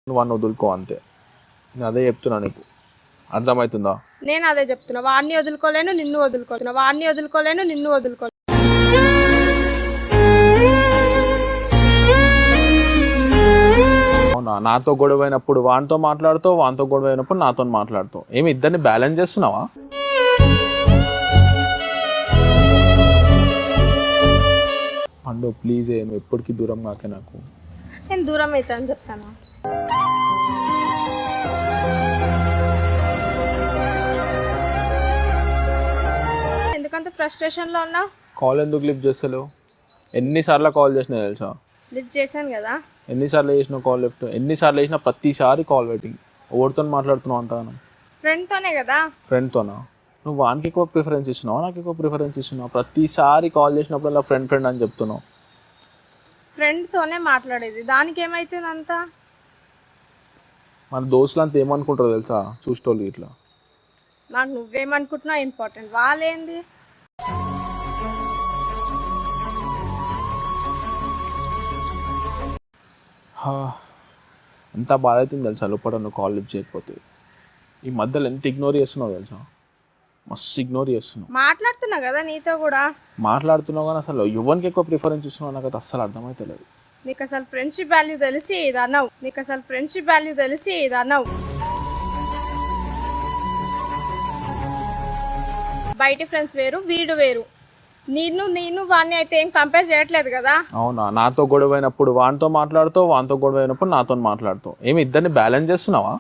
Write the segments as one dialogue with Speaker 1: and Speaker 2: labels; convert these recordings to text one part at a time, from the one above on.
Speaker 1: నువ్వు వాడిని వదులుకో అంతే. నేను అదే చెప్తున్నా నీకు, అర్థమవుతుందా?
Speaker 2: నేను అదే చెప్తున్నా, వాడిని వదులుకోలేను నిన్ను వదులుకోలేను, వాడిని వదులుకోలేను నిన్ను వదులుకోలేను.
Speaker 1: అవునా? నాతో గొడవ అయినప్పుడు వానితో మాట్లాడుతావు, వానితో గొడవ అయినప్పుడు నాతో మాట్లాడుతావు. ఏమి ఇద్దరిని బ్యాలెన్స్ చేస్తున్నావా? పండు ప్లీజ్ ఏమి ఎప్పటికీ దూరం కాకే నాకు.
Speaker 2: నేను దూరం అవుతా అని చెప్తాను. ఎందుకంత ఫ్రస్ట్రేషన్ లో ఉన్నావు?
Speaker 1: కాల్ ఎందుకు లిఫ్ట్ చేస్తలేవు? ఎన్నిసార్లు కాల్ చేసినా తెలుసా?
Speaker 2: లిఫ్ట్ చేశాను కదా.
Speaker 1: ఎన్నిసార్లు చేసినావు కాల్ లిఫ్ట్? ఎన్నిసార్లు చేసినా ప్రతిసారి కాల్ వెయిటింగ్. ఎవరితో మాట్లాడుతున్నావు అంతగానో?
Speaker 2: ఫ్రెండ్తోనే కదా.
Speaker 1: ఫ్రెండ్తోనా? నువ్వు వానికి ఎక్కువ ప్రిఫరెన్స్ ఇస్తున్నావు, నాకు ఎక్కువ ప్రిఫరెన్స్ ఇస్తున్నావు. ప్రతిసారి కాల్ చేసినప్పుడు అలా ఫ్రెండ్ ఫ్రెండ్ అని చెప్తున్నావు.
Speaker 2: ఫ్రెండ్తోనే మాట్లాడేది, దానికి ఏమైతుంది అంతా?
Speaker 1: మన దోస్తులు అంతా ఏమనుకుంటారో తెలుసా చూసేటోళ్ళు ఇట్లా?
Speaker 2: నాకు నువ్వేమనుకుంటున్నావు ఇంపార్టెంట్, వాళ్ళేంది?
Speaker 1: ఎంత బాధ అవుతుంది తెలుసా లోపల నువ్వు కాల్ లిఫ్ట్ చేయకపోతే. ఈ మధ్యలో ఎంత ఇగ్నోర్ చేస్తున్నావు తెలుసా? మస్తు ఇగ్నోర్ చేస్తున్నావు.
Speaker 2: మాట్లాడుతున్నా కదా నీతో కూడా.
Speaker 1: మాట్లాడుతున్నావు కానీ అసలు ఎవరికి ఎక్కువ ప్రిఫరెన్స్ ఇస్తున్నావు నాకు అది అస్సలు అర్థమైతలేదు.
Speaker 2: నీకు అసలు ఫ్రెండ్షిప్ వాల్యూ తెలిసి ఇది అన్నావు, నీకు అసలు ఫ్రెండ్షిప్ వాల్యూ తెలిసి ఇది అన్నావు. బయట ఫ్రెండ్స్ వేరు, వీడు వేరు. నేను వాడిని అయితే ఏం కంపేర్ చేయట్లేదు కదా.
Speaker 1: అవునా? నాతో గొడవ అయినప్పుడు వానితో మాట్లాడుతావు, వానితో గొడవ అయినప్పుడు నాతో మాట్లాడుతావు. ఏమి ఇద్దరిని బ్యాలెన్స్ చేస్తున్నావా?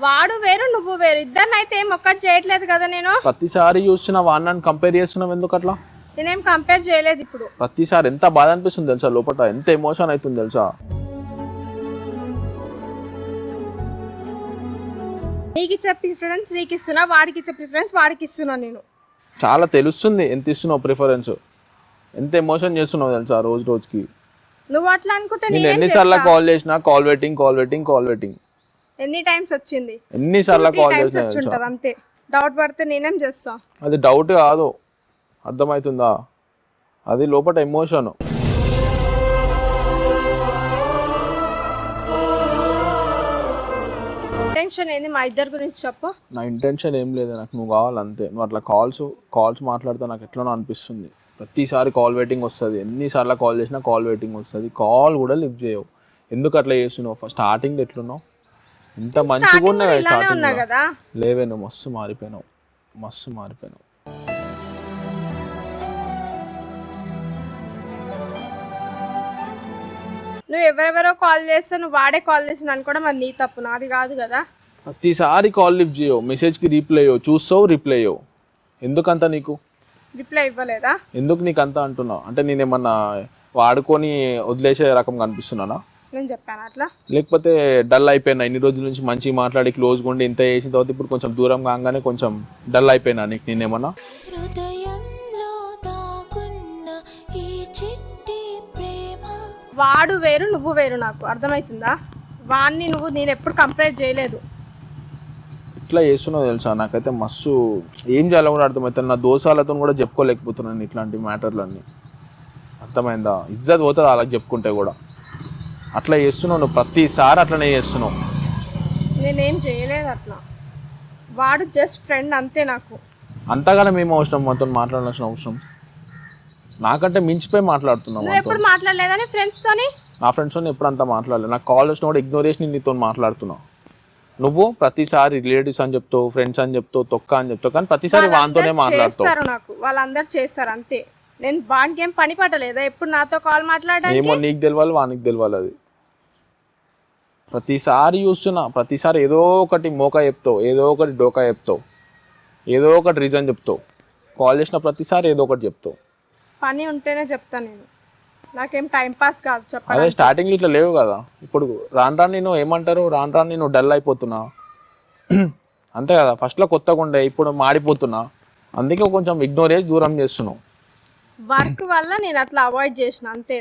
Speaker 2: వాడు వేరు నువ్వు వేరు, ఇద్దరిని అయితే ఏం ఒక్కటి చేయట్లేదు కదా. నేను
Speaker 1: ప్రతిసారి చూస్తున్నా వాడిని కంపేర్ చేస్తున్నావు ఎందుకు అట్లా?
Speaker 2: నేనేం కంపేర్ చేయలేదు. ఇప్పుడు
Speaker 1: ప్రతిసారి ఎంత బాధ అనిపిస్తుంది తెలుసా లోపల, ఎంత ఎమోషన్ అవుతుంది తెలుసా?
Speaker 2: నీకు ఇచ్చే ప్రిఫరెన్స్ నీకు ఇస్తున్నా, వాడికి ఇచ్చే ప్రిఫరెన్స్ వాడికి ఇస్తున్నా. నేను
Speaker 1: చాలా తెలుస్తుంది ఎంత ఇస్తున్నావు ప్రిఫరెన్స్, ఎంత ఎమోషన్ చేస్తున్నావు తెలుసా రోజు రోజుకి.
Speaker 2: నువ్వు అట్లా అనుకుంటే
Speaker 1: నేను ఎన్నిసార్లు కాల్ చేసినా call waiting call waiting call waiting.
Speaker 2: ఎన్ని టైమ్స్ వచ్చింది?
Speaker 1: ఎన్నిసార్లు కాల్ చేసినా
Speaker 2: ఉంటది అంతే. డౌట్ పడితే నేనేం చేస్తా?
Speaker 1: అది డౌట్ కాదు, అర్థమవుతుందా? అది లోపల ఎమోషన్.
Speaker 2: ఇంటెన్షన్ ఏంది మా ఇద్దరి గురించి చెప్పు.
Speaker 1: నా ఇంటెన్షన్ ఏం లేదు, నాకు నువ్వు కావాలంతే. నువ్వు అట్లా కాల్స్ మాట్లాడితే నాకు ఎట్లనో అనిపిస్తుంది. ప్రతిసారి కాల్ వెయిటింగ్ వస్తుంది, ఎన్నిసార్లు కాల్ చేసినా కాల్ వెయిటింగ్ వస్తుంది. కాల్ కూడా లిఫ్ట్ చేయవు, ఎందుకు అట్లా చేస్తున్నావు? స్టార్టింగ్ ఎట్లున్నావు? ఇంత మంచిగా ఉన్నావు స్టార్టింగ్ లేవే, నువ్వు మస్తు మారిపోయినావు, మస్తు మారిపోయినావు.
Speaker 2: నువ్వు ఎవరెవరో కాల్ చేస్తే నువ్వు వాడే కాల్ చేసిన అనుకోవడం అది నీ తప్పు, నాది కాదు కదా.
Speaker 1: ప్రతిసారి కాల్ లిఫ్ట్ చేయవు, మెసేజ్కి రిప్లై అయ్యవు, చూస్తావు రిప్లై అయ్యవు. ఎందుకంత నీకు?
Speaker 2: రిప్లై ఇవ్వలేదా?
Speaker 1: ఎందుకు నీకు అంత అంటున్నావు? అంటే నేనేమన్నా వాడుకొని వదిలేసే రకం కనిపిస్తున్నానా?
Speaker 2: నేను చెప్పాను అట్లా? లేకపోతే
Speaker 1: డల్ అయిపోయినా? ఇన్ని రోజుల నుంచి మంచిగా మాట్లాడి క్లోజ్గా ఉండి ఇంత చేసిన తర్వాత ఇప్పుడు కొంచెం దూరం కాగానే కొంచెం డల్ అయిపోయినా నీకు నేనేమన్నా?
Speaker 2: వాడు వేరు నువ్వు వేరు, నాకు అర్థమవుతుందా? వాడిని నువ్వు నేను ఎప్పుడు కంపేర్ చేయలేదు.
Speaker 1: ఇట్లా చేస్తున్నావు తెలుసా? నాకైతే మస్తు ఏం చేయాలో కూడా అర్థమవుతుంది. నా దోసాలతో కూడా చెప్పుకోలేకపోతున్నాను ఇట్లాంటి మ్యాటర్లన్నీ, అర్థమైందా? ఇజ్జత్ పోతుంది అలా చెప్పుకుంటే కూడా. అట్లా చేస్తున్నావు నువ్వు, ప్రతిసారి అట్లనే చేస్తున్నావు.
Speaker 2: నేనేం చేయలేదు అట్లా, వాడు జస్ట్ ఫ్రెండ్ అంతే. నాకు
Speaker 1: అంతగానే మేము అవసరం మనతో మాట్లాడాల్సిన అవసరం? నాకంటే మించిపోయి మాట్లాడుతున్నావు.
Speaker 2: ఎప్పుడు మాట్లాడలేదని ఫ్రెండ్స్తోని?
Speaker 1: నా ఫ్రెండ్స్తో ఎప్పుడు అంతా మాట్లాడలేదు. నాకు కాల్ వచ్చినా కూడా ఇగ్నోర్ చేసి నీతో మాట్లాడుతున్నావు. నువ్వు ప్రతిసారి రిలేటివ్స్ అని చెప్తావు, ఫ్రెండ్స్ అని చెప్తావు, తొక్క అని చెప్తావు, కానీ ప్రతిసారి వానితోనే మాట్లాడతావు.
Speaker 2: నాకు వాళ్ళందరూ చేస్తారు అంతే. నేను వానికి ఏం పని పట్టలేదా ఎప్పుడు నాతో కాల్ మాట్లాడడానికి?
Speaker 1: ఏమో నీకు తెలియాలి, వానికి తెలియాలి. అది ప్రతిసారి చూస్తున్నా, ప్రతిసారి ఏదో ఒకటి మోకా చెప్తావు, ఏదో ఒకటి డోకా చెప్తావు, ఏదో ఒకటి రీజన్ చెప్తావు. కాల్ చేసిన ప్రతిసారి ఏదో ఒకటి చెప్తావు.
Speaker 2: పని ఉంటేనే చెప్తాను నేను, నాకేం టైం పాస్ కాదు చెప్పాలి.
Speaker 1: అదే స్టార్టింగ్ ఇట్లా లేవు కదా, ఇప్పుడు రాను రాను నేను ఏమంటారు, రాను రాను నేను డల్ అయిపోతున్నా అంతే కదా. ఫస్ట్లో కొత్తగా ఉండే, ఇప్పుడు మాడిపోతున్నా. అందుకే కొంచెం ఇగ్నోర్ చేసి దూరం చేస్తున్నావు.
Speaker 2: వర్క్ వల్ల నేను అట్లా అవాయిడ్ చేసిన అంతే.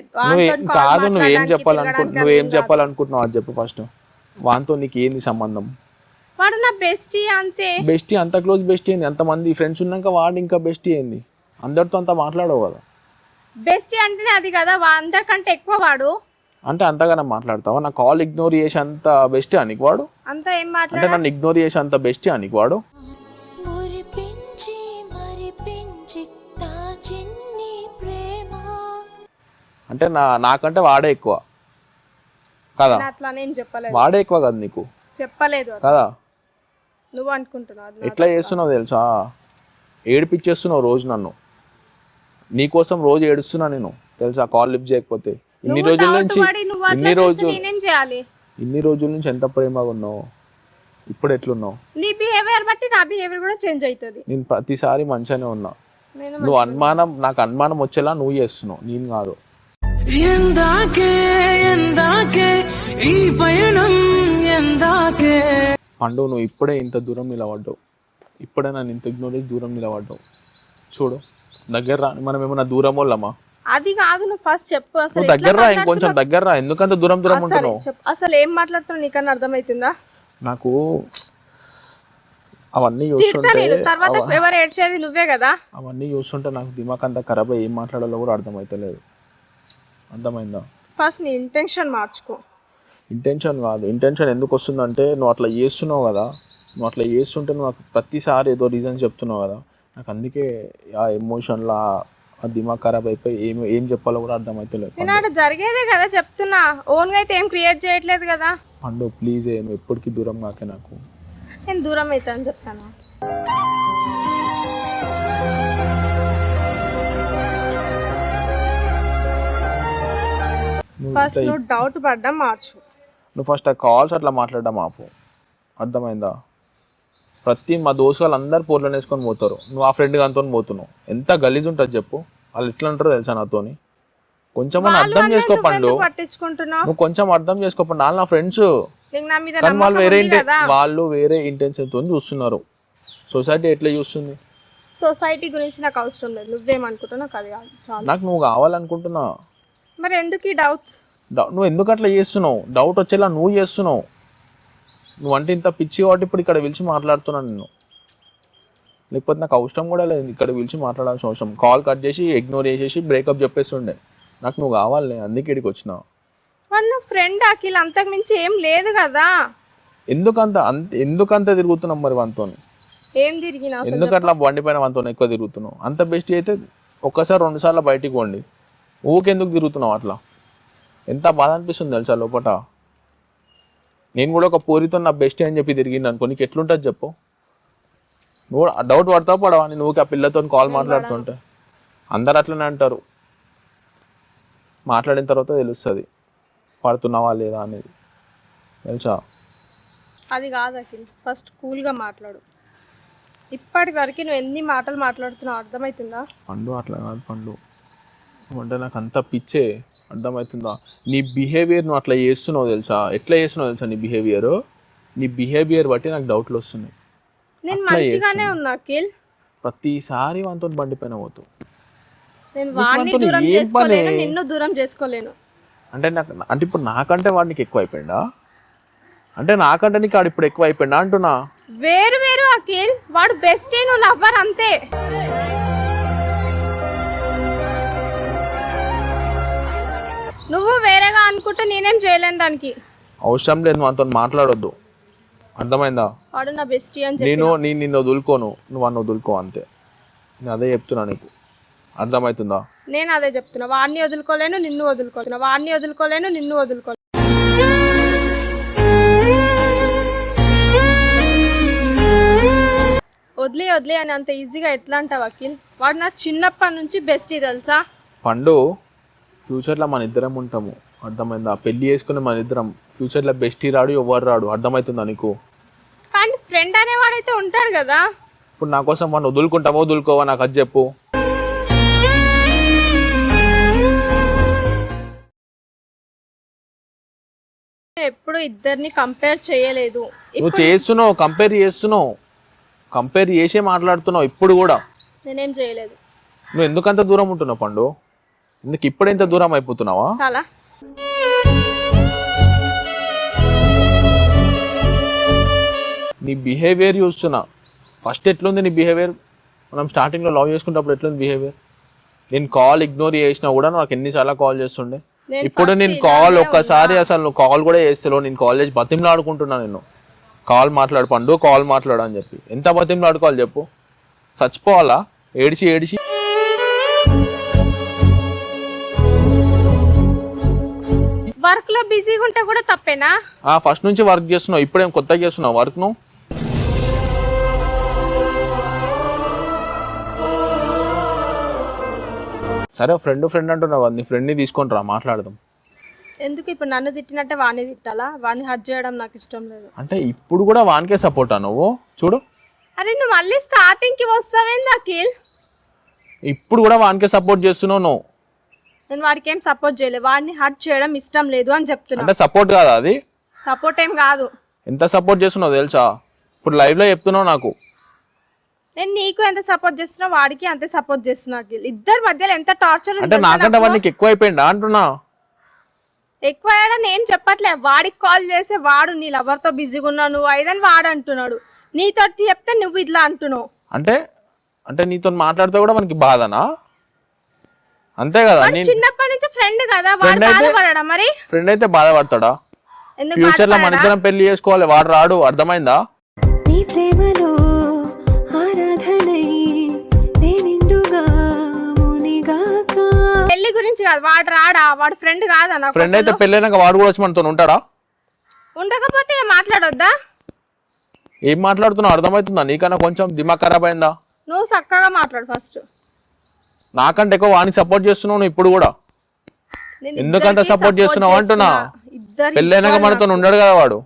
Speaker 1: కాదు, నువ్వేం చెప్పాలనుకుంటున్నావు అది చెప్పు ఫస్ట్. వానితో నీకు ఏంది సంబంధం?
Speaker 2: వాడు నా బెస్టీ అంతే.
Speaker 1: బెస్టీ? అంత క్లోజ్ బెస్టీ ఏంది? అంతమంది ఫ్రెండ్స్ ఉన్నాక వాడు ఇంకా బెస్టీ ఏంది? అందరితో అంతా మాట్లాడవు కదా.
Speaker 2: బెస్ట్ అంటేనే అది కదా అందరికంటే ఎక్కువ వాడు.
Speaker 1: అంటే అంతగానే మాట్లాడతావా? నా కాల్ ఇగ్నోర్ చేసి అంత బెస్ట్ నీకు వాడు?
Speaker 2: అంతా ఏం
Speaker 1: అంటే
Speaker 2: మాట్లాడా?
Speaker 1: నన్ను ఇగ్నోర్ చేసి అంత బెస్ట్ నీకు వాడు? అంటే నాకంటే వాడే ఎక్కువ కదా?
Speaker 2: నేను అట్లా నేను చెప్పలేదు.
Speaker 1: వాడే ఎక్కువ కదా నీకు?
Speaker 2: చెప్పలేదు అది.
Speaker 1: కదా?
Speaker 2: నువ్వు అనుకుంటున్నావు అది
Speaker 1: ఎట్లా చేస్తున్నావు తెలుసా? ఏడిపిచ్చేస్తున్నావు రోజు నన్ను. నీకోసం రోజు ఏడుస్తున్నా నేను తెలుసా, కాల్ లిఫ్ట్ చేయకపోతే. ఇన్ని రోజుల నుంచి
Speaker 2: నేనేం చేయాలి?
Speaker 1: ఇన్ని రోజుల నుంచి ఎంత ప్రేమగా ఉన్నావు, ఇప్పుడు ఎట్లున్నావు?
Speaker 2: నీ బిహేవియర్ బట్టి నా బిహేవియర్ కూడా చేంజ్ అవుతుంది.
Speaker 1: నేను ప్రతిసారి మంచిగానే ఉన్నా.
Speaker 2: నేను
Speaker 1: నాకు అనుమానం వచ్చేలా నువ్వు చేస్తున్నావు, నేను కాదు. పండు నువ్వు ఇప్పుడే ఇంత దూరం నిలబడ్డావు, ఇప్పుడే నన్ను ఇంత ఇగ్నోర్ చేసి దూరం నిలబడ్డావు. చూడు దగ్గర రా, మనం ఏమన్నా దూరం వాళ్ళమా?
Speaker 2: అది కాదు, నువ్వు ఫస్ట్ చెప్పు. అసలు
Speaker 1: దగ్గర రా, ఇంకొంచెం దగ్గర రా. ఎందుకంత దూరం దూరం ఉంటున్నావు?
Speaker 2: అసలు ఏం మాట్లాడుతున్నావు నీకన్నా అర్థమవుతుందా?
Speaker 1: నాకు అవన్నీ చూస్తుంటే
Speaker 2: తర్వాత ఎవరు ఏడ్చేది నువ్వే కదా.
Speaker 1: అవన్నీ చూస్తుంటే నాకు దిమాగ్ అంతా ఖరాబ్. ఏం మాట్లాడాలో కూడా అర్థమైతలేదు. అర్థమైందా?
Speaker 2: ఫస్ట్ నీ ఇంటెన్షన్ మార్చుకో.
Speaker 1: ఇంటెన్షన్ కాదు, ఇంటెన్షన్ ఎందుకు వస్తుందంటే నువ్వు అట్లా చేస్తున్నావు కదా. నువ్వు అట్లా చేస్తుంటే నువ్వు నాకు ప్రతిసారి ఏదో రీజన్ చెప్తున్నావు కదా. నాకు అందుకే ఆ ఎమోషన్లో ఆ దిమాగ్ ఖరాబ్ అయిపోయి ఏం చెప్పాలో కూడా అర్థమైతలేదు.
Speaker 2: నేను అక్కడ జరిగేదే కదా చెప్తున్నా, ఓన్గా అయితే ఏం క్రియేట్ చేయట్లేదు కదా.
Speaker 1: పండు ప్లీజ్ నువ్వు ఎప్పటికీ దూరం కాకే నాకు.
Speaker 2: నేను దూరం అవుతాను చెప్తాను. ఫస్ట్ నువ్వు డౌట్ పడ్డా మార్చు.
Speaker 1: నువ్వు ఫస్ట్ ఆ కాల్స్ అట్లా మాట్లాడడం ఆపు. అర్థమైందా? మా దోస్తు వాళ్ళు అందరు పోర్లను వేసుకొని పోతారు, నువ్వు ఆ ఫ్రెండ్ గానితో పోతున్నావు. ఎంత గలీజ్ ఉంటుంది చెప్పు. వాళ్ళు ఎట్లా అంటారో తెలుసా నాతోని. కొంచెం అర్థం చేసుకో పండు, నువ్వు కొంచెం అర్థం చేసుకో పండు. వాళ్ళు నా ఫ్రెండ్స్, కానీ వాళ్ళు వేరే ఇంటెన్షన్ తో చూస్తున్నారు. సొసైటీ ఎట్లా చూస్తుంది?
Speaker 2: సొసైటీ గురించి నాకు అవసరం లేదు, నువ్వేమనుకుంటున్నావు నాకు అది కాదు.
Speaker 1: నాకు నువ్వు కావాలనుకుంటున్నా.
Speaker 2: మరి ఎందుకు ఈ డౌట్స్?
Speaker 1: నువ్వు ఎందుకు అట్లా చేస్తున్నావు? డౌట్ వచ్చేలా నువ్వు చేస్తున్నావు. నువ్వు అంటే ఇంత పిచ్చి కాబట్టి ఇప్పుడు ఇక్కడ పిలిచి మాట్లాడుతున్నాను నేను. లేకపోతే నాకు అవసరం కూడా లేదు ఇక్కడ పిలిచి మాట్లాడాల్సిన అవసరం. కాల్ కట్ చేసి ఇగ్నోర్ చేసేసి బ్రేకప్ చెప్పేస్తుండే. నాకు నువ్వు కావాలి, అందుకే ఇక్కడికి వచ్చినా.
Speaker 2: వాళ్ళ ఫ్రెండ్ అఖిల్, అంతకు మించి ఏం లేదు కదా.
Speaker 1: ఎందుకంత తిరుగుతున్నాం మరి వంతో?
Speaker 2: ఏం తిరిగినా?
Speaker 1: ఎందుకు అట్లా బండి పైన వంతో ఎక్కువ తిరుగుతున్నావు? అంత బెస్ట్ అయితే ఒక్కసారి 2 సార్లు బయటికి పోండి. ఊకెందుకు తిరుగుతున్నావు అట్లా? ఎంత బాధ అనిపిస్తుంది తెలుసా లోపట. నేను కూడా ఒక పోరితో నా బెస్ట్ అని చెప్పి తిరిగింది అనుకో, నీకు ఎట్లుంటుంది చెప్పు? నువ్వు డౌట్ పడతావు పడవా? నువ్వు ఆ పిల్లతో కాల్ మాట్లాడుతుంటే అందరు అట్లనే అంటారు. మాట్లాడిన తర్వాత తెలుస్తుంది పడుతున్నావా లేదా అనేది, తెలుసా?
Speaker 2: అది కాదు అఖిల్, ఫస్ట్ కూల్గా మాట్లాడు. ఇప్పటి వరకు నువ్వు ఎన్ని మాటలు మాట్లాడుతున్నావు అర్థమవుతుందా?
Speaker 1: పండు అట్లా కాదు పండు, అంటే నాకు అంత పిచ్చే. అర్థమవుతుందా? నీ బిహేవియర్ నువ్వు అట్లా చేస్తున్నావు తెలుసా. ఎట్లా చేస్తున్నావు తెలుసా? నీ బిహేవియర్ బట్టి నాకు డౌట్లు వస్తున్నాయి.
Speaker 2: నేను మంచిగానే ఉన్నా అఖిల్.
Speaker 1: ప్రతిసారి వానితో బండి పైన పోతావు.
Speaker 2: నేను వాడిని దూరం చేసుకోలేను, నిన్ను దూరం చేసుకోలేను.
Speaker 1: అంటే ఇప్పుడు నాకంటే వాడు నీకు ఎక్కువ అయిపోయిందా? అంటే నాకంటే నీకు వాడు ఇప్పుడు ఎక్కువ అయిపోయిందా అంటున్నా.
Speaker 2: వేరు వేరు అఖిల్, వాడు బెస్ట్, నువ్వు లవ్వర్ అంతే. నువ్వు వేరేగా అనుకుంటే నేనేం చేయలేను దానికి.
Speaker 1: అవసరం లేదు, నువ్వు అంత మాట్లాడొద్దు. అర్థమైందా?
Speaker 2: వాడు నా బెస్ట్ అని
Speaker 1: నేను నిన్ను వదులుకోను, నువ్వు అన్న వదులుకో అంతే. నేను అదే చెప్తున్నా నీకు. అర్థమవుతుందా?
Speaker 2: నేను అదే చెప్తున్నా, వాడిని వదులుకోలేను నిన్ను వదులుకోలేను, వాడిని వదులుకోలేను నిన్ను వదులుకోలేను. వదిలే అని అంత ఈజీగా ఎట్లా అంటావు అఖిల్? వాడు నా చిన్నప్పటి నుంచి బెస్ట్ తెలుసా.
Speaker 1: పండు ఫ్యూచర్లో మన ఇద్దరం ఉంటాము, అర్థమైందా? పెళ్లి చేసుకుని మన ఇద్దరం ఫ్యూచర్లో బెస్టీ రాడు, ఎవరు రాడు. అర్థమవుతుందా నీకు?
Speaker 2: కానీ ఫ్రెండ్ అనేవాడైతే ఉంటాడు కదా.
Speaker 1: ఇప్పుడు నా కోసం వాడిని వదులుకుంటావో వదులుకోవా నాకు అది చెప్పు.
Speaker 2: ఎప్పుడు ఇద్దరిని కంపేర్ చేయలేదు.
Speaker 1: నువ్వు చేస్తున్నావు, కంపేర్ చేసే మాట్లాడుతున్నావు ఇప్పుడు కూడా.
Speaker 2: నేనేం చేయలేదు.
Speaker 1: నువ్వు ఎందుకంత దూరం ఉంటున్నావు పండు? ఎందుకు ఇప్పుడు ఇంత దూరం అయిపోతున్నావా?
Speaker 2: చాలా.
Speaker 1: నీ బిహేవియర్ చూస్తున్నా. ఫస్ట్ ఎట్లుంది నీ బిహేవియర్? మనం స్టార్టింగ్లో లవ్ చేసుకున్నప్పుడు ఎట్లుంది బిహేవియర్? నేను కాల్ ఇగ్నోర్ చేసినా కూడా నాకు ఎన్నిసార్లు కాల్ చేస్తుండే.
Speaker 2: నేను
Speaker 1: ఇప్పుడు
Speaker 2: first
Speaker 1: నేను
Speaker 2: ఇలానే
Speaker 1: కాల్ ఒక్కసారి అసలు నువ్వు కాల్ కూడా చేస్తావు, నేను కాల్ చేసి బతిమలాడుకుంటున్నా నేను, కాల్ మాట్లాడు పండు, కాల్ మాట్లాడు అని చెప్పి. ఎంత బతిమలాడుకోవాలి చెప్పు? చచ్చిపోవాలా ఏడిచి ఏడిచి?
Speaker 2: వర్క్ లో బిజీగా ఉంటే కూడా తప్పేనా?
Speaker 1: ఫస్ట్ నుంచి వర్క్ చేస్తున్నావు, ఇప్పుడేం కొత్తగా చేస్తున్నావు వర్క్ నువ్వు? సరే ఫ్రెండ్ అంటున్నావు, నీ ఫ్రెండ్ని తీసుకొని రా మాట్లాడదాం.
Speaker 2: ఎందుకు ఇప్పుడు నన్ను తిట్టినట్టే వాడిని తిట్టాలా? వాడిని హర్ట్ చేయడం నాకు ఇష్టం లేదు.
Speaker 1: అంటే ఇప్పుడు కూడా వానికే సపోర్టా నువ్వు? చూడు
Speaker 2: అరే నువ్వు మళ్ళీ స్టార్టింగ్ కి వస్తావేంది అఖిల్?
Speaker 1: ఇప్పుడు కూడా వానికే సపోర్ట్ చేస్తున్నావు నువ్వు.
Speaker 2: నేను వాడికి ఏం సపోర్ట్ చేయలేదు, వాడిని హర్ట్ చేయడం ఇష్టం లేదు అని చెప్తున్నా.
Speaker 1: అంటే సపోర్ట్ కాదా అది?
Speaker 2: సపోర్ట్ ఏం కాదు.
Speaker 1: ఎంత సపోర్ట్ చేస్తున్నావు తెలుసా? ఇప్పుడు లైవ్ లో చెప్తున్నావు నాకు.
Speaker 2: నేను నీకు ఎంత సపోర్ట్ చేస్తున్నా, వాడికి అంతే సపోర్ట్ చేస్తున్నా అఖిల్. ఇద్దరి మధ్యలో ఎంత టార్చర్
Speaker 1: అంటే నాకంటే వాడికి ఎక్కువ అయిపోయిందా అంటున్నా?
Speaker 2: ఎక్కువ అయ్యాడని ఏం చెప్పట్లే. వాడికి కాల్ చేస్తే వాడు నీ లవర్తో బిజీగా ఉన్నావు నువ్వు ఐదని వాడు అంటున్నాడు. నీతో చెప్తే నువ్వు ఇట్లా అంటున్నావు.
Speaker 1: అంటే అంటే నీతో మాట్లాడితే కూడా మనకి బాధనా? అంతే కదా. నేను
Speaker 2: చిన్నప్పటి నుంచి ఫ్రెండ్ కదా, వాడు బాధపడడా మరి?
Speaker 1: ఫ్రెండ్ అయితే బాధపడతాడా?
Speaker 2: ఎందుకు
Speaker 1: ఫ్యూచర్ లో మన ఇద్దరం పెళ్లి చేసుకోవాలి, వాడు రాడు, అర్థమైందా?
Speaker 3: నీ ప్రేమలో ఆరాధనై నేనిండుగా మునిగాక.
Speaker 2: పెళ్లి గురించి కాదు, వాడు రాడా? వాడు ఫ్రెండ్ కాదా నాకు?
Speaker 1: ఫ్రెండ్ అయితే పెళ్ళైనాక వాడు కూడా వచ్చి మనతో ఉంటాడా?
Speaker 2: ఉండకపోతే మాట్లాడొద్దా?
Speaker 1: ఏం మాట్లాడుతున్నావు అర్థమవుతుందా? నీకన్నా కొంచెం దిమాగ్ ఖరాబ్ అయిందా?
Speaker 2: నువ్వు చక్కగా మాట్లాడు ఫస్ట్.
Speaker 1: నాకంటే ఎక్కువ వానికి సపోర్ట్ చేస్తున్నావు నువ్వు ఇప్పుడు కూడా.
Speaker 2: నేను
Speaker 1: ఎందుకంత
Speaker 2: ఇద్దరికీ
Speaker 1: సపోర్ట్ చేస్తున్నావు అంటున్నా?
Speaker 2: ఇద్దరికి
Speaker 1: పెళ్ళైనాక మనతో ఉండడు కదా వాడు.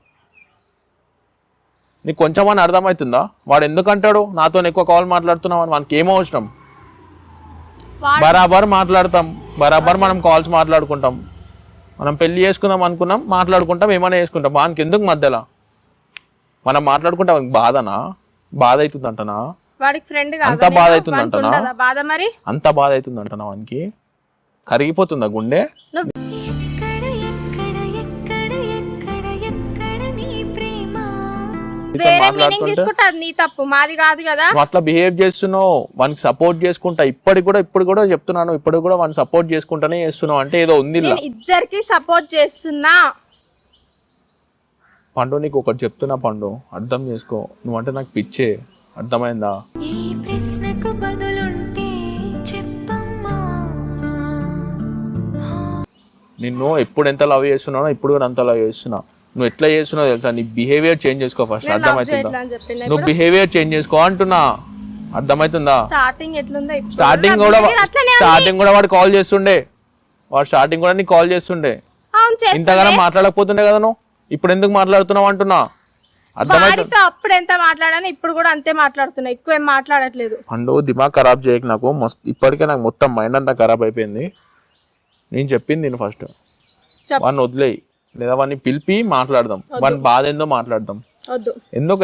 Speaker 1: నీకు కొంచెం అని అర్థమవుతుందా? వాడు ఎందుకు అంటాడు నాతో ఎక్కువ కాల్ మాట్లాడుతున్నావు అని? మనకి ఏమో అవసరం? బరాబర్ మాట్లాడతాం, బరాబర్ మనం కాల్స్ మాట్లాడుకుంటాం. మనం పెళ్లి చేసుకుందాం అనుకున్నాం, మాట్లాడుకుంటాం, ఏమైనా చేసుకుంటాం. వానికి ఎందుకు మధ్యలో? మనం మాట్లాడుకుంటే వానికి బాధనా? బాధ అవుతుంది అంటనా?
Speaker 2: వాడికి ఫ్రెండ్
Speaker 1: అంత
Speaker 2: కాదా?
Speaker 1: బాధ అవుతుంది అంటనా?
Speaker 2: బాధ మరి
Speaker 1: అంత బాధ అవుతుంది అంటనా? వానికి కరిగిపోతుందా గుండె?
Speaker 3: ఎక్కడ ఎక్కడ ఎక్కడ ఎక్కడ ఎక్కడ నీ ప్రేమ.
Speaker 2: వేరే మీనింగ్ తీసుకుంటే అది నీ తప్పు, మాది కాదు కదా.
Speaker 1: నువ్వు అట్లా బిహేవ్ చేస్తున్నావు, వానికి సపోర్ట్ చేసుకుంటా. ఇప్పుడు కూడా చెప్తున్నాను, ఇప్పుడు కూడా వాడిని సపోర్ట్ చేసుకుంటానే చేస్తున్నావు. అంటే ఏదో ఉంది ఇలా.
Speaker 2: నేను ఇద్దరికి సపోర్ట్ చేస్తున్నా.
Speaker 1: పండు నీకు ఒకటి చెప్తున్నా పండు, అర్థం చేసుకో. నువ్వంటే నాకు పిచ్చే, అర్థమైందా?
Speaker 3: ఈ ప్రశ్నకు బదులుంటే చెప్పమ్మా.
Speaker 1: నిన్ను ఎప్పుడు ఎంత లవ్ చేస్తున్నానో ఇప్పుడు కూడా అంత లవ్ చేస్తున్నా. నువ్వు ఎట్లా చేస్తున్నావు తెలుసా? నీ బిహేవియర్ చేంజ్ చేసుకో ఫస్ట్,
Speaker 2: నేను లవ్
Speaker 1: అర్థమవుతుందా?
Speaker 2: చేయట్లా అని చెప్పిన.
Speaker 1: నువ్వు బిహేవియర్ చేంజ్ చేసుకో అంటున్నా, అర్థమవుతుందా?
Speaker 2: స్టార్టింగ్ ఎట్లుందో ఇప్పుడు
Speaker 1: స్టార్టింగ్
Speaker 2: నా
Speaker 1: కూడా
Speaker 2: behavior అట్లనే ఉంది.
Speaker 1: స్టార్టింగ్ కూడా వాడు కాల్ చేస్తుండే, వాడు స్టార్టింగ్ కూడా నీకు కాల్ చేస్తుండే.
Speaker 2: అవును చేస్తున్నా.
Speaker 1: ఇంతగానో మాట్లాడకపోతుండే కదా నువ్వు, ఇప్పుడు ఎందుకు మాట్లాడుతున్నావు అంటున్నా, అర్థమవుతుంది?
Speaker 2: వాడితో అప్పుడు ఎంత మాట్లాడాను ఇప్పుడు కూడా అంతే మాట్లాడుతున్నా, ఎక్కువ ఏం మాట్లాడట్లేదు.
Speaker 1: పండు దిమాగ్ ఖరాబ్ చేయకు నాకు. ఇప్పటికే నాకు మొత్తం మైండ్ అంతా ఖరాబ్ అయిపోయింది. నేను చెప్పింది నేను ఫస్ట్
Speaker 2: చెప్పు.
Speaker 1: వాడిని వదిలేయి, లేదా వాడిని పిలిపి మాట్లాడదాం, వాని బాధ ఏందో మాట్లాడదాం.
Speaker 2: వద్దు,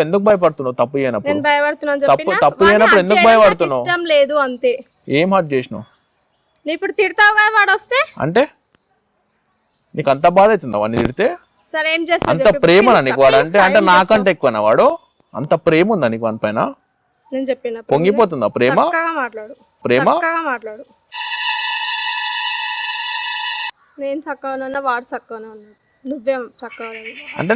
Speaker 1: ఎందుకు భయపడుతున్నావు? తప్పు చేయనప్పుడు,
Speaker 2: నేను భయపడుతున్నాను
Speaker 1: తప్పు
Speaker 2: చెప్పినా
Speaker 1: తప్పు
Speaker 2: వాడిని
Speaker 1: చేయనప్పుడు
Speaker 2: hurt
Speaker 1: ఎందుకు
Speaker 2: చేయడం నాకు
Speaker 1: భయపడుతున్నావు?
Speaker 2: ఇష్టం లేదు అంతే.
Speaker 1: ఏం హర్ట్ చేసినావు?
Speaker 2: నువ్వు ఇప్పుడు తిడతావు కదా వాడు వస్తే.
Speaker 1: అంటే నీకు అంత బాధ అవుతుందా వాడిని తిడితే?
Speaker 2: సరే ఏం చేస్తావు
Speaker 1: అంత
Speaker 2: చెప్పు.
Speaker 1: ప్రేమనా
Speaker 2: Please,
Speaker 1: నీకు వాడు
Speaker 2: please,
Speaker 1: అంటే? అంటే
Speaker 2: ఏం
Speaker 1: నాకంటే
Speaker 2: చేస్తావు?
Speaker 1: ఎక్కువనా వాడు? అంత ప్రేమ ఉందా నీకు వాని పైన?
Speaker 2: నేను చెప్పిన
Speaker 1: పొంగిపోతుందా ప్రేమ?
Speaker 2: చక్కగా మాట్లాడు,
Speaker 1: ప్రేమ
Speaker 2: చక్కగా మాట్లాడు. నేను చక్కగా ఉన్నా, వాడు చక్కగానే ఉన్నాడు, నువ్వేం చక్కగా ఉన్నావు.
Speaker 1: అంటే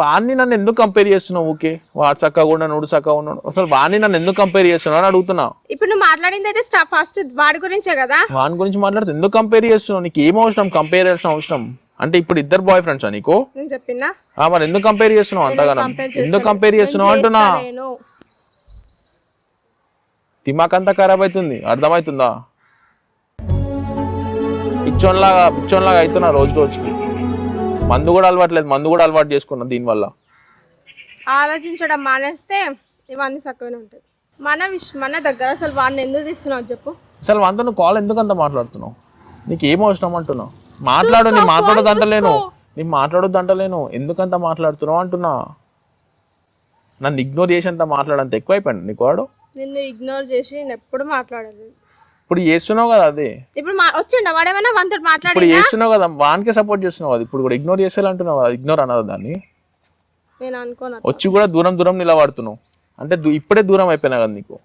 Speaker 1: వాడిని నన్ను ఎందుకు కంపేర్ చేస్తున్నావు? ఓకే వాడు చక్కగా ఉన్నాడు, నువ్వు చక్కగా ఉన్నాడు, అసలు వాడిని నన్ను ఎందుకు కంపేర్ చేస్తున్నావు అని అడుగుతున్నా.
Speaker 2: ఇప్పుడు నువ్వు మాట్లాడింది అయితే ఫస్ట్ వాడి గురించే కదా.
Speaker 1: వాని గురించి మాట్లాడితే ఎందుకు కంపేర్ చేస్తున్నావు? నీకు ఏం అవసరం కంపేర్ చేయాల్సిన అవసరం? అంటే ఇప్పుడు ఇద్దరు బాయ్ ఫ్రెండ్సా నీకు?
Speaker 2: నేను చెప్పినా
Speaker 1: మరి ఎందుకు కంపేర్ చేస్తున్నావు అంతగానం? ఎందుకు కంపేర్ చేస్తున్నావు అంటున్నా?
Speaker 2: నేను
Speaker 1: దిమాగ్ అంతా ఖరాబ్ అవుతుంది, అర్థమవుతుందా? పిచ్చోన్లాగా అవుతున్నా రోజు రోజుకి. మందు కూడా అలవాట్లేదు, మందు కూడా అలవాటు చేసుకున్నా దీనివల్ల.
Speaker 2: ఆలోచించడం మానేస్తే ఇవన్నీ చక్కగానే ఉంటాయి. మన దగ్గర అసలు వాడిని ఎందుకు తీస్తున్నావు చెప్పు.
Speaker 1: అసలు వాంతో నువ్వు కాల్ ఎందుకు అంత మాట్లాడుతున్నావు? నీకు ఏం అవసరం అంటున్నావు? మాట్లాడు, నీ మాట్లాడొద్దు అంటలేను, నీ మాట్లాడొద్దు అంటలేను, ఎందుకంత మాట్లాడుతున్నావు అంటున్నా. నన్ను ఇగ్నోర్ చేసి అంత మాట్లాడంత ఎక్కువ అయిపోయాడు నీకు వాడు.
Speaker 2: నిన్ను ఇగ్నోర్ చేసి నేను ఎప్పుడు మాట్లాడలేదు.
Speaker 1: ఇప్పుడు చేస్తున్నావు కదా అది.
Speaker 2: ఇప్పుడు వచ్చిండ వాడేమైనా wanted
Speaker 1: ఇప్పుడు
Speaker 2: మాట్లాడి
Speaker 1: చేస్తున్నావు కదా, వానికే సపోర్ట్ చేస్తున్నావు అది. ఇప్పుడు కూడా ఇగ్నోర్ చేసేయాలంటున్నావు కదా, ఇగ్నోర్ అన్నది దాన్ని.
Speaker 2: నేను అనుకోను.
Speaker 1: వచ్చి కూడా దూరం నిలబడుతున్నావు అంటే ఇప్పుడే దూరం అయిపోయినా కదా నీకు.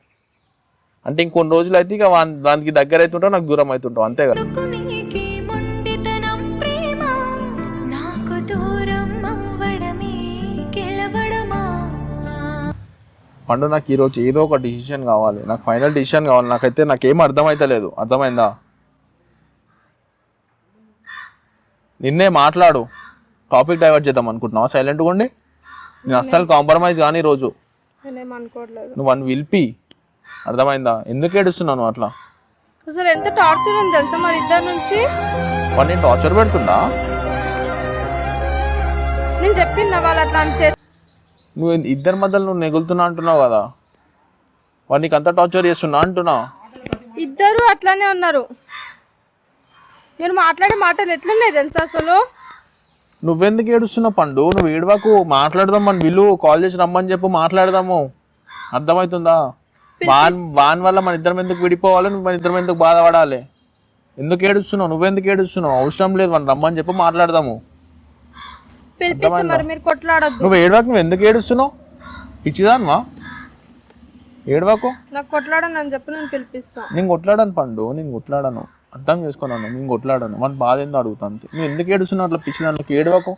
Speaker 1: అంటే ఇంకొన్ని రోజులు అయితే ఇక దానికి దగ్గర అవుతుంటావు, నాకు దూరం అవుతుంటావు, అంతే కదా.
Speaker 3: నీకే మొండితనం ప్రేమ నాకు దూరం అవ్వడమే గెలవడమా
Speaker 1: పండు నాకు ఈరోజు ఏదో ఒక డిసిషన్ కావాలి, నాకు ఫైనల్ డిసిషన్ కావాలి. నాకేం అర్థమైతలేదు, అర్థమైందా? నిన్నే మాట్లాడు, టాపిక్ డైవర్ట్ చేద్దాం అనుకుంటున్నావా? సైలెంట్గా ఉండి నేను అస్సలు కాంప్రమైజ్ కానీ ఈరోజు.
Speaker 2: నేనేం అనుకోవట్లేదు.
Speaker 1: నువ్వు అని విల్పి, అర్థమైందా? ఎందుకు ఏడుస్తున్నాను అట్లా?
Speaker 2: అసలు ఎంత టార్చర్ ఉంది తెలుసా మరి ఇద్దరి నుంచి.
Speaker 1: వాడు నేను టార్చర్ పెడుతుండా?
Speaker 2: నేను చెప్పిన వాళ్ళు అట్లా అని
Speaker 1: నువ్వు ఇద్దరి మధ్యలో నువ్వు నెగులుతున్నా అంటున్నావు కదా, వాడు నీకు అంతా టార్చర్ చేస్తున్నా అంటున్నా.
Speaker 2: ఇద్దరు అట్లానే ఉన్నారు. మీరు మాట్లాడే మాటలు ఎట్లున్నాయి తెలుసా అసలు.
Speaker 1: నువ్వెందుకు ఏడుస్తున్నావు పండు? నువ్వు ఏడవకు, మాట్లాడదాం, మన విలు కాల్ చేసి రమ్మని చెప్పు, మాట్లాడదాము, అర్థమవుతుందా? వాన్ వల్ల మన ఇద్దరం ఎందుకు విడిపోవాలి, నువ్వు మన ఇద్దరం ఎందుకు బాధపడాలి? ఎందుకు ఏడుస్తున్నావు? నువ్వెందుకు ఏడుస్తున్నావు? అవసరం లేదు, మనం రమ్మని చెప్పు, మాట్లాడదాము.
Speaker 2: పిలిపిస్తే మరి మీరు కొట్లాడొద్దు.
Speaker 1: నువ్వు ఏడవకు, నువ్వు ఎందుకు ఏడుస్తున్నావు? పిచ్చిదాన్వా? ఏడవకు.
Speaker 2: నాకు కొట్లాడను అని చెప్పి నేను పిలిపిస్తాను.
Speaker 1: నేను కొట్లాడాను పండు, నేను కొట్లాడాను, అర్థం చేసుకున్నాను, నేను కొట్లాడాను. మన బాధ ఏందో అడుగుతా అంతే. నువ్వు ఎందుకు ఏడుస్తున్నావు అట్లా పిచ్చిదానికి? ఏడవకు.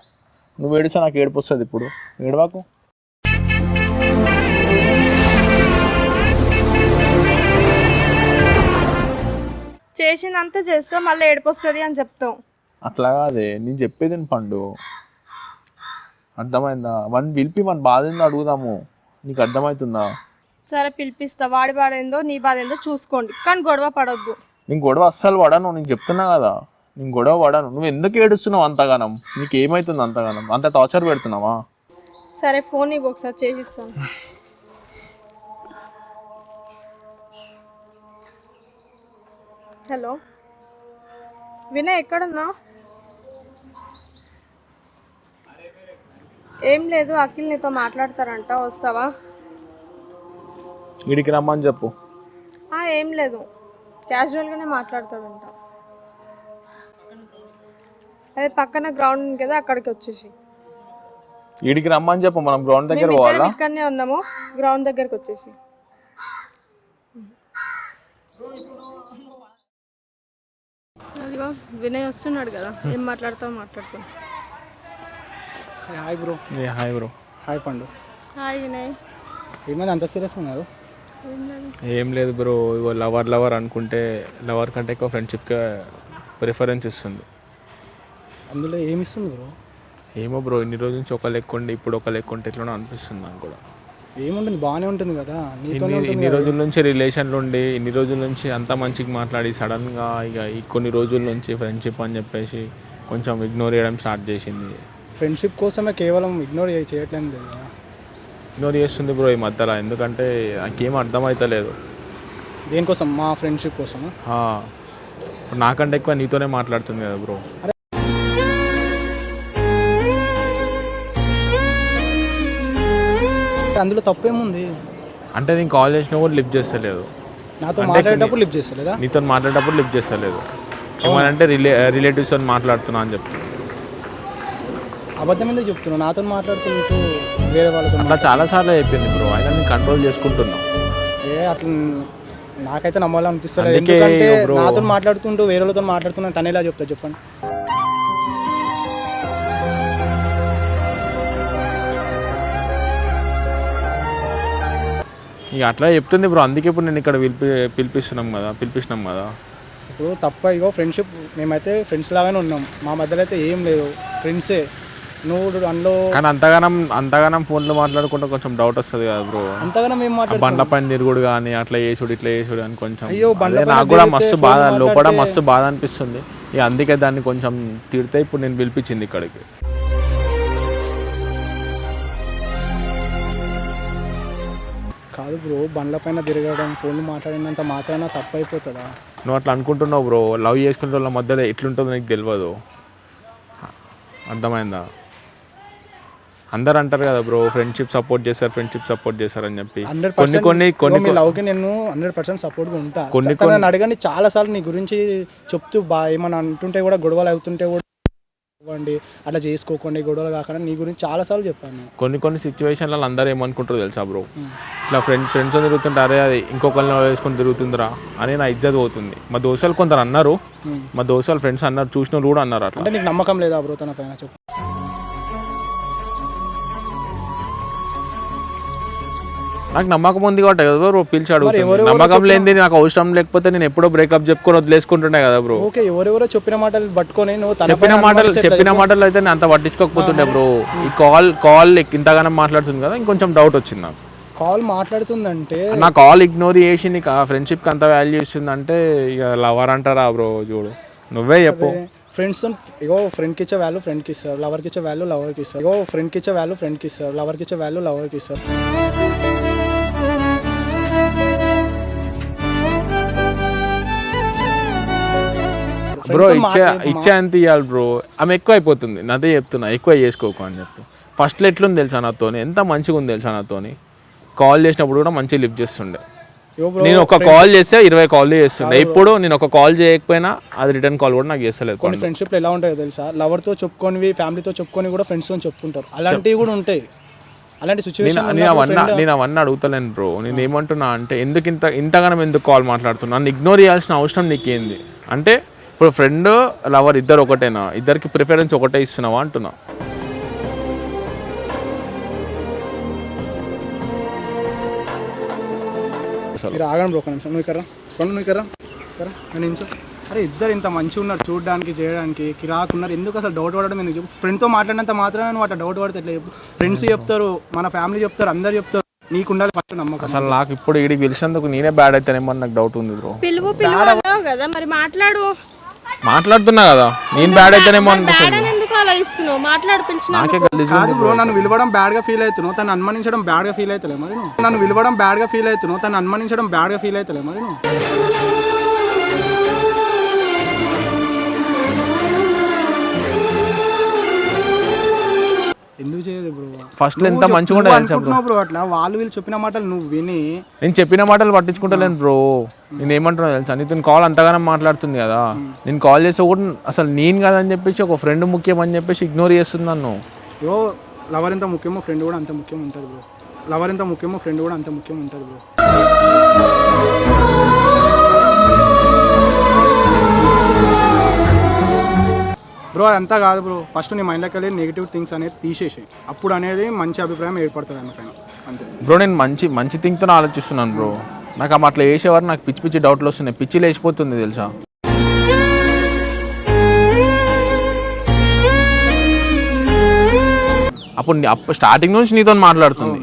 Speaker 1: నువ్వు ఏడిస్తే నాకు ఏడుపు వస్తుంది. ఇప్పుడు ఏడవకు.
Speaker 2: చేసిందంతా చేస్తావు, మళ్ళీ ఏడుపు వస్తుంది అని చెప్తావు.
Speaker 1: అట్లా కాదే, నేను చెప్పేది పండు, అర్థమైందా? పిలిపి మన బాధ ఏందో అడుగుదాము, నీకు అర్థమవుతుందా?
Speaker 2: సరే పిలిపిస్తా, వాడి బాధ ఏందో నీ బాధ ఏందో చూసుకోండి, కానీ గొడవ పడొద్దు.
Speaker 1: నేను గొడవ అస్సలు పడాను, నేను చెప్తున్నా కదా, నేను గొడవ పడాను. నువ్వు ఎందుకు ఏడుస్తున్నావు అంతగానం? నీకు ఏమవుతుంది అంతగానం? అంత టార్చర్ పెడుతున్నావా?
Speaker 2: సరే ఫోన్ ఇవ్వు ఒకసారి చేసిస్తాను. హలో వినయ్, ఎక్కడున్నా? ఏం లేదు, అఖిల్ నీతో మాట్లాడతారంట, వస్తావా?
Speaker 1: వీడికి రమ్మని చెప్పు.
Speaker 2: ఏం లేదు, క్యాజువల్గానే మాట్లాడతాడంట. అదే పక్కన గ్రౌండ్ ఉంది కదా, అక్కడికి వచ్చేసి.
Speaker 1: వీడికి రమ్మని చెప్పు, మనం గ్రౌండ్ దగ్గర పోవాలా?
Speaker 2: ఇక్కడనే ఉన్నాము, గ్రౌండ్ దగ్గరకు వచ్చేసి. అదిగో వినయ్ వస్తున్నాడు కదా, ఏం మాట్లాడతావు మాట్లాడుతాం.
Speaker 4: Hi bro.
Speaker 1: Hi bro.
Speaker 4: Hi పండు.
Speaker 2: హాయ్ వినయ్.
Speaker 4: ఏమైనా అంత సీరియస్ ఉన్నారు?
Speaker 1: ఏం లేదు బ్రో, ఇగో లవర్ అనుకుంటే లవర్ కంటే ఎక్కువ ఫ్రెండ్షిప్కే ప్రిఫరెన్స్ ఇస్తుంది.
Speaker 4: అందులో ఏమి ఇస్తుంది బ్రో?
Speaker 1: ఏమో బ్రో, ఇన్ని రోజుల నుంచి ఒక లెక్క ఉండి ఇప్పుడు ఒక లెక్క ఉంటే ఎట్లా అనిపిస్తుంది నాకు కూడా.
Speaker 4: ఏముంటుంది, బాగానే ఉంటుంది కదా.
Speaker 1: ఇన్ని రోజుల నుంచి రిలేషన్లు ఉండి, ఇన్ని రోజుల నుంచి అంతా మంచిగా మాట్లాడి, సడన్గా ఇక ఈ కొన్ని రోజుల నుంచి ఫ్రెండ్షిప్ అని చెప్పేసి కొంచెం ఇగ్నోర్ చేయడం స్టార్ట్ చేసింది.
Speaker 4: ఫ్రెండ్షిప్ కోసమే కేవలం ఇగ్నోర్ చేయట్లేదు కదా.
Speaker 1: ఇగ్నోర్ చేస్తుంది బ్రో ఈ మధ్యలో, ఎందుకంటే నాకేం అర్థమవుతలేదు.
Speaker 4: దేనికోసం? మా ఫ్రెండ్షిప్ కోసమా?
Speaker 1: ఇప్పుడు నాకంటే ఎక్కువ నీతోనే మాట్లాడుతుంది కదా బ్రో.
Speaker 4: అందులో తప్పేముంది?
Speaker 1: అంటే నేను కాల్ చేసినా కూడా లిఫ్ట్ చేస్తలేదు.
Speaker 4: నాతో మాట్లాడేటప్పుడు లిఫ్ట్ చేస్తలేదా?
Speaker 1: నీతో మాట్లాడేటప్పుడు లిఫ్ట్ చేస్తలేదు. ఏమనంటే రిలేటివ్స్ అని మాట్లాడుతున్నా అని చెప్తున్నా.
Speaker 4: అబద్ధం ఎందుకు చెప్తున్నావు? నాతో మాట్లాడుతూ వేరే వాళ్ళతో
Speaker 1: అట్లా చాలాసార్లు అయిపోయింది బ్రో, అయినా నేను కంట్రోల్ చేసుకుంటున్నా.
Speaker 4: అట్లా నాకైతే నమ్మాలనిపిస్తుంది. ఎందుకంటే నాతో మాట్లాడుతుంటూ వేరే వాళ్ళతో మాట్లాడుతున్నా, తను ఎలా చెప్తా చెప్పండి?
Speaker 1: ఇక అట్లా చెప్తుంది బ్రో, అందుకే ఇప్పుడు నేను ఇక్కడ పిలిపిస్తున్నాం కదా.
Speaker 4: ఇప్పుడు తప్ప ఇగో ఫ్రెండ్షిప్, మేమైతే ఫ్రెండ్స్ లాగానే ఉన్నాం, మా మధ్యలో అయితే ఏం లేదు, ఫ్రెండ్సే. నువ్వు అందులో
Speaker 1: కానీ అంతగానం ఫోన్లో మాట్లాడుకుంటే కొంచెం డౌట్ వస్తుంది కదా బ్రో.
Speaker 4: అంతగానం ఏం మాట్లాడు,
Speaker 1: బండ్ల పైన తిరుగుడు కానీ అట్లా చేసుడు ఇట్లా చేసుడు అని కొంచెం.
Speaker 4: అయ్యో,
Speaker 1: నాకు కూడా మస్తు బాధ, లోపల మస్తు బాధ అనిపిస్తుంది. ఇక అందుకే దాన్ని కొంచెం తిడితే ఇప్పుడు నేను పిలిపించింది ఇక్కడికి.
Speaker 4: కాదు బ్రో, బండ్ల పైన తిరగడం, ఫోన్లు మాట్లాడినంత మాత్రాన తప్పు అయిపోతుందా?
Speaker 1: నువ్వు అట్లా అనుకుంటున్నావు బ్రో, లవ్ చేసుకునే వాళ్ళ మధ్యలో ఎట్లుంటుందో నీకు తెలియదు, అర్థమైందా? అందరు అంటారు కదా బ్రో, ఫ్రెండ్షిప్ సపోర్ట్ చేస్తారు అని చెప్పి. కొన్ని
Speaker 4: లవ్కి నేను 100% సపోర్ట్గా ఉంటా. కొన్ని అడగండి, చాలాసార్లు నీ గురించి చెప్తూ ఏమన్నా అంటుంటే కూడా, గొడవలు అవుతుంటే కూడా ఇవ్వండి, అట్లా చేసుకోకండి, గొడవలు కాకుండా నీ గురించి చాలాసార్లు చెప్పాను నేను.
Speaker 1: కొన్ని సిచ్యువేషన్లలో అందరూ ఏమనుకుంటారో తెలుసా బ్రో, ఇట్లా ఫ్రెండ్స్ తిరుగుతుంటే అరే అది ఇంకొకరిని వేసుకొని తిరుగుతుందిరా అని నా ఇజ్జత్ పోతుంది. మా దోస్తులు కొందరు అన్నారు, మా దోస్తులు ఫ్రెండ్స్ అన్నారు, చూసిన వాళ్ళు కూడా అన్నారు అట్లా.
Speaker 4: అంటే నీకు నమ్మకం లేదా బ్రో తన పైన? చెప్పు.
Speaker 1: నాకు నమ్మకం ఉంది కాబట్టి కదా బ్రో పిలిచి అడుగుతుంది. నమ్మకం లేనిది నాకు అవసరం లేకపోతే నేను ఎప్పుడో బ్రేకప్ చెప్పుకొని వదిలేసుకుంటుండే కదా బ్రో.
Speaker 4: ఓకే, ఎవరెవరో చెప్పిన మాటలు పట్టుకొని నువ్వు
Speaker 1: చెప్పిన మాటలు అయితే నేను అంత పట్టించుకోకపోతుండే బ్రో. ఈ కాల్ ఇంతగానో మాట్లాడుతుంది కదా, ఇంకొంచెం డౌట్ వచ్చింది నాకు.
Speaker 4: కాల్ మాట్లాడుతుందంటే
Speaker 1: నా కాల్ ఇగ్నోర్ చేసి నీకు ఆ ఫ్రెండ్షిప్కి అంత వాల్యూ ఇస్తుందంటే ఇక లవర్ అంటారా బ్రో? చూడు నువ్వే చెప్పు.
Speaker 4: ఫ్రెండ్స్ ఇగో ఫ్రెండ్కి ఇచ్చే వాల్యూ ఫ్రెండ్కి ఇస్తారు, లవర్కి ఇచ్చే వాల్యూ లవర్కి ఇస్తారు. ఇగో ఫ్రెండ్కి ఇచ్చే వాల్యూ ఫ్రెండ్కి ఇస్తారు, లవర్కి ఇచ్చే వాల్యూ లవర్కి ఇస్తారు.
Speaker 1: బ్రో ఇచ్చే అంత ఇవ్వాలి బ్రో. ఆమె ఎక్కువ అయిపోతుంది, నాదే చెప్తున్నా ఎక్కువ చేసుకోకు అని చెప్పి. ఫస్ట్లో ఎట్లుంది తెలుసా నాతోని, ఎంత మంచిగా ఉంది తెలుసా నాతోని. కాల్ చేసినప్పుడు కూడా మంచిగా లిఫ్ట్ చేస్తుండే. నేను ఒక కాల్ చేస్తే 20 కాల్ చేస్తుండే. ఇప్పుడు నేను ఒక కాల్ చేయకపోయినా అది రిటర్న్ కాల్ కూడా నాకు చేస్తలేదు.
Speaker 4: కొన్ని ఫ్రెండ్షిప్లు ఎలా ఉంటాయో తెలుసా, లవర్తో చెప్పుకొని ఫ్యామిలీతో చెప్పుకొని కూడా ఫ్రెండ్స్తో చెప్పుకుంటారు, అలాంటివి కూడా ఉంటాయి. అలాంటి సిచ్యువేషన్
Speaker 1: నేను అవన్నీ అడుగుతలేను బ్రో. నేను ఏమంటున్నా అంటే ఇంతగానం ఎందుకు కాల్ మాట్లాడుతున్నా, నన్ను ఇగ్నోర్ చేయాల్సిన అవసరం నీకేంది అంటే. ఇప్పుడు ఫ్రెండ్ లవర్ ఇద్దరు ఒకటేనా, ఇద్దరికి ప్రిఫరెన్స్ ఒకటే ఇస్తున్నావా అంటున్నా.
Speaker 4: మీరు ఆగండి బ్రో, ఒక నిమిషం. నువ్వు కర్రా అరే ఇద్దరు ఇంత మంచిగా ఉన్నారు చూడడానికి, చేయడానికి కిరాకున్నారు, ఎందుకు అసలు డౌట్ పడడం ఎందుకు చెప్పు? ఫ్రెండ్తో మాట్లాడినంత మాత్రమే నువ్వు అట్లా డౌట్ పడితే ఎట్లా చెప్పు? ఫ్రెండ్స్ చెప్తారు, మన ఫ్యామిలీ చెప్తారు, అందరు చెప్తారు, నీకు ఉండాలి ఫస్ట్ నమ్మకం.
Speaker 1: అసలు నాకు ఇప్పుడు ఇడికి పిలిచినందుకు నేనే బ్యాడ్ అయితేనేమో నాకు డౌట్ ఉంది బ్రో.
Speaker 2: పిలువు అన్నావు కదా, మరి
Speaker 1: మాట్లాడుతున్నా కదా, నేను బ్యాడ్ అయితేనేమో అనిపిస్తుంది.
Speaker 2: ఎందుకు అలా ఇస్తున్నావు? మాట్లాడు పిలిచిన
Speaker 4: కాదు బ్రో, నన్ను విలువడం బ్యాడ్ గా ఫీల్ అవుతున్నావు, తను అనుమానించడం బ్యాడ్ గా ఫీల్ అవుతలే మరి నువ్వు? నన్ను విలువడం బ్యాడ్ గా ఫీల్ అవుతున్నావు, తను అనుమానించడం బ్యాడ్ గా ఫీల్ అవుతలే మరి నువ్వు? ఎందుకు చేయదు బ్రో?
Speaker 1: ఫస్ట్ ఎంత మంచిగా ఉండదు
Speaker 4: బ్రో, అట్లా వాళ్ళు వీళ్ళు చెప్పిన మాటలు నువ్వు విని.
Speaker 1: నేను చెప్పిన మాటలు పట్టించుకుంటలేను బ్రో. నేను ఏమంటున్నా తెలుసా, నీతో కాల్ అంతగానో మాట్లాడుతుంది కదా, నేను కాల్ చేస్తే కూడా అసలు నేను కాదని చెప్పేసి ఒక ఫ్రెండ్ ముఖ్యం అని చెప్పేసి ఇగ్నోర్ చేస్తుంది నన్ను.
Speaker 4: యో లవర్ ఎంత ముఖ్యమో ఫ్రెండ్ కూడా అంత ముఖ్యం ఉంటుంది బ్రో. లవర్ ఎంత ముఖ్యమో ఫ్రెండ్ కూడా అంత ముఖ్యం ఉంటుంది బ్రో. బ్రో అదంతా కాదు బ్రో, ఫస్ట్ నీ మైండ్లోకి వెళ్ళి నెగిటివ్ థింగ్స్ అనేది తీసేసి, అప్పుడు అనేది మంచి అభిప్రాయం ఏర్పడుతుంది అన్నపైన అంతే
Speaker 1: బ్రో. నేను మంచి థింగ్తో ఆలోచిస్తున్నాను బ్రో. నాకు అట్లా చేసేవారు నాకు పిచ్చి డౌట్లు వస్తున్నాయి, పిచ్చి లేచిపోతుంది తెలుసా. అప్పుడు స్టార్టింగ్ నుంచి నీతో మాట్లాడుతుంది,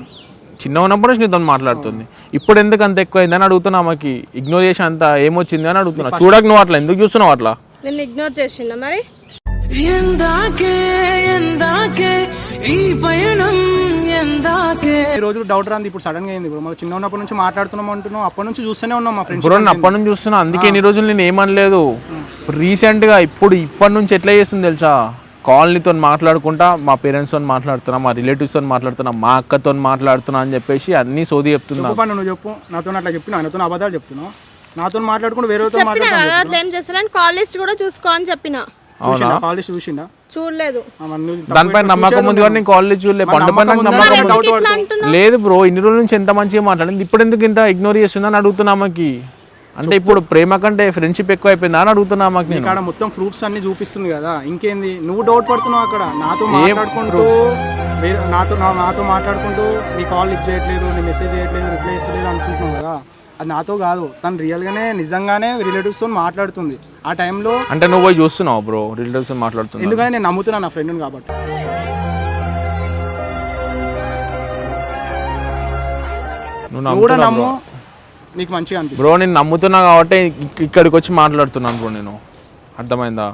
Speaker 1: చిన్న ఉన్నప్పుడు నుంచి నీతో మాట్లాడుతుంది, ఇప్పుడు ఎందుకు అంత ఎక్కువ అయిందని అడుగుతున్నా. ఆమెకి ఇగ్నోర్ చేసి అంత ఏమొచ్చింది అని అడుగుతున్నా. చూడక నువ్వు అట్లా ఎందుకు చూస్తున్నావు అట్లా?
Speaker 2: నేను ఇగ్నోర్ చేసిందా మరి?
Speaker 4: ఈ రోజు డౌట్ రాంది, ఇప్పుడు సడన్ గా అయింది బ్రో. మళ్ళీ చిన్న ఉన్నప్పటి నుంచి మాట్లాడుతున్నాం అంటున్నాం, అప్పటి నుంచి చూస్తూనే ఉన్నాం మా ఫ్రెండ్స్.
Speaker 1: బ్రో అప్పటి నుంచి చూస్తున్నా, అందుకే ఇన్ని రోజులు నేను ఏమనలేదు. రీసెంట్ గా ఇప్పటి నుంచి ఎట్లా చేస్తుంది తెలుసా, కాలనీతో మాట్లాడుకుంటా, మా పేరెంట్స్తో మాట్లాడుతున్నా, మా రిలేటివ్స్తో మాట్లాడుతున్నా, మా అక్కతో మాట్లాడుతున్నా అని చెప్పేసి అన్ని సోది చెప్తున్నా.
Speaker 4: నువ్వు చెప్పు, నాతో అట్లా చెప్పినా, నాతో అబద్ధాలు చెప్తున్నావు, నాతో మాట్లాడుకుంటూ వేరే
Speaker 2: కాల్ లిస్ట్ కూడా చూసుకో అని చెప్పిన.
Speaker 4: కాల్ లిస్ట్ చూసిండా?
Speaker 2: చూడలేదు.
Speaker 1: దానిపై నమ్మకం ఉంది కానీ నేను కాల్ లిస్ట్ చూడలేదు. పండుపై నాకు నమ్మకం లేదు బ్రో. ఇన్ని రోజుల నుంచి ఎంత మంచిగా మాట్లాడింది, ఇప్పుడు ఎందుకు ఇంత ఇగ్నోర్ చేస్తుందని అడుగుతున్నా. మాకి అంటే ఇప్పుడు ప్రేమ కంటే ఫ్రెండ్షిప్ ఎక్కువ అయిపోయిందా అని అడుగుతున్నా. మాకు నేను
Speaker 4: అక్కడ మొత్తం ప్రూఫ్స్ అన్ని చూపిస్తుంది కదా, ఇంకేంది నువ్వు డౌట్ పడుతున్నావు అక్కడ? నాతో మాట్లాడుకుంటూ నీ కాల్ లిఫ్ట్ చేయట్లేదు, నీ మెసేజ్ చేయట్లేదు, రిప్లై చేస్తలేదు అనుకుంటున్నావు కదా, అది నాతో కాదు, తను రియల్గానే నిజంగానే రిలేటివ్స్తో మాట్లాడుతుంది ఆ టైంలో.
Speaker 1: అంటే నువ్వు పోయి చూస్తున్నావు బ్రో రిలేటివ్స్ మాట్లాడుతున్నావు?
Speaker 4: ఎందుకంటే నేను నమ్ముతున్నా నా ఫ్రెండ్ని కాబట్టి. నువ్వు కూడా నమ్ము, నీకు మంచిగా అనిపిస్తుంది
Speaker 1: బ్రో. నేను నమ్ముతున్నా కాబట్టి ఇక్కడికి వచ్చి మాట్లాడుతున్నాను బ్రో. నేను అర్థమైందా?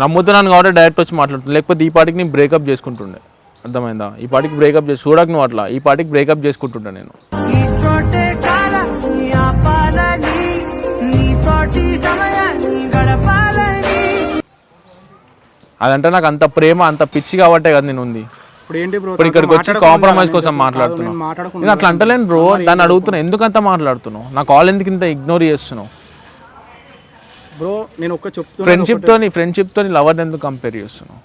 Speaker 1: నమ్ముతున్నాను కాబట్టి డైరెక్ట్ వచ్చి మాట్లాడుతున్నాను, లేకపోతే ఈ పాటికి నేను బ్రేకప్ చేసుకుంటుండే. అర్థమైందా? ఈ పాటికి బ్రేకప్ చేసి చూడక నువ్వు అట్లా, ఈ పాటికి బ్రేకప్ చేసుకుంటుండే నేను. అదంటే నాకు అంత ప్రేమ, అంత పిచ్చి కాబట్టే కదా నేను ఉంది. ఇప్పుడు ఇక్కడికి వచ్చి కాంప్రమైజ్ కోసం మాట్లాడుతున్నాను. నేను అట్లా అంటలేను బ్రో, దాన్ని అడుగుతున్నా ఎందుకు అంత మాట్లాడుతున్నావు, నా కాల్ ఎందుకు ఇంత ఇగ్నోర్ చేస్తున్నావు?
Speaker 4: బ్రో నేను ఒక్క చెప్తున్నా,
Speaker 1: ఫ్రెండ్షిప్ తోని లవర్ ఎందుకు కంపేర్ చేస్తున్నావు?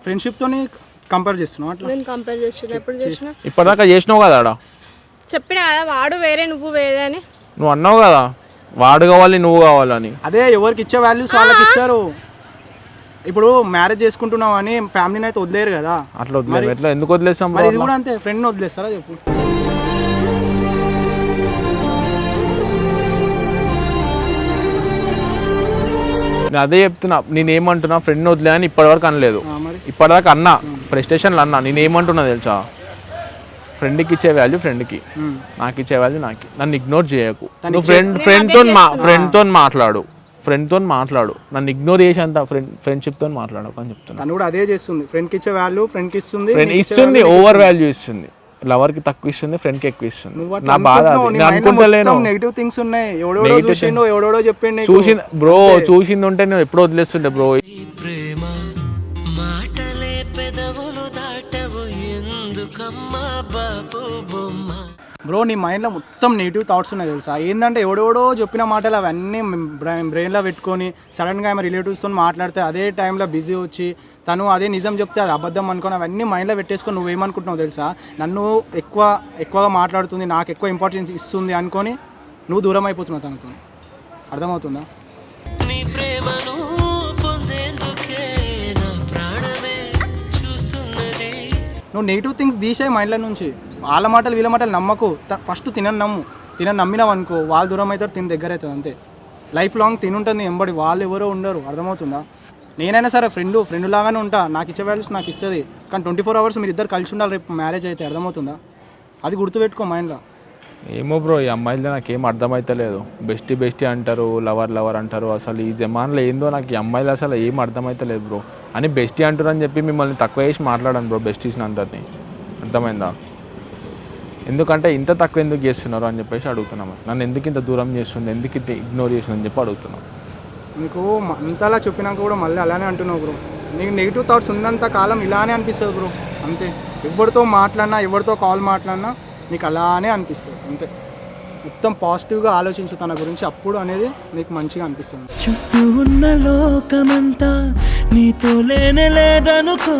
Speaker 4: ఫ్రెండ్షిప్ తోని కంపేర్ చేస్తున్నావు అట్లా?
Speaker 2: నేను కంపేర్ చేసిన ఎప్పుడు చేసిన
Speaker 1: ఇప్పటిదాకా చేసినావు కదా ఆడ,
Speaker 2: చెప్పినా కదా వాడు వేరే నువ్వు వేరే అని.
Speaker 1: నువ్వు అన్నావు కదా వాడు కావాలి నువ్వు కావాలని.
Speaker 4: అదే ఎవరికి ఇచ్చే వాల్యూస్ వాళ్ళకి ఇస్తారు. ఇప్పుడు మ్యారేజ్ చేసుకుంటున్నావు అని ఫ్యామిలీని అయితే వదిలేరు కదా.
Speaker 1: అట్లా వదిలేదు, ఎట్లా ఎందుకు వదిలేస్తాం?
Speaker 4: మరి ఇది కూడా అంతే, ఫ్రెండ్ని వదిలేస్తారా చెప్పు?
Speaker 1: నేను అదే చెప్తున్నా, నేనేమంటున్నా ఫ్రెండ్ని వదిలే అని ఇప్పటివరకు అనలేదు. ఇప్పటిదాకా అన్నా ప్రెస్టేషన్లు అన్నా. నేనేమంటున్నా తెలుసా, ఫ్రెండ్కి ఇచ్చే వాల్యూ ఫ్రెండ్కి, నాకు ఇచ్చే వాల్యూ నాకు. నన్ను ఇగ్నోర్ చేయకు. నువ్వు ఫ్రెండ్తో మాట్లాడు, నన్ను ఇగ్నోర్ చేసేంత ఫ్రెండ్షిప్తో మాట్లాడకు అని చెప్తున్నా.
Speaker 4: తను కూడా అదే చేస్తుంది, ఫ్రెండ్కి ఇచ్చే వాల్యూ ఫ్రెండ్కి ఇస్తుంది.
Speaker 1: ఇస్తుంది, ఓవర్ వాల్యూ ఇస్తుంది. లవర్కి తక్కువ ఇస్తుంది, ఫ్రెండ్కి ఎక్కువ ఇస్తుంది. నా బాధ నేను అనుకుంటలేను.
Speaker 4: నెగిటివ్ థింగ్స్ ఉన్నాయి, ఎవడో చూసిండు, ఎవడో చెప్పిండు.
Speaker 1: చూసింది బ్రో, చూసింది ఉంటే నేను ఎప్పుడో వదిలేస్తుండే బ్రో.
Speaker 5: ప్రేమ మాటలే పెదవులు దాటవు ఎందుకమ్మా బాబు బొమ్మ.
Speaker 4: బ్రో నీ మైండ్లో మొత్తం నెగిటివ్ థాట్స్ ఉన్నాయి తెలుసా. ఏంటంటే ఎవడెవడో చెప్పిన మాటలు అవన్నీ బ్రెయిన్లో పెట్టుకొని సడన్గా ఆమె రిలేటివ్స్తో మాట్లాడితే అదే టైంలో బిజీ వచ్చి తను అదే నిజం చెప్తే అది అబద్ధం అనుకొని అవన్నీ మైండ్లో పెట్టేసుకొని నువ్వేమనుకుంటున్నావు తెలుసా, నన్ను ఎక్కువగా మాట్లాడుతుంది, నాకు ఎక్కువ ఇంపార్టెన్స్ ఇస్తుంది అనుకొని నువ్వు దూరం అయిపోతున్నావు తనతో. అర్థమవుతుందా?
Speaker 5: నీ ప్రేమను పొందేందుకే నా ప్రాణమే చూస్తున్నది.
Speaker 4: నువ్వు నెగిటివ్ థింగ్స్ తీసే మైండ్లో నుంచి. వాళ్ళ మాటలు వీళ్ళ మాటలు నమ్మకు. ఫస్ట్ నమ్మినావు అనుకో, వాళ్ళు దూరం అవుతారు, తిని దగ్గర అవుతుంది అంతే. లైఫ్ లాంగ్ తినుంటుంది ఎంబడి, వాళ్ళు ఎవరో ఉండరు. అర్థమవుతుందా? నేనైనా సరే ఫ్రెండ్ లాగానే ఉంటా, నాకు ఇచ్చే వాల్యూస్ నాకు ఇస్తుంది. కానీ 24 hours మీరు ఇద్దరు కలిసి ఉండాలి రేపు మ్యారేజ్ అయితే. అర్థమవుతుందా? అది గుర్తుపెట్టుకో మైండ్లో.
Speaker 1: ఏమో బ్రో, ఈ అమ్మాయిలతో నాకేం అర్థమవుతలేదు. బెస్టీ అంటారు, లవర్ అంటారు. అసలు ఈ జమాన్లో ఏందో నాకు ఈ అమ్మాయిలు అసలు ఏం అర్థమవుతలేదు బ్రో. అని బెస్టీ అంటారు అని చెప్పి మిమ్మల్ని తక్కువ చేసి మాట్లాడాను బ్రో, బెస్టీస్ని అందరినీ. అర్థమైందా? ఎందుకంటే ఇంత తక్కువ ఎందుకు చేస్తున్నారు అని చెప్పేసి అడుగుతున్నాం. నన్ను ఎందుకు ఇంత దూరం చేస్తుంది, ఎందుకు ఇంత ఇగ్నోర్ చేస్తుంది అని చెప్పి అడుగుతున్నాం.
Speaker 4: నీకు అంతలా చెప్పినాక కూడా మళ్ళీ అలానే అంటున్నావు బ్రో. నీకు నెగిటివ్ థాట్స్ ఉన్నంత కాలం ఇలానే అనిపిస్తుంది బ్రో. అంతే, ఎవరితో మాట్లాడినా, ఎవరితో కాల్ మాట్లాడినా నీకు అలానే అనిపిస్తుంది అంతే. మొత్తం పాజిటివ్గా ఆలోచించు తన గురించి, అప్పుడు అనేది నీకు మంచిగా అనిపిస్తుంది.
Speaker 5: చుట్టూ ఉన్న లోకమంతా నీతో లేదనుకో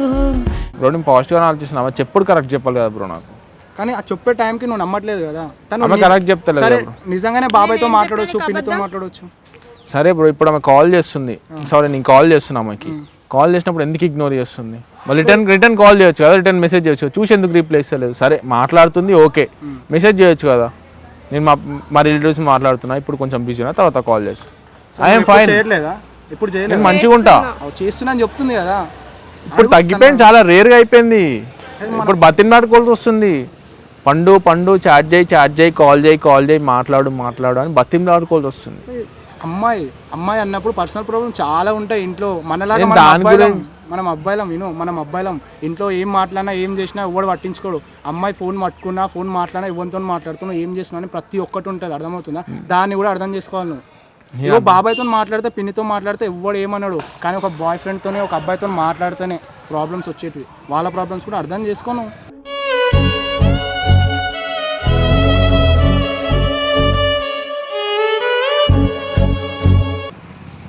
Speaker 1: బ్రో. నేను పాజిటివ్గా ఆలోచిస్తున్నావా? చెప్పుడు కరెక్ట్ చెప్పాలి కదా బ్రో నాకు.
Speaker 4: కానీ ఆ చెప్పే టైంకి నువ్వు నమ్మట్లేదు కదా.
Speaker 1: తను కరెక్ట్ చెప్తలేదు.
Speaker 4: సరే నిజంగానే బాబాయ్తో మాట్లాడవచ్చు, పిన్నితో మాట్లాడవచ్చు.
Speaker 1: సరే బ్రో, ఇప్పుడు ఆమె కాల్ చేస్తుంది, సారీ నేను కాల్ చేస్తున్నా ఆమెకి. కాల్ చేసినప్పుడు ఎందుకు ఇగ్నోర్ చేస్తుంది? మళ్ళీ రిటర్న్ కాల్ చేయొచ్చు కదా, రిటర్న్ మెసేజ్ చేయొచ్చు. చూసి ఎందుకు రిప్లై ఇస్తలేదు? సరే మాట్లాడుతుంది ఓకే, మెసేజ్ చేయొచ్చు కదా. నేను మా రిలేటివ్స్ మాట్లాడుతున్నా, ఇప్పుడు కొంచెం బిజీ ఉన్నా, తర్వాత కాల్ చేస్తాను. I'm fine.
Speaker 4: చేయట్లేదా? ఇప్పుడు చేయలేదు,
Speaker 1: మంచిగా ఉంటా.
Speaker 4: చేస్తున్నా అని చెప్తుంది కదా.
Speaker 1: ఇప్పుడు తగ్గిపోయింది, చాలా రేర్గా అయిపోయింది. ఇప్పుడు బతిమలాడుకోవాల్సి వస్తుంది. పండు చాట్ చేయి, కాల్ చేయి, మాట్లాడు అని బతిమలాడుకోవాల్సి వస్తుంది.
Speaker 4: అమ్మాయి అన్నప్పుడు పర్సనల్ ప్రాబ్లమ్ చాలా ఉంటాయి ఇంట్లో. మనలాగా మనం అబ్బాయిలం ఇంట్లో ఏం మాట్లాడినా ఏం చేసినా ఎవడు పట్టించుకోడు. అమ్మాయి ఫోన్ పట్టుకున్నా, ఫోన్ మాట్లాడినా, ఎవరితో మాట్లాడుతున్నా, ఏం చేస్తున్నా అని ప్రతి ఒక్కటి ఉంటుంది. అర్థమవుతుందా? దాన్ని కూడా అర్థం చేసుకోవాలి నువ్వు. బాబాయ్తో మాట్లాడితే, పిన్నితో మాట్లాడితే ఎవడు ఏమన్నాడు, కానీ ఒక బాయ్ ఫ్రెండ్తోనే, ఒక అబ్బాయితో మాట్లాడితేనే ప్రాబ్లమ్స్ వచ్చేటివి. వాళ్ళ ప్రాబ్లమ్స్ కూడా అర్థం చేసుకోను.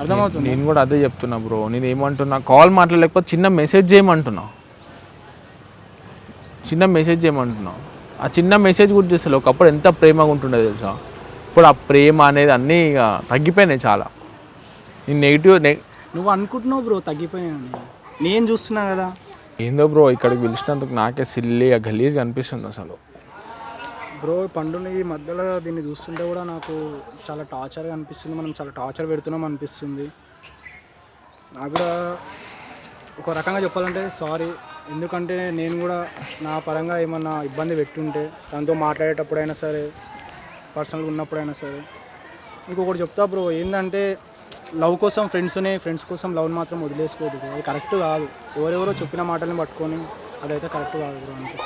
Speaker 4: అర్థమవుతుంది.
Speaker 1: నేను కూడా అదే చెప్తున్నా బ్రో. నేను ఏమంటున్నా, కాల్ మాట్లాడలేకపోతే చిన్న మెసేజ్ చేయమంటున్నా. ఆ చిన్న మెసేజ్ కూడా చేస్తారు. ఒకప్పుడు ఎంత ప్రేమగా ఉంటుండే తెలుసా. ఇప్పుడు ఆ ప్రేమ అనేది అన్నీ ఇక తగ్గిపోయినాయి చాలా. నేను
Speaker 4: నువ్వు అనుకుంటున్నావు బ్రో తగ్గిపోయాను, నేను చూస్తున్నా కదా.
Speaker 1: ఏందో బ్రో, ఇక్కడికి పిలిచినందుకు నాకే సిల్లీగా గలీజ్గా అనిపిస్తుంది అసలు.
Speaker 4: బ్రో పండుని ఈ మధ్యలో దీన్ని చూస్తుంటే కూడా నాకు చాలా టార్చర్గా అనిపిస్తుంది. మనం చాలా టార్చర్ పెడుతున్నాం అనిపిస్తుంది. నాకు కూడా ఒక రకంగా చెప్పాలంటే సారీ. ఎందుకంటే నేను కూడా నా పరంగా ఏమన్నా ఇబ్బంది పెట్టుంటే, దాంతో మాట్లాడేటప్పుడైనా సరే, పర్సనల్గా ఉన్నప్పుడైనా సరే. ఇంకొకటి చెప్తా బ్రో, ఏంటంటే లవ్ కోసం ఫ్రెండ్స్ కోసం లవ్ని మాత్రం వదిలేసుకోదు బ్రో. అది కరెక్ట్ కాదు. ఎవరెవరో చెప్పిన మాటల్ని పట్టుకొని అదైతే కరెక్ట్ కాదు బ్రో. అంతే.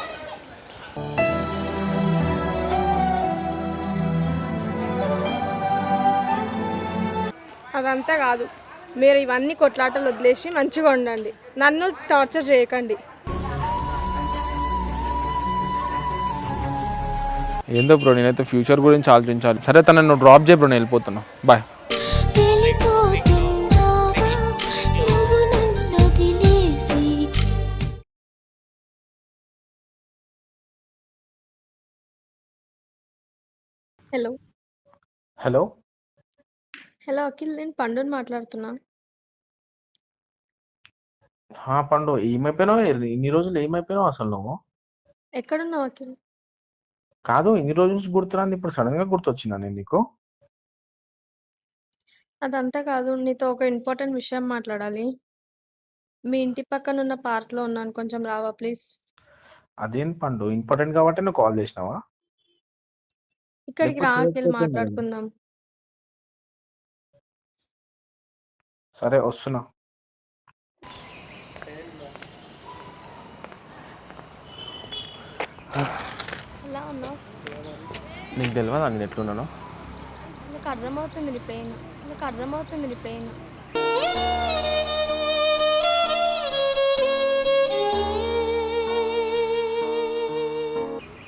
Speaker 2: అదంతా కాదు, మీరు ఇవన్నీ కొట్లాటలు వదిలేసి మంచిగా ఉండండి, నన్ను టార్చర్ చేయకండి.
Speaker 1: ఏందో బ్రో, నేనైతే ఫ్యూచర్ గురించి ఆలోచించాలి. సరే తనని నువ్వు డ్రాప్ చేయి బ్రో, నేను వెళ్ళిపోతున్నా. బాయ్.
Speaker 3: వెళ్ళిపోతున్నావా నువ్వు నన్నొదిలేసి.
Speaker 2: Hello
Speaker 1: hello.
Speaker 2: హలో అఖిల్, నేను పండుని మాట్లాడుతున్నా.
Speaker 1: పండు, ఏమైపోయినావు? ఇన్ని రోజులు ఏమైపోయినావు అసలు నువ్వు?
Speaker 2: ఎక్కడున్నావు అఖిల్?
Speaker 1: కాదు, ఇన్ని రోజుల నుంచి గుర్తురాంది, ఇప్పుడు సడన్ గా గుర్తొచ్చిందా నేను నీకు?
Speaker 2: అదంతా కాదు, నీతో ఒక ఇంపార్టెంట్ విషయం మాట్లాడాలి. మీ ఇంటి పక్కన ఉన్న పార్క్ లో ఉన్నాను, కొంచెం రావా ప్లీజ్?
Speaker 1: అదేం పండు, ఇంపార్టెంట్ కాబట్టి నువ్వు కాల్ చేసినావా?
Speaker 2: ఇక్కడికి రా
Speaker 1: లేకపోతే
Speaker 2: అఖిల్,
Speaker 1: లేకపోతే నేను.
Speaker 2: మాట్లాడుకుందాం.
Speaker 1: సరే వస్తున్నా.
Speaker 2: ఎలా ఉన్నావు?
Speaker 1: నీకు తెలియదా నేను ఎట్లున్నానో?
Speaker 2: నాకు అర్థమవుతుంది నీ పెయిన్, నాకు అర్థమవుతుంది నీ పెయిన్.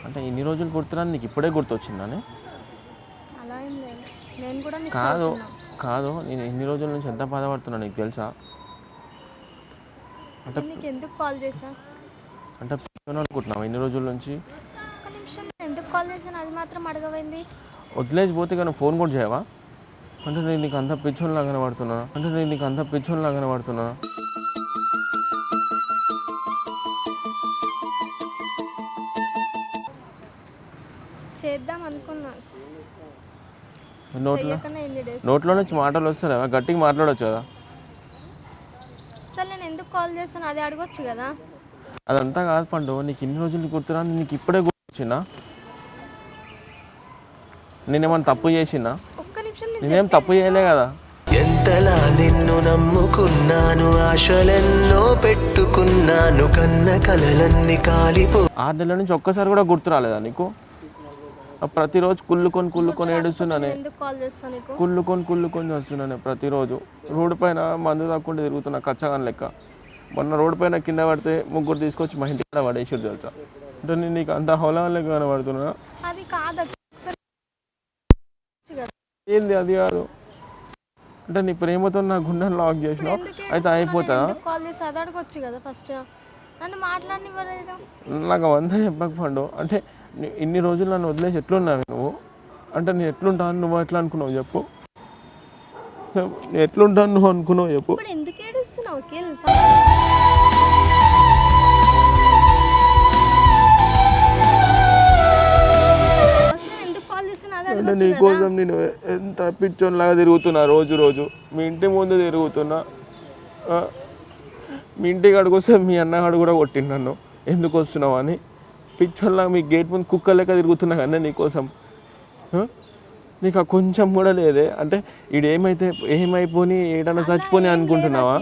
Speaker 1: అంటే ఇన్ని రోజులు గుర్తురాని నీకు ఇప్పుడే గుర్తొచ్చిందని?
Speaker 2: అలా ఏం లేదు, నేను కూడా మిస్
Speaker 1: కాదు
Speaker 2: అవుతున్నా.
Speaker 1: కాదు, నేను ఇన్ని రోజుల నుంచి ఎంత బాధపడుతున్నా నీకు తెలుసా? అంటే
Speaker 2: నేను నీకు ఎందుకు కాల్ చేశా?
Speaker 1: అంటే పిచ్చోని అనుకుంటున్నావు ఇన్ని రోజుల నుంచి?
Speaker 2: ఒక్క నిమిషం, నేను ఎందుకు కాల్ చేశాను అది మాత్రం అడగవైంది?
Speaker 1: వదిలేసి పోతే కానీ ఫోన్ కూడా చేయవా? అంటే నేను నీకు అంత పిచ్చోనిలాగా కనబడుతున్నా?
Speaker 2: చేద్దాం అనుకున్నా,
Speaker 1: నోట్లో
Speaker 2: చెయ్యకనే ఎన్ని డేస్.
Speaker 1: నోట్లో నుంచి మాటలు వస్తాయి, గట్టిగా మాట్లాడవచ్చు కదా?
Speaker 2: అసలు నేను ఎందుకు కాల్ చేశాను అది అడగొచ్చు కదా?
Speaker 1: అదంతా కాదు పండు, నీకు ఇన్ని రోజులు గుర్తురాని నీకు ఇప్పుడే గుర్తొచ్చిందా? నేనేమన్నా తప్పు చేసినా?
Speaker 2: ఒక్క నిమిషం, నేను
Speaker 1: నేనేం తప్పు చేయలే కదా?
Speaker 5: ఎంతలా నిన్ను నమ్ముకున్నాను, ఆశలెన్నో పెట్టుకున్నాను, కన్న కలలన్నీ కాలిపో
Speaker 1: 6 నెలల నుంచి ఒక్కసారి కూడా గుర్తు రాలేదా నీకు? ప్రతిరోజు కుళ్ళుకొని ఏడుస్తున్నానే,
Speaker 2: ఎందుకు కాల్ చేస్తాను నీకు?
Speaker 1: కుళ్ళుకొని వస్తున్నానే ప్రతిరోజు. రోడ్డు పైన మందు తాక్కుంటే తిరుగుతున్నా కచ్చగాని లెక్క. మొన్న రోడ్డు పైన కింద పడితే 3 తీసుకొచ్చి మా ఇంటికి పడేసారు తెలుసా? అంటే నేను నీకు అంత హోలా లెక్క కనబడుతున్నా?
Speaker 2: అది కాదు, ఒకసారి కదా.
Speaker 1: ఏంది అది కాదు, అంటే నీ ప్రేమతో నా గుండెని లాక్ చేసినావు, అయితే అయిపోతుందా?
Speaker 2: కాల్ చేసి అది అడగొచ్చు కదా ఫస్ట్, నన్ను మాట్లాడనివ్వలేదు.
Speaker 1: నాకు అవంతా చెప్పక పండు. అంటే ఇన్ని రోజులు నన్ను వదిలేసి ఎట్లున్నావు నువ్వు? అంటే నేను ఎట్లుంటాను నువ్వు ఎట్లా అనుకున్నావు చెప్పు? నేను ఎట్లుంటాను నువ్వు అనుకున్నావు చెప్పు?
Speaker 2: ఇప్పుడు ఎందుకు ఏడుస్తున్నావు అఖిల్? అసలు ఎందుకు కాల్ చేస్తున్నా అది
Speaker 1: అంటే
Speaker 2: అడగొచ్చు కదా.
Speaker 1: నీకోసం నేను ఎంత పిచ్చోనిలాగా తిరుగుతున్నా, రోజు మీ ఇంటి ముందు తిరుగుతున్నా. మీ ఇంటికి అడుగుస్తే మీ అన్నగాడు కూడా కొట్టిండు నన్ను, ఎందుకు వస్తున్నావు అని. పిచ్చోనిలాగా మీ గేట్ ముందు కుక్క లెక్క తిరుగుతున్నా కానీ నీకోసం. నీకు ఆ కొంచెం కూడా లేదే? అంటే ఏమైపోని ఏడన్నా చచ్చిపోని అనుకుంటున్నావా?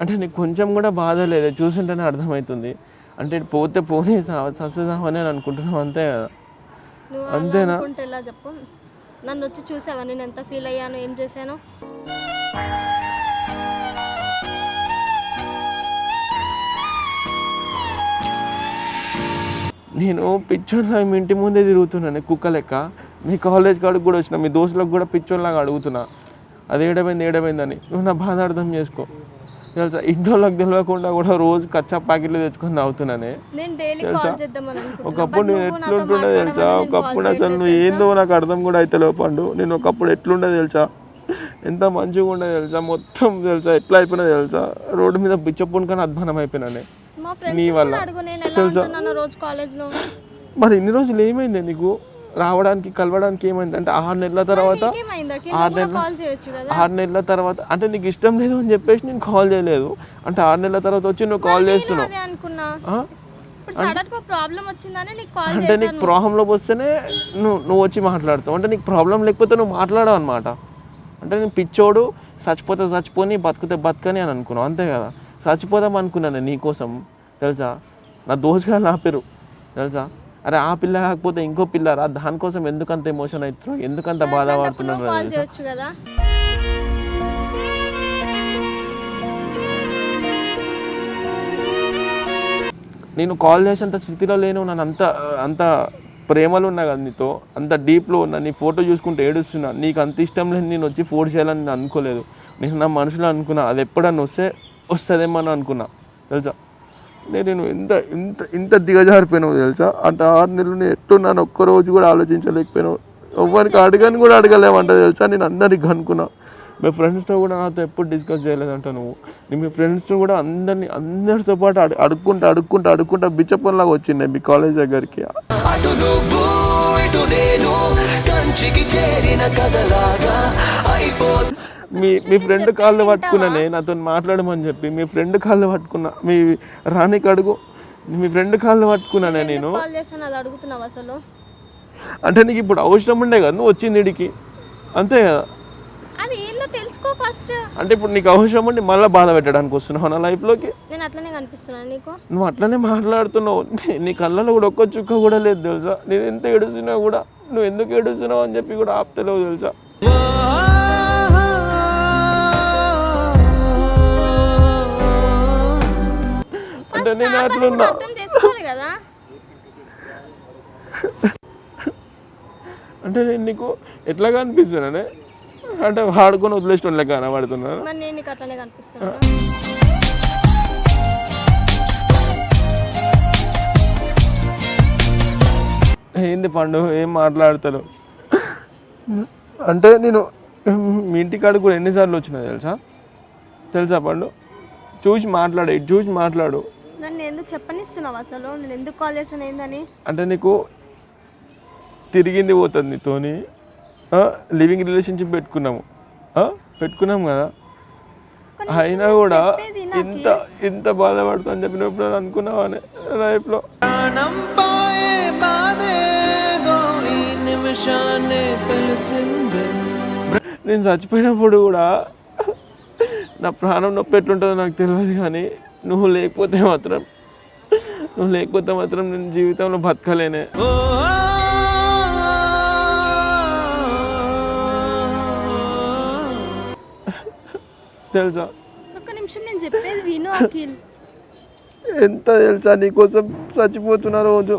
Speaker 1: అంటే నీకు కొంచెం కూడా బాధ లేదే? చూస్తుంటేనే అర్థమవుతుంది. అంటే పోతే పోనీ సస్తామని అని అనుకుంటున్నావు, అంతే కదా?
Speaker 2: నువ్వు
Speaker 1: అంతేనా?
Speaker 2: అనుకుంటే ఎలా చెప్పు? నన్ను వచ్చి చూసావా నేను ఎంత ఫీల్ అయ్యాను, ఏం చేశాను?
Speaker 1: నేను పిచ్చోన్లాగా మీ ఇంటి ముందే తిరుగుతున్నాను కుక్క లెక్క. మీ కాలేజ్ కాడికి కూడా వచ్చిన, మీ దోస్తులకు కూడా పిచ్చోన్లాగా అడుగుతున్నా, అది ఏడమైందని. నువ్వు నా బాధ అర్థం చేసుకో తెలుసా? ఇంట్లోకి తెలియకుండా కూడా రోజు కచ్చా ప్యాకెట్లు తెచ్చుకొని తాగుతున్నానే
Speaker 2: నేను డైలీ కాల్ చేద్దామని అనుకుంటున్నా.
Speaker 1: ఒకప్పుడు నేను ఎట్లుంటుండే తెలుసా? ఒకప్పుడు అసలు నువ్వు ఏందో నాకు అర్థం కూడా అయితే పండు. నేను ఒకప్పుడు ఎట్లుండే తెలుసా? ఎంత మంచిగా ఉండే తెలుసా? మొత్తం తెలుసా ఎట్లా అయిపోయినా తెలుసా? రోడ్డు మీద బిచ్చప్పుని కానీ అధ్వానం అయిపోయినానే
Speaker 2: మా ఫ్రెండ్స్
Speaker 1: నీ వల్ల
Speaker 2: అడుగు, నేను ఎలా ఉంటున్నాను రోజు కాలేజ్లో.
Speaker 1: మరి ఇన్ని రోజులు ఏమైంది నీకు రావడానికి కలవడానికి? ఏమైంది అంటే 6 నెలల తర్వాత, 6 నెలల తర్వాత అంటే నీకు ఇష్టం లేదు అని చెప్పేసి నేను కాల్ చేయలేదు. అంటే 6 నెలల తర్వాత వచ్చి నువ్వు కాల్ చేస్తున్నావు. అంటే నీకు ప్రాబ్లం వస్తేనే నువ్వు వచ్చి మాట్లాడతావు. అంటే నీకు ప్రాబ్లం లేకపోతే నువ్వు మాట్లాడవు అనమాట. అంటే నేను పిచ్చోడు, చచ్చిపోని బతుకుతే బతకని అని అనుకున్నావు, అంతే కదా? చచ్చిపోదాం అనుకున్నాను నీకోసం తెలుసా? నా దోషగాలు ఆపిరు తెలుసా? అరే ఆ పిల్ల కాకపోతే ఇంకో పిల్లరా, దానికోసం ఎందుకంత ఎమోషన్ అవుతున్నావు, ఎందుకంత బాధపడుతున్నాను తెలుసా? నేను కాల్ చేసేంత స్థితిలో లేను, నన్ను అంత ప్రేమలో ఉన్నా కదా నీతో, అంత డీప్లో ఉన్నా, నీ ఫోటో చూసుకుంటే ఏడుస్తున్నా. నీకు అంత ఇష్టం లేదు నేను వచ్చి ఫోర్స్ చేయాలని నేను అనుకోలేదు. నేను నా మనసులో అనుకున్నా అది ఎప్పుడన్నా వస్తుందేమో అని అనుకున్నా తెలుసా. నేను ఇంత దిగజారిపోయినావు తెలుసా. అంటే 6 నెలలు నేను ఎట్టున్నాను ఒక్కరోజు కూడా ఆలోచించలేకపోయినావు. ఎవ్వరికి అడగని కూడా అడగలేమంట తెలుసా. నేను అందరికి అనుకున్నా. మీ ఫ్రెండ్స్తో కూడా నాతో ఎప్పుడు డిస్కస్ చేయలేదంట నువ్వు. నేను మీ ఫ్రెండ్స్తో కూడా అందరితో పాటు అడుక్కుంటా బిచ్చపొన్లాగా వచ్చిండే మీ కాలేజ్ దగ్గరికి.
Speaker 5: అటు నువ్వు ఇటు నేను కంచికి చేరిన కథలాగా
Speaker 1: మీ ఫ్రెండ్ కాళ్ళు పట్టుకున్నానే నాతో మాట్లాడమని చెప్పి. మీ ఫ్రెండ్ కాళ్ళు పట్టుకున్నా. మీ రానికి అడుగు. మీ ఫ్రెండ్ కాళ్ళు పట్టుకున్నానే నేను.
Speaker 2: కాల్ చేస్తాను అది అడుగుతున్నావు అసలు.
Speaker 1: అంటే నీకు ఇప్పుడు అవసరం ఉండే కదా నువ్వు వచ్చింది ఇడికి, అంతే కదా.
Speaker 2: అది ఏందో తెలుసుకో ఫస్ట్.
Speaker 1: అంటే ఇప్పుడు నీకు అవసరం ఉండి మళ్ళీ బాధ పెట్టడానికి వస్తున్నావు నా లైఫ్లోకి.
Speaker 2: నేను అట్లనే కనిపిస్తున్నాను నీకు?
Speaker 1: నువ్వు అట్లనే మాట్లాడుతున్నావు. నీ కళ్ళలో కూడా ఒక్క చుక్క కూడా లేదు తెలుసా. నేను ఎంత ఏడుస్తున్నా కూడా నువ్వు ఎందుకు ఏడుస్తున్నావు అని చెప్పి కూడా ఆపుతలేవు తెలుసా. అంటే నేను అట్లున్నా.
Speaker 2: అర్థం చేసుకోవాలి కదా.
Speaker 1: అంటే నేను నీకు ఎట్లాగా అనిపిస్తున్నానే, అంటే వాడుకొని వదిలేసిన లెక్క కనబడుతున్నాను.
Speaker 2: మరి నేను నీకు అట్లనే కనిపిస్తున్నాను.
Speaker 1: ఏంది పండు ఏం మాట్లాడతారు. అంటే నేను మీ ఇంటికాడికి కూడా ఎన్నిసార్లు వచ్చినా తెలుసా పండు. చూసి మాట్లాడు.
Speaker 2: నన్ను ఎందుకు చెప్పనిస్తున్నావు అసలు? నేను ఎందుకు కాల్ చేస్తాను ఏందని?
Speaker 1: అంటే నీకు తిరిగింది పోతుంది నీతోని. లివింగ్ రిలేషన్షిప్ పెట్టుకున్నాం కదా. అయినా కూడా ఇంత బాధపడుతా అని చెప్పినప్పుడు అనుకున్నావా లైఫ్లో? నేను చచ్చిపోయినప్పుడు కూడా నా ప్రాణం నొప్పి ఎట్లుంటుందో నాకు తెలియదు, కానీ నువ్వు లేకపోతే మాత్రం నేను జీవితంలో బతకలేనే. తెలుసా?
Speaker 2: ఒక్క నిమిషం నేను చెప్పేది విను అఖిల్.
Speaker 1: ఎంత తెలుసా నీకోసం చచ్చిపోతున్న రోజు.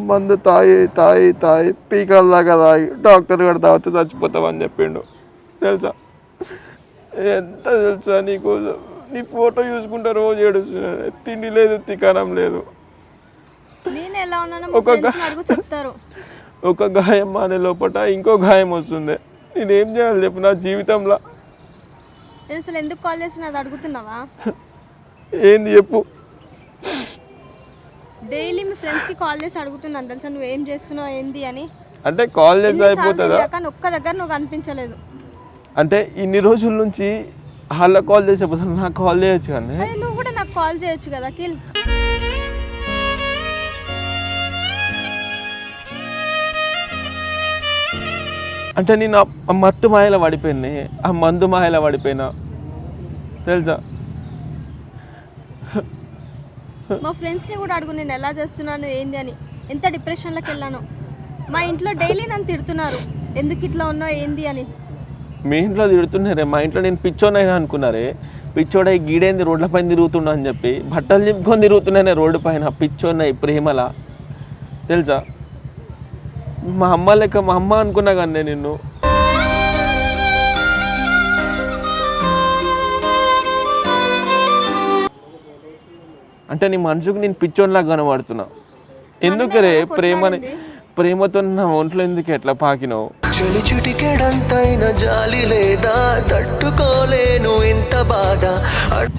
Speaker 1: మందు తాయి పీకల్లాగా తాగి డాక్టర్ గారు తాగితే చచ్చిపోతావని చెప్పిండు తెలుసా. ఎంత తెలుసా నీకోసం. నీ ఫోటో చూసుకుంటా రోజు ఏడుస్తున్నాను. తిండి లేదు, తికానం లేదు.
Speaker 2: నేను ఎలా ఉన్నానో మా ఫ్రెండ్స్ అడుగు చెప్తారు.
Speaker 1: ఒక గాయం మానే లోపల ఇంకో గాయం వస్తుంది. నేనేం చేయాలి చెప్పు నా జీవితంలో?
Speaker 2: నేను అసలు ఎందుకు కాల్ చేసిన అది అడుగుతున్నావా?
Speaker 1: ఏంది చెప్పు.
Speaker 2: డైలీ మీ ఫ్రెండ్స్కి కాల్ చేసి అడుగుతున్నాను తెలుసా నువ్వు ఏం చేస్తున్నావు ఏంది అని.
Speaker 1: అంటే కాల్ చేసి అయిపోతుందా?
Speaker 2: కానీ ఒక్క దగ్గర నువ్వు కనిపించలేదు.
Speaker 1: అంటే ఇన్ని రోజుల నుంచి వాళ్ళ కాల్ చేసే బదులు నాకు కాల్ చేయొచ్చు కానీ.
Speaker 2: నువ్వు కూడా నాకు కాల్ చేయొచ్చు కదా అఖిల్.
Speaker 1: అంటే నేను ఆ మత్తు మాయలో పడిపోయినా, ఆ మందు మాయలో పడిపోయినా తెలుసా.
Speaker 2: మా ఫ్రెండ్స్ని కూడా అడుగు నేను ఎలా చేస్తున్నాను ఏంది అని. ఎంత డిప్రెషన్లోకి వెళ్ళాను. మా ఇంట్లో డైలీ నన్ను తిడుతున్నారు ఎందుకు ఇట్లా ఉన్నావు ఏంది అని.
Speaker 1: మీ ఇంట్లో తిడుతున్నారే, మా ఇంట్లో నేను పిచ్చోనైనా అనుకున్నారే. పిచ్చోడై గీడేంది రోడ్ల పైన తిరుగుతున్నా అని చెప్పి బట్టలు చింపుకొని తిరుగుతున్నానే రోడ్డు పైన పిచ్చోన్నాయి ప్రేమలా తెలుసా. మా అమ్మ అనుకున్నా కానీ నిన్ను. అంటే నీ మనసుకు నేను పిచ్చోన్లాగా కనబడుతున్నా. ఎందుకరే ప్రేమతో నా ఒంట్లో ఎందుకు ఎట్లా పాకినావు?
Speaker 5: చెలి చుటికెడంతైన జాలి లేదా తట్టుకోలేను ఇంత బాధ.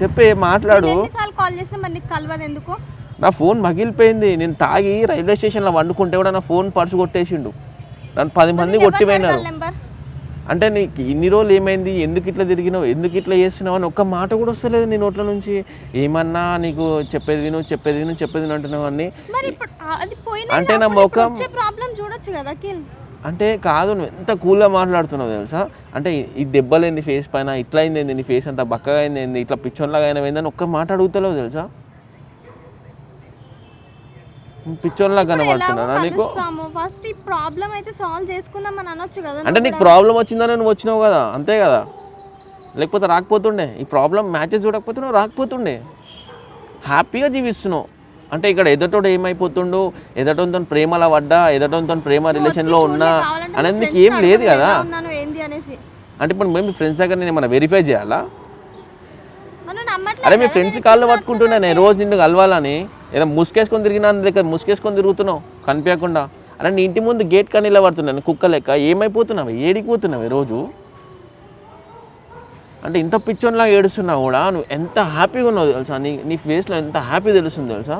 Speaker 1: చెప్పే మాట్లాడు.
Speaker 2: ఎన్నిసార్లు కాల్ చేసినా మరి నీకు కలవదు ఎందుకు?
Speaker 1: నా ఫోన్ పగిలిపోయింది. నేను తాగి రైల్వే స్టేషన్లో వండుకుంటే కూడా నా ఫోన్ పర్సు కొట్టేసిండు. నన్ను 10 మంది కొట్టిపోయినారు. అంటే నీకు ఇన్ని రోజులు ఏమైంది, ఎందుకు ఇట్లా తిరిగినావు, ఎందుకు ఇట్లా చేస్తున్నావు అని ఒక్క మాట కూడా వస్తలేదు నీ నోట్ల నుంచి. ఏమన్నా నీకు చెప్పేది విను అంటున్నావు అన్ని. అంటే నా ముఖం
Speaker 2: చూడొచ్చు కదా అఖిల్.
Speaker 1: అంటే కాదు, నువ్వు ఎంత కూల్గా మాట్లాడుతున్నావు తెలుసా. అంటే ఈ దెబ్బలేంది ఫేస్ పైన, ఇట్లా అయింది నీ ఫేస్ అంతా బక్కగా అయింది, ఇట్లా పిచ్చోన్లాగా అయినది ఒక్క మాట అడుగుతలేవు తెలుసా. పిచ్చోన్లా కనబడుతున్నా నీకు.
Speaker 2: ఫస్ట్ ఈ ప్రాబ్లం అయితే సాల్వ్ చేసుకుందాం అని అనొచ్చు కదా.
Speaker 1: అంటే నీకు ప్రాబ్లం వచ్చిందని నువ్వు వచ్చినావు కదా, అంతే కదా. లేకపోతే రాకపోతుండే. ఈ ప్రాబ్లం మ్యాచెస్ చూడకపోతే నువ్వు రాకపోతుండే. హ్యాపీగా జీవిస్తున్నావు.
Speaker 6: అంటే ఇక్కడ ఎదటోడు ఏమైపోతుండు, ఎదటోతో ప్రేమలో పడ్డా, ఎదటోతో ప్రేమ రిలేషన్లో ఉన్నా అనేది నీకు ఏం లేదు కదా.
Speaker 2: ఉన్నాను ఏంది అనేసి
Speaker 6: అంటే ఇప్పుడు మేము ఫ్రెండ్స్ దగ్గర నేను ఏమైనా వెరిఫై చేయాలా?
Speaker 2: మనం నమ్మట్లేదు
Speaker 6: అరే మీ ఫ్రెండ్స్ కాళ్ళు పట్టుకుంటున్నా నేను రోజు నిన్ను కలవాలని, ఏదో ముసుకేసుకొని తిరిగినా దగ్గర ముసుకేసుకొని తిరుగుతున్నావు కనిపించకుండా. అలా నీ ఇంటి ముందు గేట్ కానీ ఇలా పడుతున్నాను కుక్క లెక్క. ఏమైపోతున్నావు, ఏడిపోతున్నావు రోజు? అంటే ఇంత పిచ్చోన్లా ఏడుస్తున్నావు కూడా నువ్వు ఎంత హ్యాపీగా ఉన్నావు తెలుసా? నీ ఫేస్లో ఎంత హ్యాపీ తెలుస్తుంది తెలుసా?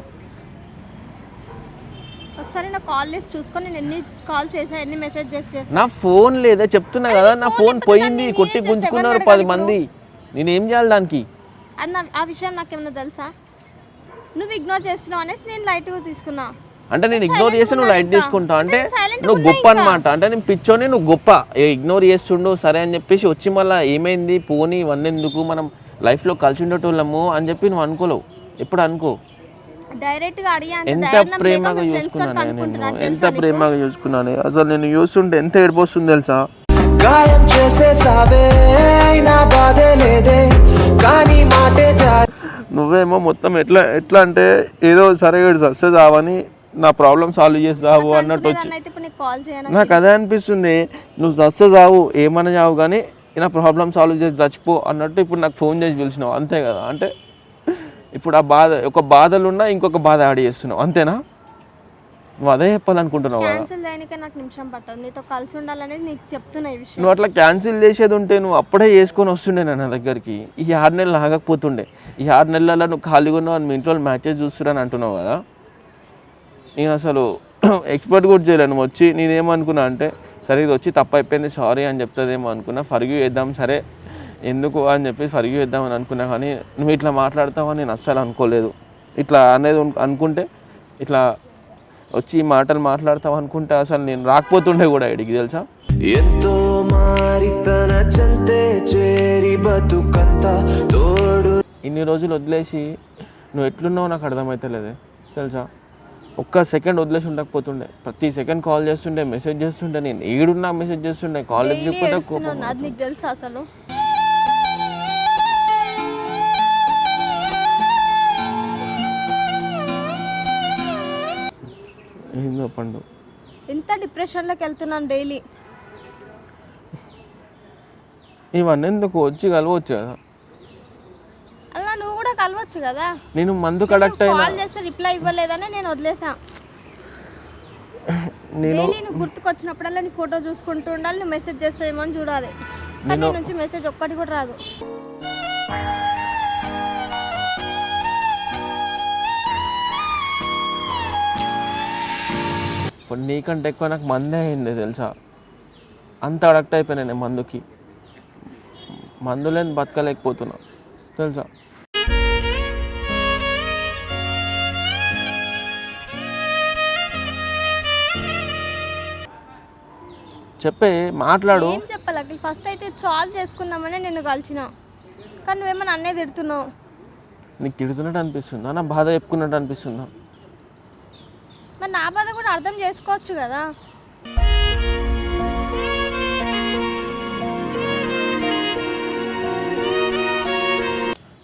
Speaker 2: ఒకసారి నా కాల్ లిస్ట్ చూసుకొని నేను ఎన్ని కాల్ చేసా, ఎన్ని మెసేజ్ చేసా.
Speaker 6: నా ఫోన్ లేదా చెప్తున్నా కదా, నా ఫోన్ పోయింది, కొట్టి గుంజుకున్నారు 10 మంది. నేనేం చేయాలి దానికి?
Speaker 2: అది ఆ విషయం నాకేమన్నా తెలుసా? నువ్వు ఇగ్నోర్ చేస్తున్నావు అనేసి నేను లైట్గా తీసుకున్నా.
Speaker 6: అంటే నేను ఇగ్నోర్ చేసి నువ్వు లైట్ తీసుకుంటావు అంటే నువ్వు గొప్ప అనమాట. అంటే నేను పిచ్చోని, నువ్వు గొప్ప. ఇగ్నోర్ చేస్తుండు సరే అని చెప్పేసి వచ్చి మళ్ళీ ఏమైంది పోనీ ఇవన్నీ ఎందుకు, మనం లైఫ్లో కలిసి ఉండేటోళ్ళము అని చెప్పి నువ్వు అనుకోలేవు. ఎప్పుడు అనుకో.
Speaker 2: డైరెక్ట్ గా అడిగా
Speaker 6: ఎంత ప్రేమగా చూసుకున్నాను నేను, ఎంత ప్రేమగా చూసుకున్నాను. అసలు నేను చూస్తుంటే ఎంత ఏడిపోస్తుంది తెలుసా?
Speaker 5: గాయం చేసేసావే నా బాధే లేదే కానీ మాటే
Speaker 6: నువ్వేమో మొత్తం ఎట్లా అంటే ఏదో సరే సక్సెస్ అవని నా ప్రాబ్లమ్ సాల్వ్ చేస్తావు అన్నట్టు వచ్చి నాకు అదే అనిపిస్తుంది. నువ్వు సక్సెస్ అవు ఏమన్నా చావు కానీ నా ప్రాబ్లమ్ సాల్వ్ చేసి చచ్చిపో అన్నట్టు ఇప్పుడు నాకు ఫోన్ చేసి పిలిచినావు అంతే కదా. అంటే ఇప్పుడు ఆ బాధ, ఒక బాధలు ఉన్నా ఇంకొక బాధ యాడ్ చేస్తున్నావు అంతేనా? నువ్వు అదే చెప్పాలనుకుంటున్నావు కదా. నువ్వు అట్లా క్యాన్సిల్ చేసేది ఉంటే నువ్వు అప్పుడే చేసుకొని వస్తుండే నా దగ్గరికి. ఈ 6 నెలలు ఆగకపోతుండే. ఈ 6 నెలలలో నువ్వు ఖాళీగా ఉన్నావు అని మీ ఇంట్లో మ్యాచెస్ చూస్తున్నాను అంటున్నావు కదా. నేను అసలు ఎక్స్పెక్ట్ కూడా చేయలేను. నువ్వు వచ్చి నేనేమనుకున్నా అంటే సరే ఇది వచ్చి తప్పు అయిపోయింది సారీ అని చెప్తుందేమో అనుకున్నా, ఫర్గివ్ చేద్దాం సరే ఎందుకు అని చెప్పి ఫర్గివ్ చేద్దామని అనుకున్నా. కానీ నువ్వు ఇట్లా మాట్లాడతావని నేను అస్సలు అనుకోలేదు. ఇట్లా అనేది అనుకుంటే ఇట్లా వచ్చి ఈ మాటలు మాట్లాడతావు అనుకుంటే అసలు నేను రాకపోతుండే కూడా ఇడికి తెలుసా.
Speaker 5: ఎంతో మారితన చంతే చేరి బతుకంతా తోడు.
Speaker 6: ఇన్ని రోజులు వదిలేసి నువ్వు ఎట్లున్నావు నాకు అర్థమవుతలేదే తెలుసా. ఒక్క సెకండ్ వదిలేసి ఉండకపోతుండే. ప్రతి సెకండ్ కాల్ చేస్తుండే, మెసేజ్ చేస్తుండే. నేను ఏడున్నా మెసేజ్ చేస్తుండే, కాల్ లేకపోతే
Speaker 2: తెలుసా అసలు
Speaker 6: ఏందో పండు
Speaker 2: ఎంత డిప్రెషన్లోకి వెళ్తున్నాను డైలీ.
Speaker 6: ఇవన్నీ ఎందుకు వచ్చి కలవచ్చు కదా.
Speaker 2: అలా నువ్వు కూడా కలవచ్చు కదా.
Speaker 6: నేను మందు కడక్ట్ అయినా
Speaker 2: కాల్ చేస్తే రిప్లై ఇవ్వలేదని నేను వదిలేసా.
Speaker 6: నేను
Speaker 2: నువ్వు గుర్తుకొచ్చినప్పుడల్లా నీ ఫోటో చూసుకుంటూ ఉండాలి, నువ్వు మెసేజ్ చేస్తావేమో అని చూడాలి. కానీ నీ నుంచి మెసేజ్ ఒక్కటి కూడా రాదు.
Speaker 6: ఇప్పుడు నీకంటే ఎక్కువ నాకు మందే అయింది తెలుసా. అంత అడక్ట్ అయిపోయినా నేను మందుకి. మందులేని బతకలేకపోతున్నా తెలుసా. చెప్పే మాట్లాడు.
Speaker 2: ఏం చెప్పాలి ఫస్ట్ అయితే సాల్వ్ చేసుకుందామని నిన్ను కలిసిన, కానీ నువ్వేమో నన్నే తిడుతున్నావు.
Speaker 6: నీకు తిడుతున్నట్టు అనిపిస్తుందా, నా బాధ చెప్పుకున్నట్టు అనిపిస్తుందా?
Speaker 2: మరి నా బాధ కూడా అర్థం చేసుకోవచ్చు కదా.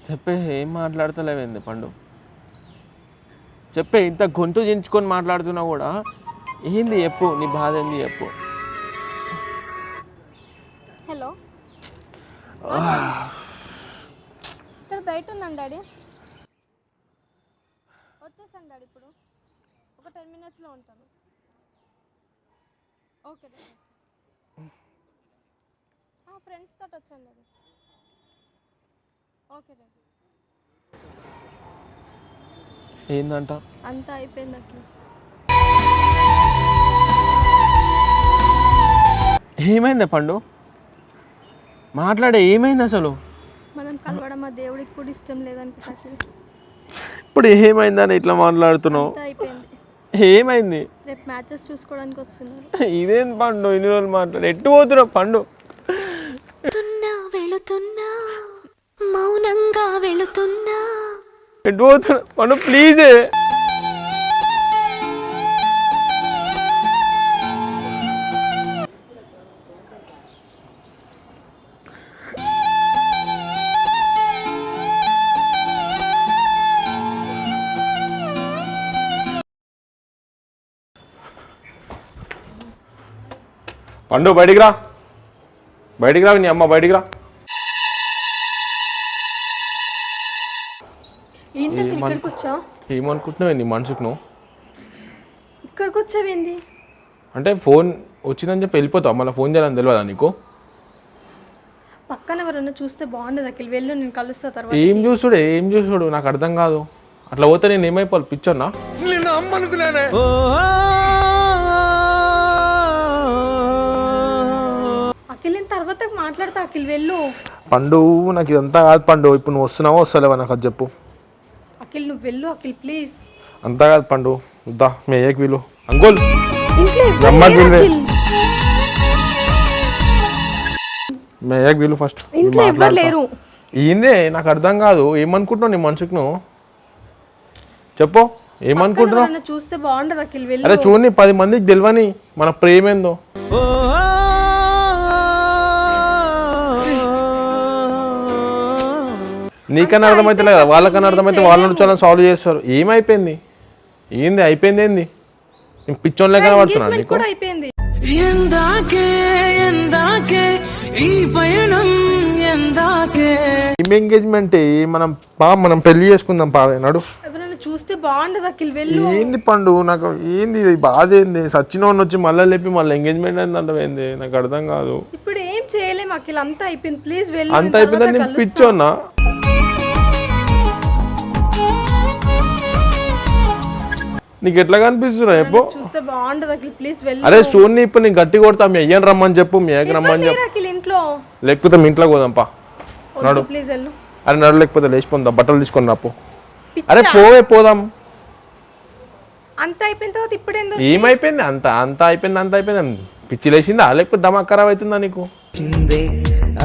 Speaker 6: చెప్పే ఏం మాట్లాడతలేవేంది పండు? చెప్పే ఇంత గొంతు చించుకొని మాట్లాడుతున్నా కూడా ఏంది చెప్పు, నీ బాధ ఏంది చెప్పు.
Speaker 2: హలో ఇక్కడ బయట ఉన్నాను డాడీ, వచ్చేసాను డాడీ. ఇప్పుడు ఒక 10 minutesలో ఉంటాను. Okay daddy. ఫ్రెండ్స్ తోటి వచ్చాను డాడీ. Okay daddy.
Speaker 6: ఏందంట
Speaker 2: అంతా అయిపోయింది అట్లా.
Speaker 6: ఏమైంది పండు? మాట్లాడే ఏమైంది అసలు?
Speaker 2: మనం కలవడం మా దేవుడికి కూడా ఇష్టం లేదనుకుంటా.
Speaker 6: ఇప్పుడు ఏమైందని ఇట్లా మాట్లాడుతున్నావు?
Speaker 2: అయిపోయింది.
Speaker 6: ఏమైంది?
Speaker 2: రేపు మ్యాచెస్ చూసుకోవడానికి వస్తున్నారు.
Speaker 6: ఇదేం పండు ఇన్ని రోజులు మాట్లాడు? ఎట్టు పోతున్నావు పండు?
Speaker 3: వెళుతున్నా మౌనంగా వెళుతున్నా.
Speaker 6: ఎట్టు పోతున్నావు పండు ప్లీజ్? పండు బయటికి రా, బయటికి రా, నీ అమ్మ బయటికి రా.
Speaker 2: ఏంటి అఖిల్ ఇక్కడికి వచ్చావు?
Speaker 6: ఏమనుకుంటున్నావు నీ మనసుకు నువ్వు?
Speaker 2: ఇక్కడికి వచ్చావేంది?
Speaker 6: అంటే ఫోన్ వచ్చిందని చెప్పి వెళ్ళిపోతావు, మళ్ళీ ఫోన్ చేయాలని తెలియదా నీకు?
Speaker 2: పక్కన ఎవరన్నా చూస్తే బాగుండదు అఖిల్, వెళ్ళు, నేను కలుస్తా తర్వాత.
Speaker 6: ఏం చూస్తుడు నాకు అర్థం కాదు. అట్లా పోతే నేను ఏమైపోవాలి, పిచ్చోన్నా?
Speaker 2: అఖిల్ నేను తర్వాత మాట్లాడతా అఖిల్, వెళ్ళు.
Speaker 6: పండు నాకు ఇదంతా కాదు పండు, ఇప్పుడు నువ్వు వస్తున్నావో వస్తలేవా నాకు అది చెప్పు.
Speaker 2: అఖిల్ నువ్వు వెళ్ళు అఖిల్ ప్లీజ్.
Speaker 6: అంతా కాదు పండు, వద్దా మీ అయ్యకి వీలు అంకుల్
Speaker 2: ఇంట్లో ఎవ్వరు
Speaker 6: రమ్మని
Speaker 2: లేరు
Speaker 6: పిలువే.
Speaker 2: అఖిల్.
Speaker 6: మీ అయ్యకి వీలు ఫస్ట్.
Speaker 2: ఇంట్లో ఎవ్వరు లేరు.
Speaker 6: ఏందే నాకు అర్థం కాదు, ఏమనుకుంటున్నావు నీ మనసుకు నువ్వు? చెప్పు ఏమనుకుంటున్నావు?
Speaker 2: ఎవరన్నా చూస్తే బాగుండదు అఖిల్, వెళ్ళు.
Speaker 6: అరే చూడండి 10 మందికి తెలియని మన ప్రేమ ఏందో. నీకన్నా అర్థమైతే లేదా, వాళ్ళకన్నా అర్థమైతే వాళ్ళని చాలా సాల్వ్ చేస్తారు. ఏమైపోయింది ఏంది, అయిపోయింది ఏంది? నేను పిచ్చోన్ లెక్క పడుతున్నా
Speaker 2: Engagement
Speaker 6: నీకు.
Speaker 2: కూడా అయిపోయింది.
Speaker 6: ఏం ఎంగేజ్మెంట్? మనం పెళ్లి చేసుకుందాం పావే నడు.
Speaker 2: ఎవరైనా చూస్తే బాగుండదు అఖిల్, వెళ్ళు.
Speaker 6: ఏంది పండు నాకు ఏంది ఇది బాధ ఏంది? సచ్చినోని వచ్చి మళ్ళీ లేపి మళ్ళీ ఎంగేజ్మెంట్ అయిందంటే ఏంది నాకు అర్థం కాదు.
Speaker 2: ఇప్పుడు ఏం చేయలేం అఖిల్, అంతా అయిపోయింది, ప్లీజ్ వెళ్ళు.
Speaker 6: అంత అయిపోయిందని నేను పిచ్చోన్నా? నీకు ఎట్లా కనిపిస్తున్నా చెప్పు?
Speaker 2: చూస్తే బాగుండదు అఖిల్, ప్లీజ్ వెళ్ళు.
Speaker 6: అరే సోన్ని ఇప్పుడు నేను గట్టి కొడతా, మీ అయ్యని రమ్మని చెప్పు, మీ అయ్యకి రమ్మని చెప్పు.
Speaker 2: అఖిల్ ఇంట్లో
Speaker 6: లేకపోతే మీ ఇంట్లో పోదాంపా నడు.
Speaker 2: ప్లీజ్ వెళ్ళు.
Speaker 6: అరే నడు, లేకపోతే లేచిపోదా బట్టలు తీసుకొని రాపో. అరే పోదాం.
Speaker 2: అంత అయిపోయిన తర్వాత ఇప్పుడు ఎందుకు?
Speaker 6: ఏమైపోయింది? అంత అయిపోయింది. పిచ్చి లేచిందా లేకపోతే దమాక్ ఖరాబ్ అవుతుందా నీకు?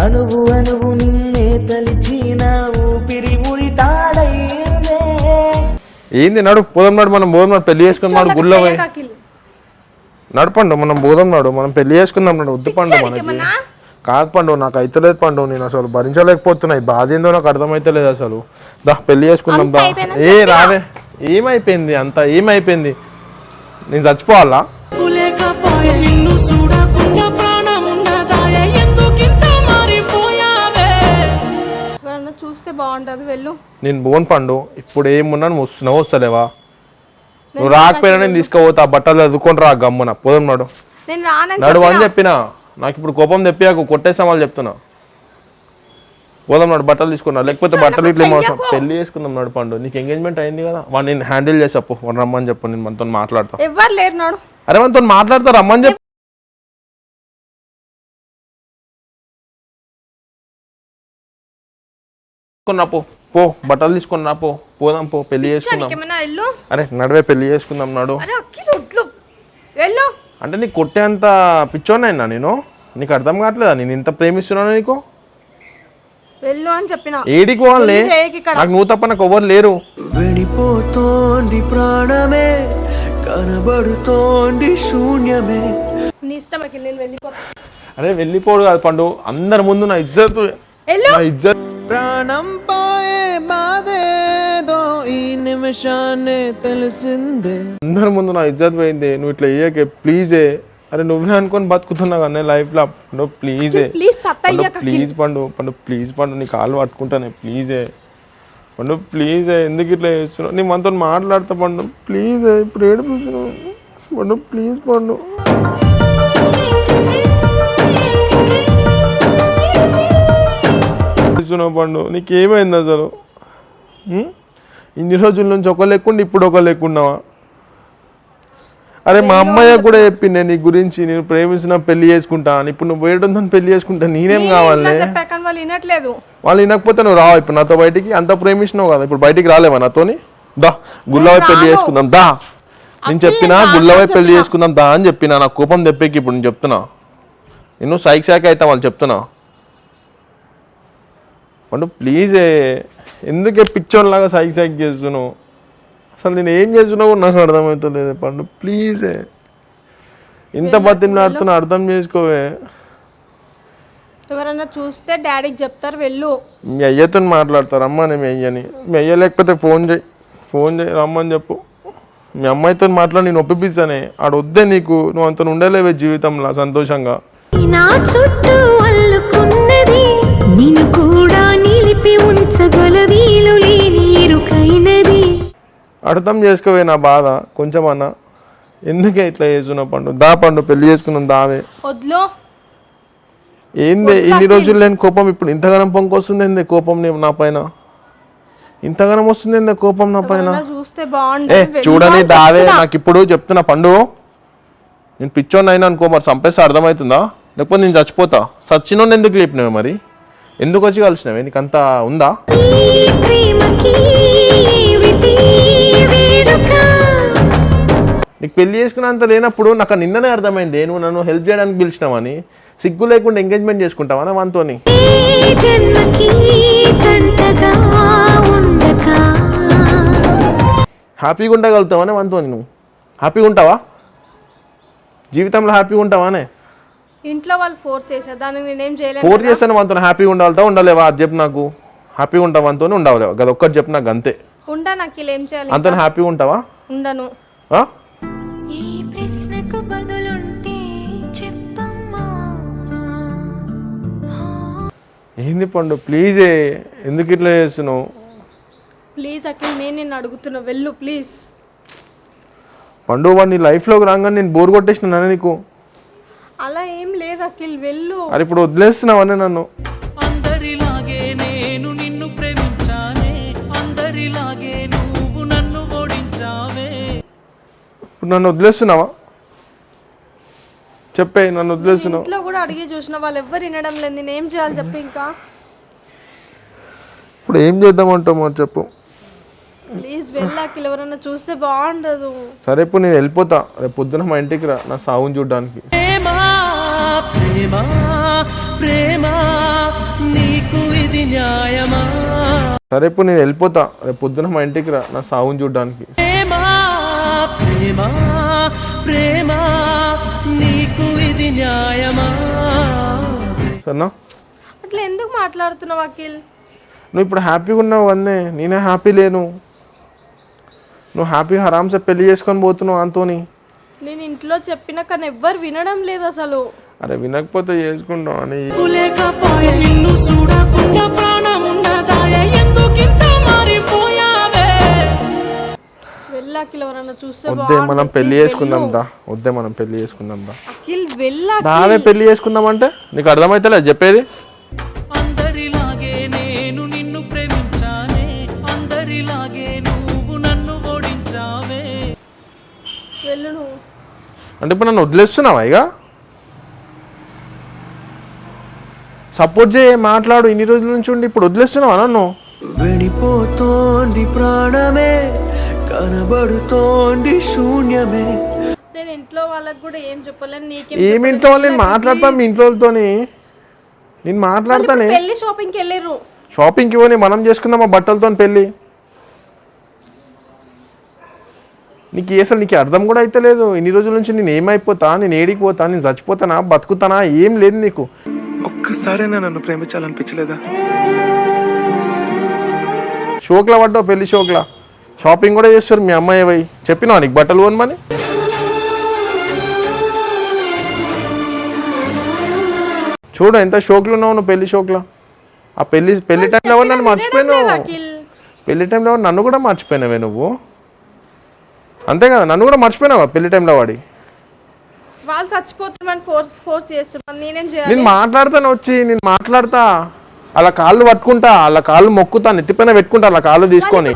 Speaker 7: అనువు అనువు నిన్నే తలిచిన ఊపిరి ఉరితాడైందే.
Speaker 6: ఏంది నడు పోదాం, మనం పోదాం, పెళ్లి చేసుకుందాం గుళ్ళో పోయి.
Speaker 2: అఖిల్
Speaker 6: నడపండు మనం పోదాం, మనం పెళ్లి చేసుకుందాం వద్దు పండు మనకి. కాదు పండు నాకు అయితలేదు పండు, నేను అసలు భరించలేకపోతున్నా. ఈ బాధ ఏందో నాకు అర్థమైతలేదు అసలు. దా పెళ్లి చేసుకుందాం దా. రావే, ఏమైపోయింది? అంత ఏమైపోయింది? నేను చచ్చిపోవాలా?
Speaker 2: ఎవరన్నా చూస్తే బాగుండదు, వెళ్ళు.
Speaker 6: నేను బోన్ పండు, ఇప్పుడు ఏమున్నా నువ్వు వస్తున్నావు వస్తలేవా? నువ్వు రాకపోయినా నేను తీసుకుపోతా, బట్టలు చదువుకొని రా గమ్మున పోదాం నడు.
Speaker 2: నేను రానని
Speaker 6: నడు అని చెప్పినా, నాకు ఇప్పుడు కోపం తెప్పియాకు, కొట్టేసాం వాళ్ళు చెప్తున్నా. పోదాం నడు, బట్టలు తీసుకున్నా, లేకపోతే బట్టలు ఇట్లా పెళ్లి చేసుకుందాం నడు పండు. నీకు ఎంగేజ్మెంట్ అయింది కదా, వాడు నేను హ్యాండిల్ చేసి చెప్పు, వాడు రమ్మని చెప్పు, నేను మనతో మాట్లాడతా.
Speaker 2: ఎవ్వరు లేరు నాడు.
Speaker 6: అరే మనతో మాట్లాడతా, రమ్మని చెప్పు. పో బట్టలు తీసుకున్నా పోదాం పెళ్లి చేసుకుందాం.
Speaker 2: ఏమన్నా వెళ్ళు.
Speaker 6: అరే నడువే పెళ్లి చేసుకుందాం నడు.
Speaker 2: అరే అఖిల్ వద్దు, వెళ్ళు.
Speaker 6: అంటే నీకు కొట్టేంత పిచ్చోనైనా నేను? నీకు అర్థం కావట్లేదా నేను ఇంత ప్రేమిస్తున్నాను నీకు?
Speaker 2: వెళ్ళు అని చెప్పిన.
Speaker 6: ఏడికి పోవాలి? నాకు నువ్వు తప్ప నాకు ఎవరు లేరు.
Speaker 5: వెళ్ళిపోతోంది ప్రాణమే, కనబడుతోంది శూన్యమే.
Speaker 2: నీ ఇష్టం అఖిల్, నేను వెళ్ళిపోతా.
Speaker 6: అరే వెళ్ళిపోడు కాదు పండు, అందరి ముందు నా ఇజ్జత్, నా ఇజ్జత్.
Speaker 5: ప్రాణం పోయే బాధేదో ఈ నిమిషాన్ని తెలిసిందే.
Speaker 6: అందరి ముందు నా ఇజ్జత్ పోయింది, నువ్వు ఇట్లా ఇయ్యకే ప్లీజే. అరే నువ్వే అనుకొని బతుకుతున్నా కానీ లైఫ్లో. పండు ప్లీజే, ప్లీజ్ పండు, ప్లీజ్ పండు, నీ కాళ్ళు పట్టుకుంటానే ప్లీజే పండు, ప్లీజే. ఎందుకు ఇట్లా చేస్తున్నావు? నీ మనతో మాట్లాడతా పండు, ప్లీజే. ఇప్పుడు ఏడిపిస్తున్నావు పండు, ప్లీజ్ పండు. పండు నీకేమైంది అసలు? ఇన్ని రోజుల నుంచి ఒక లేకుండా ఇప్పుడు ఒక లేకున్నావా? అరే మా అమ్మయ్య కూడా చెప్పింది నీ గురించి, నేను ప్రేమించిన పెళ్లి చేసుకుంటా అని. ఇప్పుడు నువ్వు వేయడం పెళ్లి చేసుకుంటా, నేనేం కావాలి? వాళ్ళు వినకపోతే నువ్వు రావు ఇప్పుడు నాతో బయటికి. అంత ప్రేమించినావు కదా, ఇప్పుడు బయటికి రాలేవా నాతోని? దా గుళ్ళవై పెళ్లి చేసుకుందాం దా. నేను చెప్పినా గుళ్ళవై పెళ్లి చేసుకుందాం దా అని చెప్పినా. నాకు కోపం తెప్పేకి ఇప్పుడు నేను చెప్తున్నా, నేను సైక్ అవుతా వాళ్ళు చెప్తున్నా. పండు ప్లీజే, ఎందుకే పిచ్చోన్లాగా సైక్ చేస్తున్నావు? అసలు నేను ఏం చేస్తున్నావు నాకు అర్థమవుతలేదు పండు, ప్లీజే. ఇంత బతిమలాడుతున్నా అర్థం చేసుకోవే.
Speaker 2: ఎవరన్నా చూస్తే డాడీకి చెప్తారు, వెళ్ళు.
Speaker 6: మీ అయ్యతో మాట్లాడతారు రమ్మని, మీ అయ్యని. మీ అయ్య లేకపోతే ఫోన్ చేయి రమ్మని చెప్పు. మీ అమ్మాయితో మాట్లాడి నేను ఒప్పిస్తానే. ఆడ వద్దే నీకు, నువ్వు అంత ఉండలేవే జీవితంలో సంతోషంగా.
Speaker 3: నా చుట్టూ అల్లుకున్నది నిన్ను కూడా నిలిపి ఉంచగల వీలు లేని ఇరుకైనది.
Speaker 6: అర్థం చేసుకోవే నా బాధ కొంచెమన్నా. ఎందుకే ఇట్లా చేస్తున్నావు పండు? దా పండు, పెళ్లి చేసుకున్నాం దావే.
Speaker 2: వద్లో
Speaker 6: ఏంది ఇన్ని రోజులు లేని కోపం ఇప్పుడు ఇంతగానం పొంకొస్తుంది? ఏంది కోపం నా పైన? ఇంతగానం వస్తుంది ఏంది కోపం నా పైన?
Speaker 2: చూస్తే బాగుంటుంది.
Speaker 6: చూడని దావే. నాకు ఇప్పుడు చెప్తున్నా పండు, నేను పిచ్చోని అయినా అనుకో, మరి చంపేస్తే అర్థమవుతుందా? లేకపోతే నేను చచ్చిపోతా. సచ్చినోని ఎందుకు లేపినావు మరి? ఎందుకు వచ్చి కలిసినావే? నీకు అంత ఉందా? నీకు పెళ్లి చేసుకున్నంత లేనప్పుడు నాకు నిన్ననే అర్థమైంది నువ్వు నన్ను హెల్ప్ చేయడానికి పిలిచినావని. సిగ్గు లేకుండా ఎంగేజ్మెంట్ చేసుకుంటావా మనతోని? హ్యాపీగా ఉండగలుగుతావానే మనతోని? నువ్వు హ్యాపీగా ఉంటావా? జీవితంలో హ్యాపీగా ఉంటావానే?
Speaker 2: ఇంట్లో వాళ్ళు ఫోర్స్ చేశారు, దానికి నేనేం చేయలేదు.
Speaker 6: ఫోర్స్ చేస్తాను మనతో హ్యాపీగా ఉండాలతా ఉండలేవా? అది చెప్పు నాకు. హ్యాపీగా ఉంటావా అంతోనే ఉండవలేవా? కదా ఒక్కటి చెప్పు నాకు అంతే.
Speaker 2: ఉండా నాకు ఏం చేయాలి?
Speaker 6: అంత హ్యాపీగా ఉంటావా?
Speaker 2: ఉండను.
Speaker 3: ఈ ప్రశ్నకు బదులుంటే చెప్పమ్మా.
Speaker 6: ఏంది పండు ప్లీజ్, ఎందుకు ఇట్లా చేస్తున్నావు?
Speaker 2: ప్లీజ్ అఖిల్, నేను నిన్ను అడుగుతున్నా, వెళ్ళు ప్లీజ్.
Speaker 6: పండు వాడు నీ లైఫ్లోకి రాగానే నేను బోర్ కొట్టేసినా నీకు?
Speaker 2: అలా ఏం లేదు అఖిల్, వెళ్ళు.
Speaker 6: అది ఇప్పుడు వదిలేస్తున్నావనే నన్ను?
Speaker 5: అందరిలాగే నేను నిన్ను ప్రేమించానే, అందరిలాగే నువ్వు నన్ను ఓడించావే.
Speaker 6: ఇప్పుడు నన్ను వదిలేస్తున్నావా? చెప్పే, నన్ను వదిలేస్తున్నావు?
Speaker 2: ఇంట్లో కూడా అడిగి చూసిన వాళ్ళు ఎవ్వరు వినడం లేదు, నేను ఏం చేయాలి చెప్పు? ఇంకా
Speaker 6: ఇప్పుడు ఏం చేద్దామంటావు చెప్పు?
Speaker 2: ప్లీజ్ వెళ్ళు అఖిల్, ఎవరన్నా చూస్తే బాగుండదు.
Speaker 6: సరే ఇప్పుడు నేను వెళ్ళిపోతా. రేపు పొద్దున మా ఇంటికి రా నా సావుని చూడడానికి.
Speaker 5: ప్రేమ ప్రేమ ప్రేమ నీకు ఇది న్యాయమా?
Speaker 6: సరే ఇప్పుడు నేను వెళ్ళిపోతా. రేపు పొద్దున మా ఇంటికి రా నా సావుని చూడడానికి.
Speaker 5: ప్రేమ ప్రేమ ప్రేమ నీకు ఇది న్యాయమా?
Speaker 6: సరేనా?
Speaker 2: అట్లా ఎందుకు మాట్లాడుతున్నావు అఖిల్?
Speaker 6: నువ్వు ఇప్పుడు హ్యాపీగా ఉన్నావు అన్నే, నేనే హ్యాపీ లేను. నువ్వు హ్యాపీగా ఆరామ్సే పెళ్లి చేసుకొని పోతున్నావు అంతోని.
Speaker 2: నేను ఇంట్లో చెప్పినా కానీ ఎవ్వరు వినడం లేదు అసలు.
Speaker 6: అరే వినకపోతే చేసుకుంటాం అని.
Speaker 5: నిన్ను చూడకుండా ప్రాణం ఉండదాయే, ఎందుకింత మారిపోయావే?
Speaker 2: వెళ్ళు అఖిల్, ఎవరన్నా చూస్తే
Speaker 6: వద్దే మనం పెళ్లి చేసుకుందాం దా. వద్దే మనం పెళ్లి చేసుకుందాం దా.
Speaker 2: అఖిల్ వెళ్ళు.
Speaker 6: దావే పెళ్లి చేసుకుందాం అంటే నీకు అర్థమైతలే చెప్పేది?
Speaker 5: అందరిలాగే నేను నిన్ను ప్రేమించానే, అందరిలాగే నువ్వు నన్ను ఓడించావే.
Speaker 2: వెళ్ళు నువ్వు.
Speaker 6: అంటే ఇప్పుడు నన్ను వదిలేస్తున్నావా? ఇక సపోర్ట్ చేయి, మాట్లాడు. ఇన్ని రోజుల నుంచి ఉండి ఇప్పుడు వదిలేస్తున్నావా నన్ను?
Speaker 5: వెళ్ళిపోతోంది ప్రాణమే, కనబడుతోంది శూన్యమే.
Speaker 2: నేను ఇంట్లో వాళ్ళకి కూడా ఏం చెప్పలేను.
Speaker 6: ఏమి ఇంట్లో వాళ్ళు? నేను మాట్లాడతాను మీ ఇంట్లో వాళ్ళతోని. నేను మాట్లాడతానే.
Speaker 2: పెళ్లి షాపింగ్కి వెళ్ళారు.
Speaker 6: షాపింగ్కి పోనీ మనం చేసుకుందాం ఆ బట్టలతో పెళ్ళి. నీకు అసలు నీకు అర్థం కూడా అయితే లేదు. ఇన్ని రోజుల నుంచి నేను ఏమైపోతా, నేను ఏడికి పోతా, నేను చచ్చిపోతానా, బతుకుతానా, ఏం లేదు నీకు.
Speaker 8: ఒక్కసారైనా నన్ను ప్రేమించాలనిపించలేదా?
Speaker 6: షోక్లా పడ్డావు, పెళ్లి షోక్లా. షాపింగ్ కూడా చేస్తారు మీ అమ్మాయి పోయి. చెప్పినావా నీకు బట్టలు కొనమని? చూడు ఎంత షోక్లు ఉన్నావు నువ్వు పెళ్లి షోక్లా. ఆ పెళ్లి టైంలో ఎవరు నన్ను మర్చిపోయినావు? పెళ్లి టైంలో ఎవరు నన్ను కూడా మర్చిపోయినావే నువ్వు? అంతే కదా, నన్ను కూడా మర్చిపోయినావా పెళ్లి టైంలో వాడి?
Speaker 2: వాళ్ళు చచ్చిపోతామని ఫోర్స్ చేస్తున్నారు, నేనేం చేయాలి?
Speaker 6: నేను మాట్లాడతాను వచ్చి, నేను మాట్లాడతా. అలా కాళ్ళు పట్టుకుంటా, అలా కాళ్ళు మొక్కుతా, నెత్తిపైన పెట్టుకుంటా అలా కాళ్ళు తీసుకొని.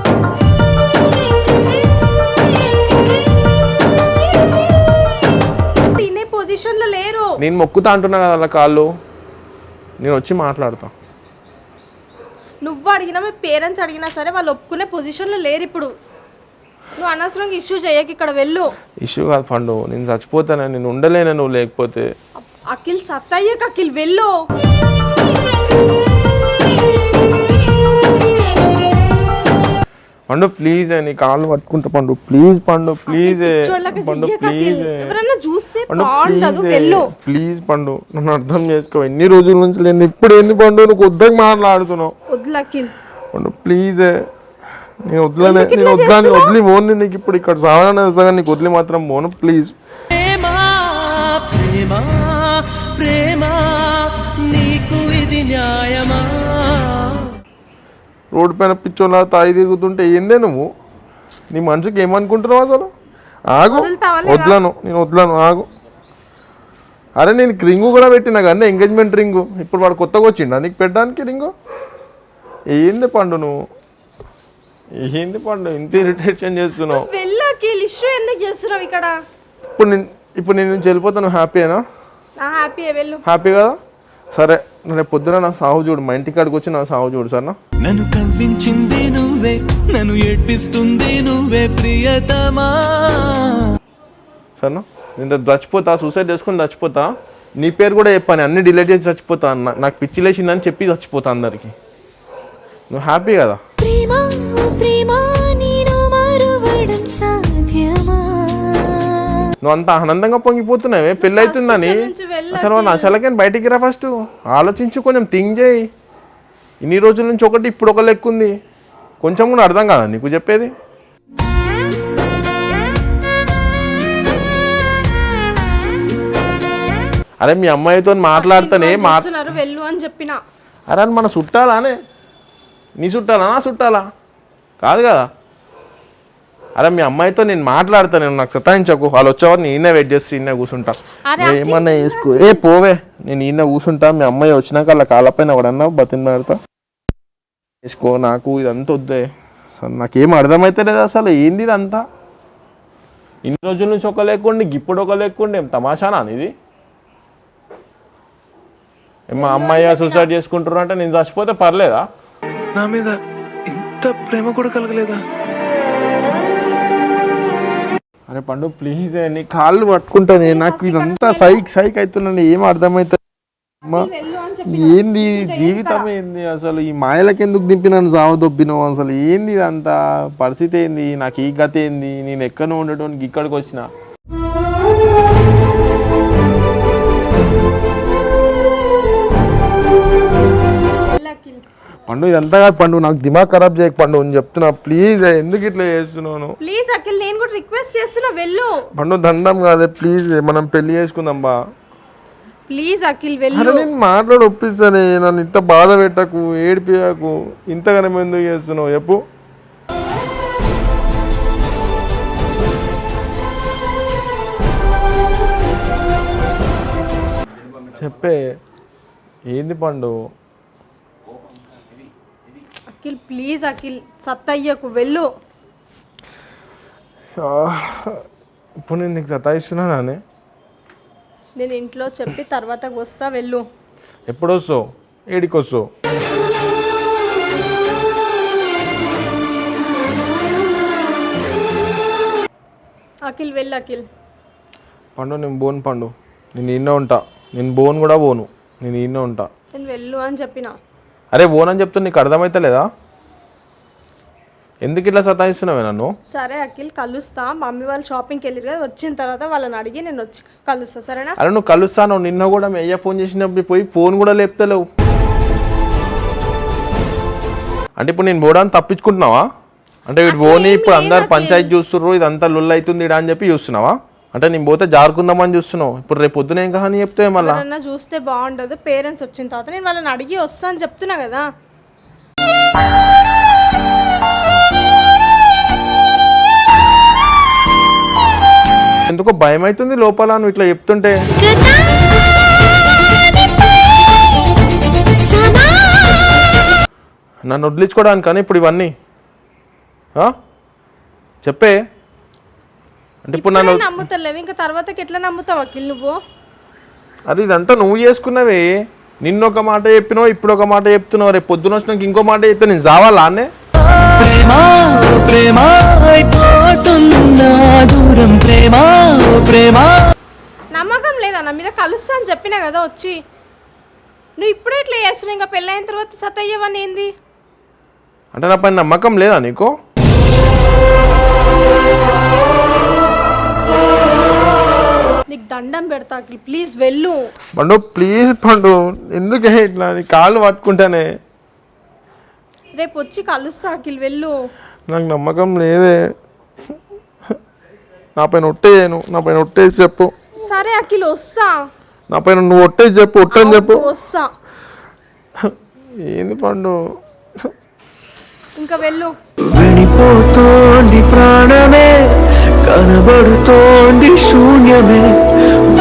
Speaker 2: తినే పొజిషన్ లో లేరు.
Speaker 6: నేను మొక్కుతా అంటున్నా కదా అలా కాళ్ళు. నేను వచ్చి మాట్లాడతా.
Speaker 2: నువ్వు అడిగినా, మీ పేరెంట్స్ అడిగినా సరే వాళ్ళు ఒప్పుకునే పొజిషన్ లో లేరు ఇప్పుడు. నువ్వు అనవసరంగా ఇష్యూ చేయక, ఇక్కడ వెళ్ళు.
Speaker 6: ఇష్యూ కాదు పండు, నేను చచ్చిపోతాను, నేను ఉండలేను నువ్వు లేకపోతే.
Speaker 2: అఖిల్ సత్తయ్యక, అఖిల్ వెళ్ళు.
Speaker 6: పండు ప్లీజ్, నీ కాళ్ళు పట్టుకుంటా పండు, ప్లీజ్ పండు, ప్లీజ్ పండు, ప్లీజ్
Speaker 2: ఎవరన్నా చూస్తే బాగుండదు, వెళ్ళు.
Speaker 6: ప్లీజ్ పండు, నన్ను అర్థం చేసుకో. ఎన్ని రోజుల నుంచి లేదు, ఇప్పుడు ఎన్ని పండు నువ్వు కొద్దిగా మాట్లాడుతున్నావు.
Speaker 2: వద్దు అఖిల్
Speaker 6: పండు ప్లీజ్, నేను వదిలి పోను. నీకు ఇప్పుడు ఇక్కడ సావన నీకు వదిలి మాత్రం పోను, ప్లీజ్.
Speaker 5: ప్రేమ ప్రేమ ప్రేమ నీకు ఇది న్యాయమా?
Speaker 6: రోడ్డు పైన పిచ్చోళ్ళ తాగి తిరుగుతుంటే ఏందే నువ్వు? నీ మనసుకి ఏమనుకుంటున్నావు అసలు? ఆగు, నేను వదలను, ఆగు. అరే నేను రింగు కూడా పెట్టినా కానీ ఎంగేజ్మెంట్ రింగు. ఇప్పుడు వాడు కొత్తగా వచ్చిండా నీకు పెట్టడానికి రింగు? ఏంది పండు నువ్వు? ఏంది పండు ఇంత ఇరిటేషన్ చేస్తున్నావు?
Speaker 2: వెళ్ళకి ఇష్యూ ఎందుకు చేస్తున్నావు ఇక్కడ?
Speaker 6: ఇప్పుడు నేను నుంచి వెళ్ళిపోతాను. హ్యాపీనా?
Speaker 2: హ్యాపీ వెళ్ళు.
Speaker 6: హ్యాపీ కదా? సరే రేపు పొద్దున నా సాగు చూడు, మా ఇంటికాడికి వచ్చి నా సాగు చూడు సరేనా?
Speaker 5: నన్ను కవ్వించింది నువ్వే, నన్ను ఏడ్పిస్తుంది నువ్వే ప్రియతమా.
Speaker 6: సరేనా? నేను చచ్చిపోతా, సూసైడ్ చేసుకుని చచ్చిపోతా. నీ పేరు కూడా చెప్పాను, అన్ని డిలీట్ చేసి చచ్చిపోతా. నాకు పిచ్చి లేచిందని చెప్పి చచ్చిపోతా అందరికి. నువ్వు హ్యాపీ కదా?
Speaker 3: ప్రేమ ప్రేమ నేను మరువడం సాధ్యమా?
Speaker 6: నువ్వు అంత ఆనందంగా పొంగిపోతున్నావే పెళ్ళి అవుతుందని. అసలు నా అసలకని బయటికి రా ఫస్ట్. ఆలోచించు, కొంచెం థింక్ చేయి. ఇన్ని రోజుల నుంచి ఒకటి ఇప్పుడు ఒక లెక్క ఉంది. కొంచెం కూడా అర్థం కాదా నీకు చెప్పేది? అరే మీ అమ్మాయితో మాట్లాడితేనే
Speaker 2: వెళ్ళు అని చెప్పిన.
Speaker 6: అరే అని మన చుట్టాలానే? నీ చుట్టాలా నా చుట్టాలా? కాదు కదా. అరే మీ అమ్మాయితో నేను మాట్లాడతాను, నేను నాకు సతాయించకు. వాళ్ళు వచ్చేవారు నేను ఈయన వెయిట్ చేసి ఈయన కూర్చుంటా. ఏమన్నా వేసుకో, పోవే. నేను ఈయన కూర్చుంటా. మీ అమ్మాయి వచ్చినాక వాళ్ళ కాళ్ళపైన ఎవడన్నా బతిమాడతా. వేసుకో, నాకు ఇదంతా వద్దే. అసలు నాకేం అర్థమైతే లేదు అసలు. ఏంది ఇదంతా? ఇన్ని రోజుల నుంచి ఒక లేకుండి, ఇప్పుడు ఒక లేకుండి. ఏం తమాషానా ఇది? మా అమ్మాయి సూసైడ్ చేసుకుంటారు అంటే నేను చచ్చిపోతే పర్లేదా?
Speaker 8: నా మీద ఇంత ప్రేమ కూడా కలగలేదా?
Speaker 6: అరే పండు ప్లీజ్, నీ కాళ్ళు పట్టుకుంటానే. నాకు ఇదంతా సైక్ అవుతున్నాను. ఏం అర్థమవుతుంది? ఏంది జీవితం? ఏంది అసలు? ఈ మాయలకి ఎందుకు దింపినాను సావ దొబ్బినావు? అసలు ఏంది ఇదంతా? పరిస్థితి ఏంది? నాకు ఈ గత ఏంది? నేను ఎక్కడో ఉండటానికి ఇక్కడికి వచ్చిన. పండు ఇదంతా కాదు పండు, నాకు దిమాగ్ ఖరాబ్ చేయక పండు అని చెప్తున్నా. ప్లీజ్, ఎందుకు ఇట్లా చేస్తున్నాను?
Speaker 2: ప్లీజ్ అఖిల్, నేను కూడా రిక్వెస్ట్ చేస్తున్నా, వెళ్ళు.
Speaker 6: పండు దండం కాదే, ప్లీజ్ మనం పెళ్లి చేసుకుందాం బా.
Speaker 2: ప్లీజ్ అఖిల్
Speaker 6: అరే
Speaker 2: వెళ్ళు.
Speaker 6: నేను మాట్లాడి ఒప్పిస్తానే. నన్ను ఇంత బాధ పెట్టకు, ఏడిపియకు. ఇంతగానే ఎందుకు చేస్తున్నావు చెప్పు? చెప్పే ఏంది పండు?
Speaker 2: అఖిల్ ప్లీజ్ అఖిల్, సత్తయ్యకు వెళ్ళు.
Speaker 6: ఇప్పుడు నేను నీకు సతాయిస్తున్నానే.
Speaker 2: నేను ఇంట్లో చెప్పి తర్వాత వస్తా, వెళ్ళు.
Speaker 6: ఎప్పుడు వస్తావు? ఏడికి వస్తావు?
Speaker 2: అఖిల్ వెళ్ళు అఖిల్.
Speaker 6: పండు నేను బోను పండు, నేను ఈయనే ఉంటా. నేను బోన్ కూడా పోను, నేను ఈయనే ఉంటా.
Speaker 2: నేను వెళ్ళు అని చెప్పిన.
Speaker 6: అరే బోన్ అని చెప్తే నీకు అర్థమైతలేదా? ఎందుకు ఇట్లా సతాయిస్తున్నావే నన్ను?
Speaker 2: సరే అఖిల్, కలుస్తా. మమ్మీ వాళ్ళు షాపింగ్కి వెళ్ళారు కదా, వచ్చిన తర్వాత వాళ్ళని అడిగి నేను వచ్చి కలుస్తా, సరేనా?
Speaker 6: అరే నువ్వు కలుస్తాను. నిన్న కూడా మీ అయ్య ఫోన్ చేసినప్పుడు పోయి ఫోన్ కూడా లేపుతలేవు. అంటే ఇప్పుడు నేను పోవడానికి తప్పించుకుంటున్నావా? అంటే వీడు పోనీ ఇప్పుడు అందరు పంచాయతీ చూస్తుర్రు, ఇదంతా లొల్లు అవుతుంది ఇడా అని చెప్పి చూస్తున్నావా? అంటే నేను పోతే జారుకుందామని చూస్తున్నావు. ఇప్పుడు రేపు పొద్దున ఏం కహాని చెప్తే మళ్ళీ
Speaker 2: చూస్తే బాగుండదు. పేరెంట్స్ వచ్చిన తర్వాత నేను వాళ్ళని అడిగి వస్తా అని చెప్తున్నా కదా.
Speaker 6: ఎందుకో భయం అవుతుంది లోపల నువ్వు ఇట్లా చెప్తుంటే. నన్ను వదిలించుకోవడానికి కానీ ఇప్పుడు ఇవన్నీ చెప్పే. అంటే ఇప్పుడు నన్ను
Speaker 2: నమ్ముతలేవు, ఇంకా తర్వాతకి ఎట్లా నమ్ముతావు అఖిల్ నువ్వు?
Speaker 6: అది ఇదంతా నువ్వు చేసుకున్నవే. నిన్నొక మాట చెప్పినావు, ఇప్పుడు ఒక మాట చెప్తున్నావు. రేపు పొద్దున వచ్చినాక ఇంకో మాట చెప్తే నేను చావాలా అన్నే?
Speaker 5: ప్రేమ ప్రేమ అయిపోతున్నా దూరం. ప్రేమ ప్రేమ
Speaker 2: నమ్మకం లేదా నా మీద? కలుస్తా అని చెప్పినా కదా వచ్చి. నువ్వు ఇప్పుడే ఇట్లా చేస్తున్నావు, ఇంకా పెళ్ళైన తర్వాత సతయ్యవని ఏంది?
Speaker 6: అంటే నా పైన నమ్మకం లేదా నీకు?
Speaker 2: నీకు దండం పెడతా అఖిల్, ప్లీజ్ వెళ్ళు.
Speaker 6: పండు ప్లీజ్ పండు, ఎందుకే ఇట్లా నీ కాళ్ళు పట్టుకుంటానే.
Speaker 2: రేపు వచ్చి కలుస్తా అఖిల్, వెళ్ళు.
Speaker 6: నాకు నమ్మకం లేదే. నా పైన ఒట్టేయను, నా పైన ఒట్టేసి చెప్పు.
Speaker 2: సరే అఖిల్ వస్తా.
Speaker 6: నా పైన నువ్వు ఒట్టేసి చెప్పు, ఒట్టని చెప్పు.
Speaker 2: వస్తా.
Speaker 6: ఏంది పండు?
Speaker 2: ఇంకా వెళ్ళు.
Speaker 5: వెళ్ళిపోతోంది ప్రాణమే, కనబడుతోంది శూన్యమే,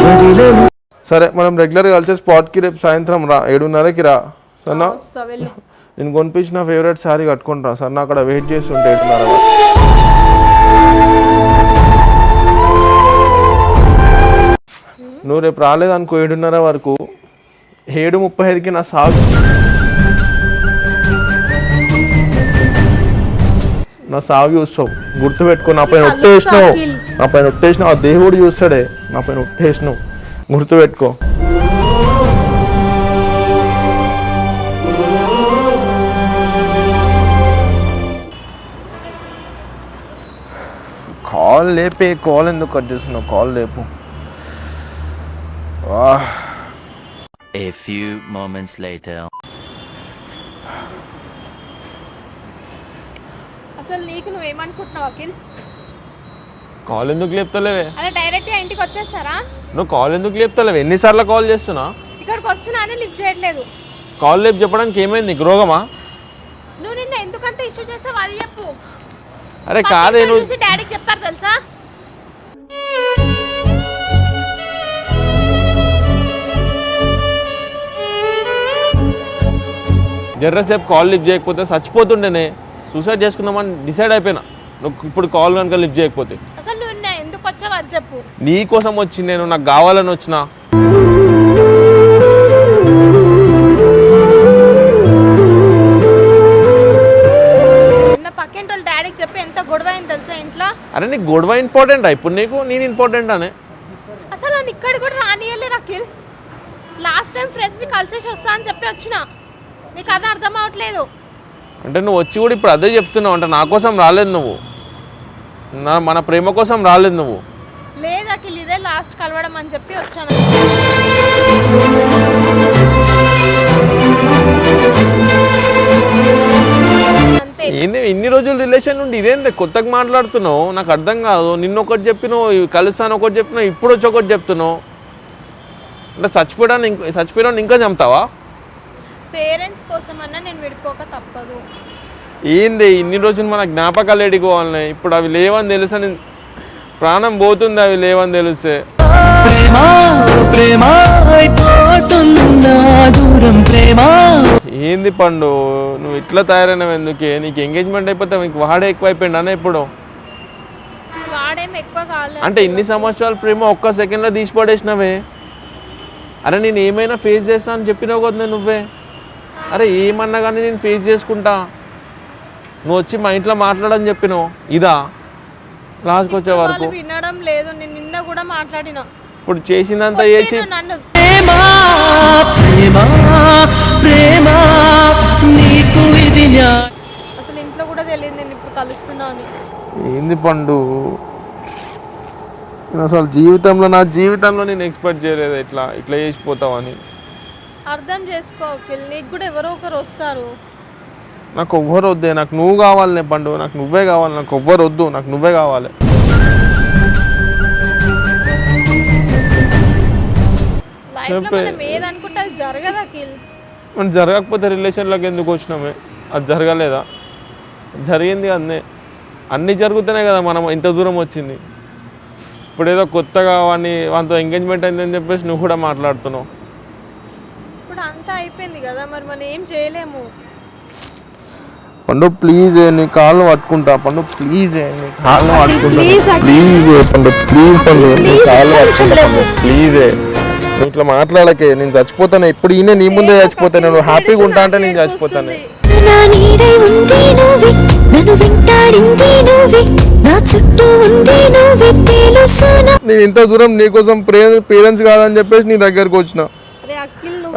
Speaker 5: వదిలేను.
Speaker 6: సరే మనం రెగ్యులర్గా కలిసే స్పాట్కి రేపు సాయంత్రం రా, 7:30కి రా సరేనా?
Speaker 2: వస్తా, వెళ్ళు.
Speaker 6: నేను కొనిపించిన ఫేవరెట్ శారీ కట్టుకుంటా సార్, అక్కడ వెయిట్ చేస్తుంటే 7:30. నువ్వు రేపు రాలేదనుకో 7:30 వరకు, 7:35కి నా సాగు చూస్తావు. గుర్తుపెట్టుకో, నా పైన ఒట్టేసినావు, ఆ దేవుడు చూస్తాడే, నా పైన ఒట్టేసినావు, గుర్తుపెట్టుకో. కాల్ లేపే, కాల్ ఎందుకు కట్ చేస్తున్నావు? కాల్ లేపు.
Speaker 9: A few moments later.
Speaker 2: అసలు నీకు నువ్వేమనుకుంటున్నావు అఖిల్?
Speaker 6: కాల్ ఎందుకు లేపుతలేవే?
Speaker 2: అలా డైరెక్ట్ గా ఇంటికి వచ్చేస్తారా?
Speaker 6: నువ్వు కాల్ ఎందుకు లేపుతలేవు? ఎన్నిసార్లు కాల్ చేస్తున్నా?
Speaker 2: ఇక్కడికి వస్తున్నా అని లిఫ్ట్ చేయట్లేదు.
Speaker 6: కాల్ లేపు చెప్పడానికి ఏమైంది? నీకు రోగమా?
Speaker 2: నువ్వు నిన్న ఎందుకంత ఇష్యూ చేస్తావు అది చెప్పు.
Speaker 6: అరే కాదే, నువ్వు
Speaker 2: చూసి డాడీకి చెప్పారు తెలుసా?
Speaker 6: జర్రసేపు కాల్ లిఫ్ట్ చేయకపోతే చచ్చిపోతుండేనే, సూసైడ్ చేసుకుందామని డిసైడ్ అయిపోయినా. నువ్వు ఇప్పుడు కాల్ కనుక లిఫ్ట్ చేయకపోతే.
Speaker 2: అసలు నువ్వు నిన్న ఎందుకు వచ్చావు అది చెప్పు.
Speaker 6: నీ కోసం వచ్చి నేను, నాకు కావాలని వచ్చిన.
Speaker 2: నిన్న పక్కింటి వాళ్ళు డాడీకి చెప్పి ఎంత గొడవ అయింది తెలుసా ఇంట్లో?
Speaker 6: అరే నీకు గొడవ ఇంపార్టెంటా ఇప్పుడు నీకు? నేను ఇంపార్టెంట్ అనే.
Speaker 2: అసలు నన్ను ఇక్కడ కూడా రానియలేదు అఖిల్. లాస్ట్ టైం ఫ్రెండ్స్ని కలిసేసి వస్తా అని చెప్పి వచ్చిన, నీకు అది అర్థం అవ్వట్లేదు.
Speaker 6: అంటే నువ్వు వచ్చి కూడా ఇప్పుడు అదే చెప్తున్నావు అంటే నా కోసం రాలేదు నువ్వు, మన ప్రేమ కోసం రాలేదు నువ్వు.
Speaker 2: లేదు అఖిల్, ఇదే లాస్ట్ కలవడం అని చెప్పి వచ్చాను. అంతే.
Speaker 6: ఏంది ఇన్ని రోజులు రిలేషన్ నుండి ఇదేంది కొత్తగా మాట్లాడుతున్నావు? నాకు అర్థం కాదు. నిన్న ఒకటి చెప్పినావు, కలుస్తాను ఒకటి చెప్పినావు, ఇప్పుడు వచ్చి ఒకటి చెప్తున్నావు. అంటే చచ్చిపోయాను ఇంకా చంపుతావా?
Speaker 2: పేరెంట్స్ కోసమన్నా నేను విడిపోక తప్పదు.
Speaker 6: ఏంది ఇన్ని రోజులు మన జ్ఞాపకాలు ఎడిపోవాలని, ఇప్పుడు అవి లేవని తెలుసని ప్రాణం పోతుంది, అవి లేవని తెలిస్తే. ఏంది పండు నువ్వు ఇట్లా తయారైనవి ఎందుకే? నీకు ఎంగేజ్మెంట్ అయిపోతే నీకు వాడే ఎక్కువైపోయింది అన్న ఇప్పుడు.
Speaker 2: వాడేం ఎక్కువ కాలేదు
Speaker 6: అంటే ఇన్ని సంవత్సరాల ప్రేమ ఒక్క సెకండ్లో తీసి పడేసినవే. అరే నేను ఏమైనా ఫేస్ చేస్తా అని చెప్పినావు కదా నువ్వే. అరే ఏమన్నా కానీ నేను ఫేస్ చేసుకుంటా, నువ్వు వచ్చి మా ఇంట్లో మాట్లాడని చెప్పినావు. ఇదా లాస్ట్కి వచ్చే వరకు
Speaker 2: వినడం లేదు. నేను నిన్న కూడా మాట్లాడిన,
Speaker 6: ఇప్పుడు చేసిందంతా చేసి
Speaker 2: నన్ను అసలు ఇంట్లో కూడా తెలియదు నేను ఇప్పుడు కలుస్తున్నా అని.
Speaker 6: ఏంది పండు అసలు నా జీవితంలో నేను ఎక్స్పెక్ట్ చేయలేదు ఇట్లా చేసిపోతావని.
Speaker 2: అర్థం చేసుకో అఖిల్, నీకు కూడా ఎవరో ఒకరు వస్తారు.
Speaker 6: నాకు ఎవ్వరు వద్దే, నాకు నువ్వు కావాలనే పండు, నాకు నువ్వే కావాలి. నాకు ఎవ్వరు వద్దు, నాకు నువ్వే కావాలి.
Speaker 2: లైఫ్లో మనం ఏదనుకుంటే అది జరగదు అఖిల్.
Speaker 6: మనం జరగకపోతే రిలేషన్లోకి ఎందుకు వచ్చినామే? అది జరగలేదా? జరిగింది అన్నీ జరుగుతున్నాయి కదా మనం ఇంత దూరం వచ్చింది. ఇప్పుడు ఏదో కొత్తగా వానితో ఎంగేజ్మెంట్ అయిందని చెప్పేసి నువ్వు కూడా మాట్లాడుతున్నావు.
Speaker 2: ఇప్పుడు అంతా అయిపోయింది కదా, మరి మనం ఏం చేయలేము.
Speaker 6: పండు ప్లీజ్ నీ కాళ్ళు పట్టుకుంటా. పండు ప్లీజ్ నీ కాళ్ళు పట్టుకుంటా. ప్లీజ్ పండు, ప్లీజ్ పండు నీ కాళ్ళు పట్టుకుంటా. ప్లీజ్ నువ్వు ఇట్లా మాట్లాడకే. నేను చచ్చిపోతాను. ఇప్పుడు ఈయన నీ ముందే చచ్చిపోతాను. నువ్వు హ్యాపీగా ఉంటా అంటే నేను చచ్చిపోతాను. నేను ఇంత దూరం నీకోసం పేరెంట్స్ కాదని చెప్పేసి నీ దగ్గరకు వచ్చిన.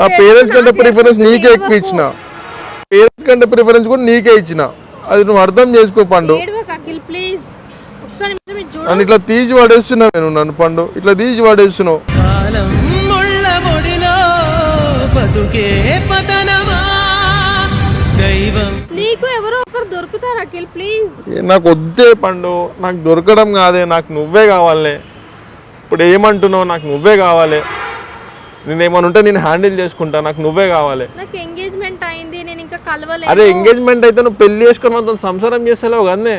Speaker 6: ఆ పేరెంట్స్ కంటే ప్రిఫరెన్స్ నీకే ఎక్కువ ఇచ్చిన. పేరెంట్స్ కంటే ప్రిఫరెన్స్ కూడా నీకే ఇచ్చిన. అది నువ్వు అర్థం చేసుకో పండు. నన్ను ఇట్లా తీసి పడేస్తున్నావు. నేను నన్ను పండు ఇట్లా తీసి పడేస్తున్నావు.
Speaker 2: నీకు ఎవరో ఒకరు దొరుకుతారు అఖిల్, ప్లీజ్.
Speaker 6: నాకు వద్దే పండు, నాకు దొరకడం కాదే, నాకు నువ్వే కావాలి. ఇప్పుడు ఏమంటున్నావు? నాకు నువ్వే కావాలి. నేనేమన్నా ఉంటే నేను హ్యాండిల్ చేసుకుంటా, నాకు నువ్వే కావాలి.
Speaker 2: నాకు ఎంగేజ్మెంట్ అయింది, నేను ఇంకా కలవలేదు.
Speaker 6: అరే ఎంగేజ్మెంట్ అయితే నువ్వు పెళ్లి చేసుకుని మొత్తం సంసారం చేస్తలేవు కదనే.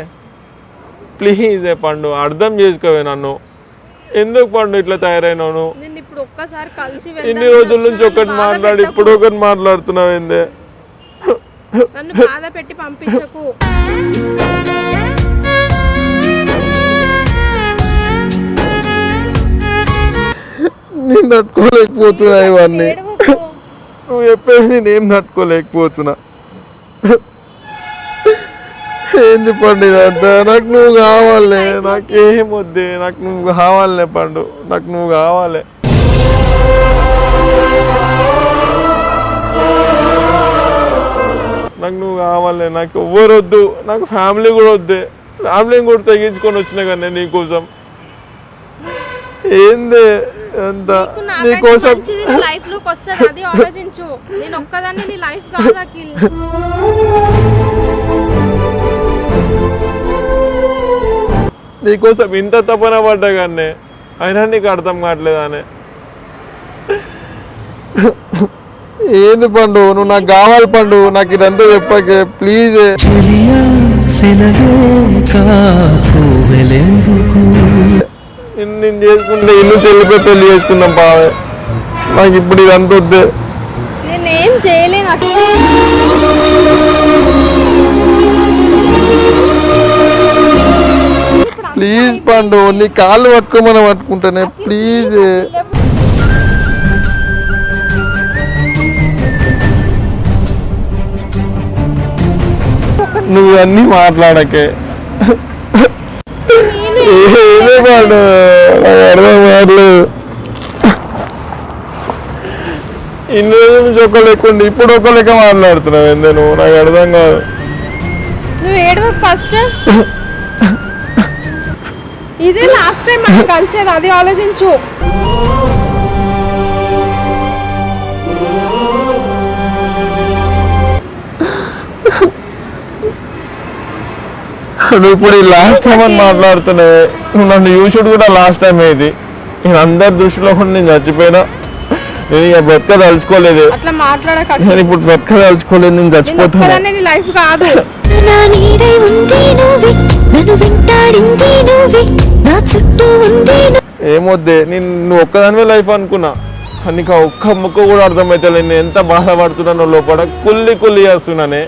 Speaker 6: ప్లీజ్ పండు అర్థం చేసుకోవే నన్ను. ఎందుకు పండు ఇట్లా తయారైనావు?
Speaker 2: నేను ఇప్పుడు ఒక్కసారి కలిసి
Speaker 6: ఇన్ని రోజుల నుంచి ఒకటి మాట్లాడి ఇప్పుడు ఒకటి మాట్లాడుతున్నావు ఏందే?
Speaker 2: నన్ను బాధ పెట్టి పంపించకు.
Speaker 6: నేను తట్టుకోలేకపోతున్నా ఇవన్నీ. నువ్వు చెప్పేసి నేనేం తట్టుకోలేకపోతున్నా. ఏంది పండు ఇదంతా? నాకు నువ్వు కావాలే, నాకేం వద్దే, నాకు నువ్వు కావాలే పండు, నాకు నువ్వు కావాలి. నాకు నువ్వు కావాలి, నాకు ఎవ్వరు వద్దు, నాకు ఫ్యామిలీ కూడా వద్దే. ఫ్యామిలీని కూడా తెగించుకొని వచ్చినా కానీ నీకోసం. ఏందే అంతా నీకోసం.
Speaker 2: లైఫ్ లోకి వస్తుంది, అది ఆలోచించు. నేను ఒక్కదాన్ని నీ లైఫ్ కాదు అఖిల్.
Speaker 6: నీకోసం ఇంత తపన పడ్డా కానీ అయినా నీకు అర్థం కావట్లేదానే. ఏంది పండు, నువ్వు నాకు కావాలి పండు, నాకు ఇదంతా చెప్పకే ప్లీజ్. నేను చేసుకుంటే ఇల్లు చెల్లిపోయి పెళ్లి చేసుకుందాం బావే. నాకు ఇప్పుడు ఇదంతా వద్దే.
Speaker 2: నేనేం చేయలేను అఖిల్.
Speaker 6: ప్లీజ్ పండు, నీ కాళ్ళు పట్టుకోమని పట్టుకుంటానే ప్లీజ్. నువ్వు అన్నీ మాట్లాడకే. ఏదే పండు నాకు అర్థం కావట్లేదు. ఇన్ని రోజుల నుంచి ఒక లెక్క ఉండి ఇప్పుడు ఒక లెక్క మాట్లాడుతున్నావు ఏందే నువ్వు? నాకు అర్థం కాదు.
Speaker 2: నువ్వు ఏడవ ఫస్ట్. ఇదే లాస్ట్ టైం మనం కలిసేది, అది ఆలోచించు.
Speaker 6: నువ్వు ఇప్పుడు లాస్ట్ టైం అని మాట్లాడుతున్నావు. నువ్వు నన్ను యూషుడ్ కూడా లాస్ట్ టైం ఏది. నేను అందరి దృష్టిలో కూడా నేను చచ్చిపోయినా. నేను ఇక బ్రతక తలుచుకోలేదు.
Speaker 2: అట్లా మాట్లాడక.
Speaker 6: నేను ఇప్పుడు బ్రతక తలుచుకోలేదు, నేను చచ్చిపోతాను.
Speaker 2: లైఫ్ కాదు.
Speaker 6: ఏమొద్దే, నువ్వు ఒక్కదానివే లైఫ్ అనుకున్నా. నీకు ఒక్క ముక్క కూడా అర్థమైతే నేను ఎంత బాధపడుతున్నానో లోపల కుల్లి కుల్లి చేస్తున్నానే.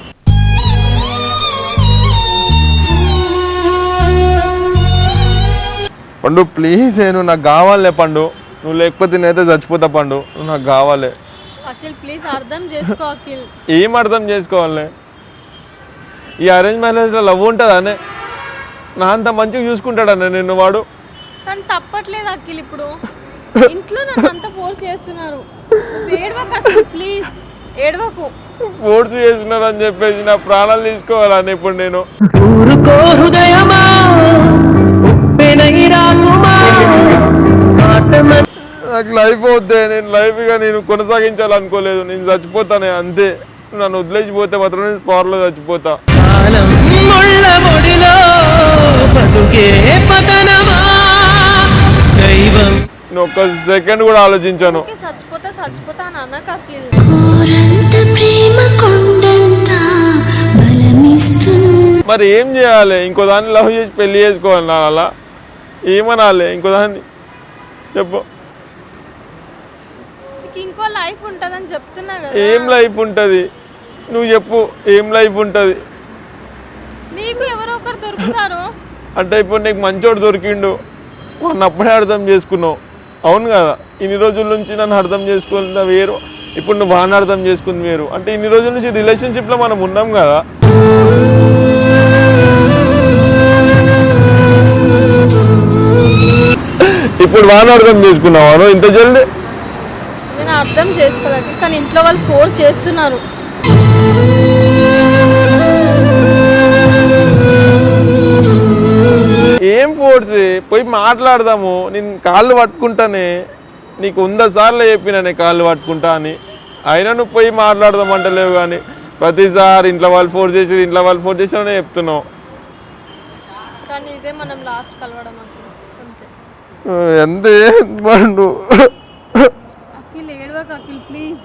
Speaker 6: పండు ప్లీజ్ నువ్వు నాకు కావాలే పండు. నువ్వు లేకపోతే నేనైతే చచ్చిపోతా పండు. నువ్వు నాకు కావాలి.
Speaker 2: అఖిల్ ప్లీజ్ అర్థం చేసుకో అఖిల్.
Speaker 6: ఏం అర్థం చేసుకోవాలి? ఈ అరేంజ్ మ్యారేజ్లో లవ్ ఉంటుందానే? నా అంత మంచిగా చూసుకుంటాడనే నిన్ను వాడు?
Speaker 2: కానీ తప్పట్లేదు అఖిల్. ఇప్పుడు ఇంట్లో నన్ను అంత ఫోర్స్ చేస్తున్నారు. ఏడవకు అఖిల్ ప్లీజ్, ఏడవకు.
Speaker 6: ఫోర్స్ చేస్తున్నారు అని చెప్పేసి నా ప్రాణాలు తీసుకోవాలని ఇప్పుడు నేను? నాకు లైఫ్ వద్దే. నేను లైఫ్గా నేను కొనసాగించాలనుకోలేదు. నేను చచ్చిపోతానే అంతే. నన్ను వదిలేసిపోతే మాత్రం నేను స్పాట్లో చచ్చిపోతా. నేను ఒక్క సెకండ్ కూడా ఆలోచించాను.
Speaker 2: చచ్చిపోతా అన్నకు అఖిల్.
Speaker 6: మరి ఏం చేయాలి? ఇంకో దాన్ని లవ్ చేసి పెళ్లి చేసుకోవాలి నా? అలా ఏమనాలి? ఇంకో దాన్ని చెప్పు.
Speaker 2: ఇంకో లైఫ్ ఉంటదని చెప్తున్నా కదా.
Speaker 6: ఏం లైఫ్ ఉంటది? నువ్వు చెప్పు, ఏం లైఫ్ ఉంటది?
Speaker 2: నీకు ఎవరో ఒకరు దొరుకుతారు.
Speaker 6: అంటే ఇప్పుడు నీకు మంచోడు దొరికిండు, వాడిని అప్పుడే అర్థం చేసుకున్నావు. అవును కదా? ఇన్ని రోజుల నుంచి నన్ను అర్థం చేసుకున్న వేరు, ఇప్పుడు నువ్వు వాడిని అర్థం చేసుకుంది వేరు. అంటే ఇన్ని రోజుల నుంచి రిలేషన్షిప్లో మనం ఉన్నాం కదా. ఇప్పుడు వాడిని అర్థం చేసుకున్నావు ఇంత జల్దీ?
Speaker 2: నేను అర్థం చేసుకోలేదు, కానీ ఇంట్లో వాళ్ళు ఫోర్స్ చేస్తున్నారు.
Speaker 6: ఏం ఫోర్స్? పోయి మాట్లాడదాము. నేను కాళ్ళు పట్టుకుంటానే. నీకు 100 సార్లు చెప్పినానే కాళ్ళు పట్టుకుంటా అని. అయినా నువ్వు పోయి మాట్లాడదామంటలేవు. కానీ ప్రతిసారి ఇంట్లో వాళ్ళు ఫోర్స్ చేసి అని చెప్తున్నావు.
Speaker 2: కానీ ఇదే మనం లాస్ట్ కలవడం అంతే.
Speaker 6: అంతే పండు.
Speaker 2: అఖిల్ ఏడవ ఏడవకు అఖిల్ ప్లీజ్.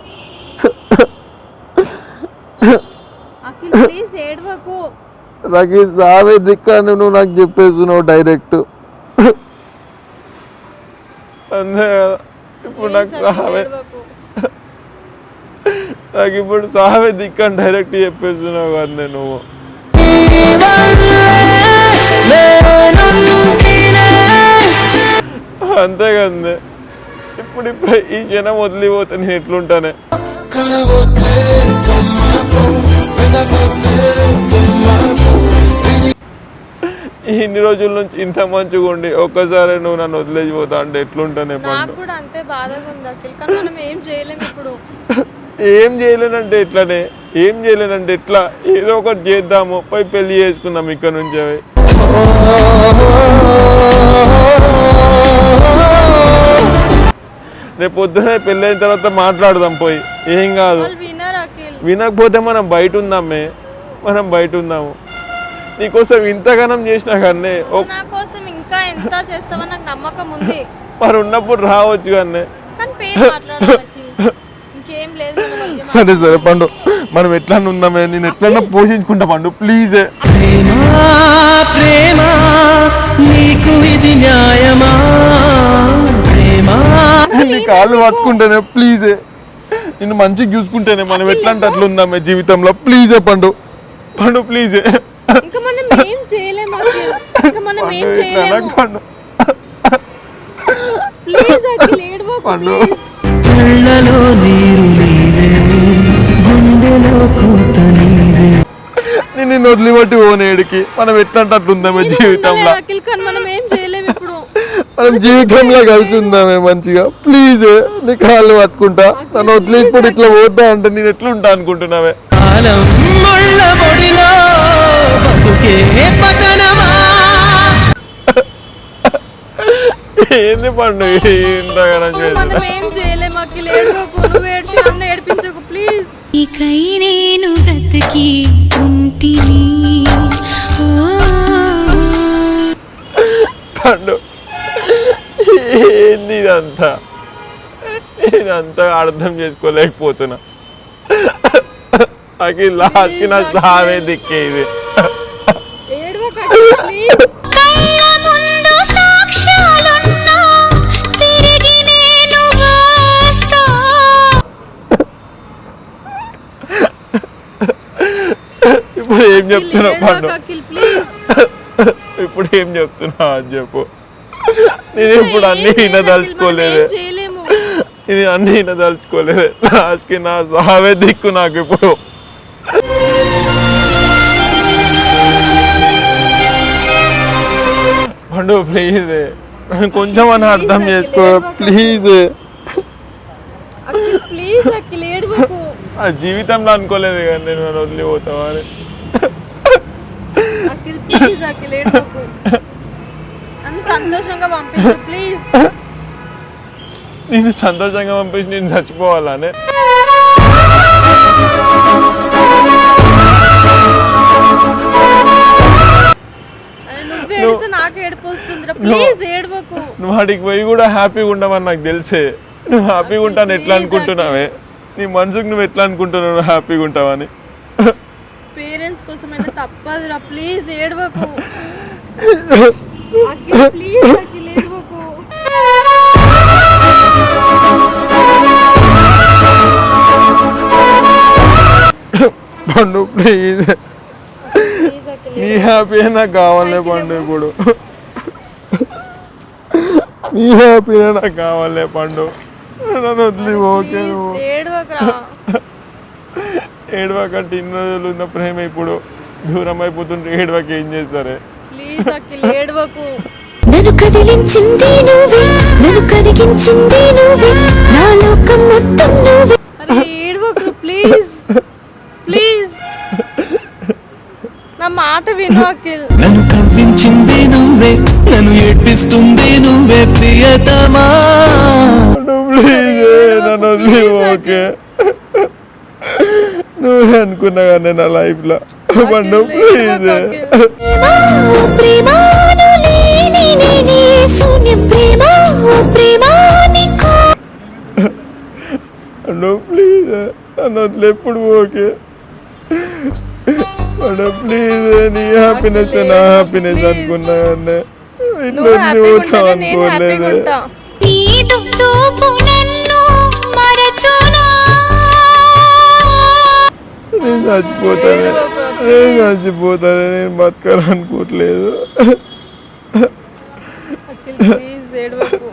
Speaker 2: అఖిల్ ప్లీజ్ ఏడవకు.
Speaker 6: నాకు ఈ సావే దిక్కాను నువ్వు నాకు చెప్పేస్తున్నావు డైరెక్ట్. అంతే కదా ఇప్పుడు నాకు సావే, నాకు ఇప్పుడు సావే దిక్కని డైరెక్ట్ చెప్పేస్తున్నావు కదా నువ్వు. అంతే కదండి. ఇప్పుడు ఈ క్షణం వదిలిపోతే నేను ఎట్లుంటానే. ఇన్ని రోజుల నుంచి ఇంత మంచిగా ఉండి ఒక్కసారి నువ్వు నన్ను వదిలేసిపోతా అంటే ఎట్లుంటానే.
Speaker 2: నాకు కూడా అంతే బాధగా ఉంది అఖిల్, కానీ మనం ఏం చేయలేము ఇప్పుడు.
Speaker 6: ఏం చేయలేనంటే ఎట్లానే, ఏం చేయలేనంటే ఎట్లా, ఏదో ఒకటి చేద్దాము, పోయి పెళ్లి చేసుకుందాం ఇక్కడ నుంచి. అవి రేపు పొద్దునే పెళ్ళి అయిన తర్వాత మాట్లాడదాం పోయి, ఏం కాదు. వినకపోతే మనం బయట ఉందామే, మనం బయట ఉందాము. నీకోసం ఇంతగానం చేసినా కానీ
Speaker 2: ఇంకా ఎంత చేస్తావో నాకు నమ్మకం ఉంది.
Speaker 6: మరి ఉన్నప్పుడు రావచ్చు కానీ.
Speaker 2: ఇంకేం లేదు.
Speaker 6: సరే సరే పండు, మనం ఎట్లా ఉందామే, నేను ఎట్లన్నా పోషించుకుంటా పండు ప్లీజ్.
Speaker 5: ప్రేమ నీకు ఇది న్యాయమా? ప్రేమ
Speaker 6: నీ కాళ్ళు పట్టుకుంటేనే ప్లీజ్, నిన్ను మంచిగా చూసుకుంటేనే మనం ఎట్లా అంటే అట్లా ఉందామే జీవితంలో. ప్లీజే పండు, పండు ప్లీజ్.
Speaker 2: ఇంకా మనం ఏం చేయలేము అఖిల్, ఇంకా మనం ఏం చేయలేము.
Speaker 6: పండు
Speaker 2: ప్లీజ్ అఖిల్ ఏడవకు ప్లీజ్.
Speaker 5: కళ్ళలో నీరు నీవే, గుండెలో కోత నీవే.
Speaker 6: నిన్ను వదిలిపట్టి పోనేడికి మనం ఎట్లా అంటే అట్లా ఉందామే జీవితంలో.
Speaker 2: అఖిల్ కానీ మనం ఏం చేయలేము ఇప్పుడు.
Speaker 6: మనం జీవితంలో కలిసి ఉందామే మంచిగా. ప్లీజ్ నీ కాళ్ళు పట్టుకుంటా, నన్ను వదిలిపోయి ఇట్లా పోతా అంటే నేను ఎట్లా ఉంటా అనుకుంటున్నావే. ఏంది పండు ఇంతగానం చేస్తున్నా?
Speaker 3: ఇకై నేను బ్రతికి ఉంటిని.
Speaker 6: పండు ఏంది ఇదంతా, ఇదంతా అర్థం చేసుకోలేకపోతున్నా. నాకు లాస్ట్కి నా సావే దిక్కే ఇది. ఇప్పుడు ఏం చెప్తున్నావు పండు, ఇప్పుడు ఏం చెప్తున్నా అని చెప్పు. నేను ఇప్పుడు అన్ని వినదలుచుకోలేదే, ఇది అన్ని వినదలుచుకోలేదే. లాస్ట్కి నా సావే దిక్కు నాకు ఇప్పుడు. పండు ప్లీజ్ కొంచెం అని అర్థం చేసుకో ప్లీజ్. ఆ జీవితంలో అనుకోలేదు కానీ నేను నన్ను వదిలిపోతావా అని.
Speaker 2: సంతోషంగా పంపించు ప్లీజ్.
Speaker 6: నేను సంతోషంగా పంపించి నేను చచ్చిపోవాలనే. నువ్వు వాడికి పోయి కూడా హ్యాపీగా ఉండమని నాకు తెలిసే. నువ్వు హ్యాపీగా ఉంటాను ఎట్లా అనుకుంటున్నావే, నీ మనసుకు నువ్వు ఎట్లా అనుకుంటున్నావు హ్యాపీగా ఉంటావని.
Speaker 2: పేరెంట్స్ కోసమైనా తప్పదురా ప్లీజ్ ఏడవకు. ప్లీజ్ అఖిల్ ఏడవకు.
Speaker 6: పండు ప్లీజ్, నీ హ్యాపీ నాకు కావాలే పండు. ఇప్పుడు నీ హ్యాపీ నాకు కావాలే పండు. నన్ను వదిలి ఓకే. ఏడవకంటే ఇన్ని రోజులు ఉన్న ప్రేమ ఇప్పుడు దూరం అయిపోతుంటే ఏడవక ఏం చేస్తారే.
Speaker 2: ప్లీజ్ అఖిల్ ఏడవకు.
Speaker 3: నన్ను కదిలించింది నువ్వే, నన్ను కరిగించింది నువ్వే, నా లోకం మొత్తం నువ్వే.
Speaker 2: అరే ఏడవకు ప్లీజ్ ప్లీజ్, నా మాట విను అఖిల్.
Speaker 5: నన్ను కవ్వించింది నువ్వే, నన్ను ఏడ్పిస్తుంది నువ్వే ప్రియతమా.
Speaker 6: ప్లీజ్ నన్ను వదిలి ఓకే. నువ్వే అనుకున్నా కానీ నా లైఫ్ లో పండు ప్లీజ్. నన్ను వదిలే ఎప్పుడు ఓకే వాడు ప్లీజ్ నీ హ్యాపీనెస్ నా హ్యాపీనెస్ అనుకున్నా అన్న ఇట్లా పోతాం అనుకోలేదు.
Speaker 3: నీదు చూపు నన్ను మరచునా
Speaker 6: నేను చచ్చిపోతానే నేను బతకాలనుకోవట్లేదు.
Speaker 2: ప్లీజ్ ఏడవకు.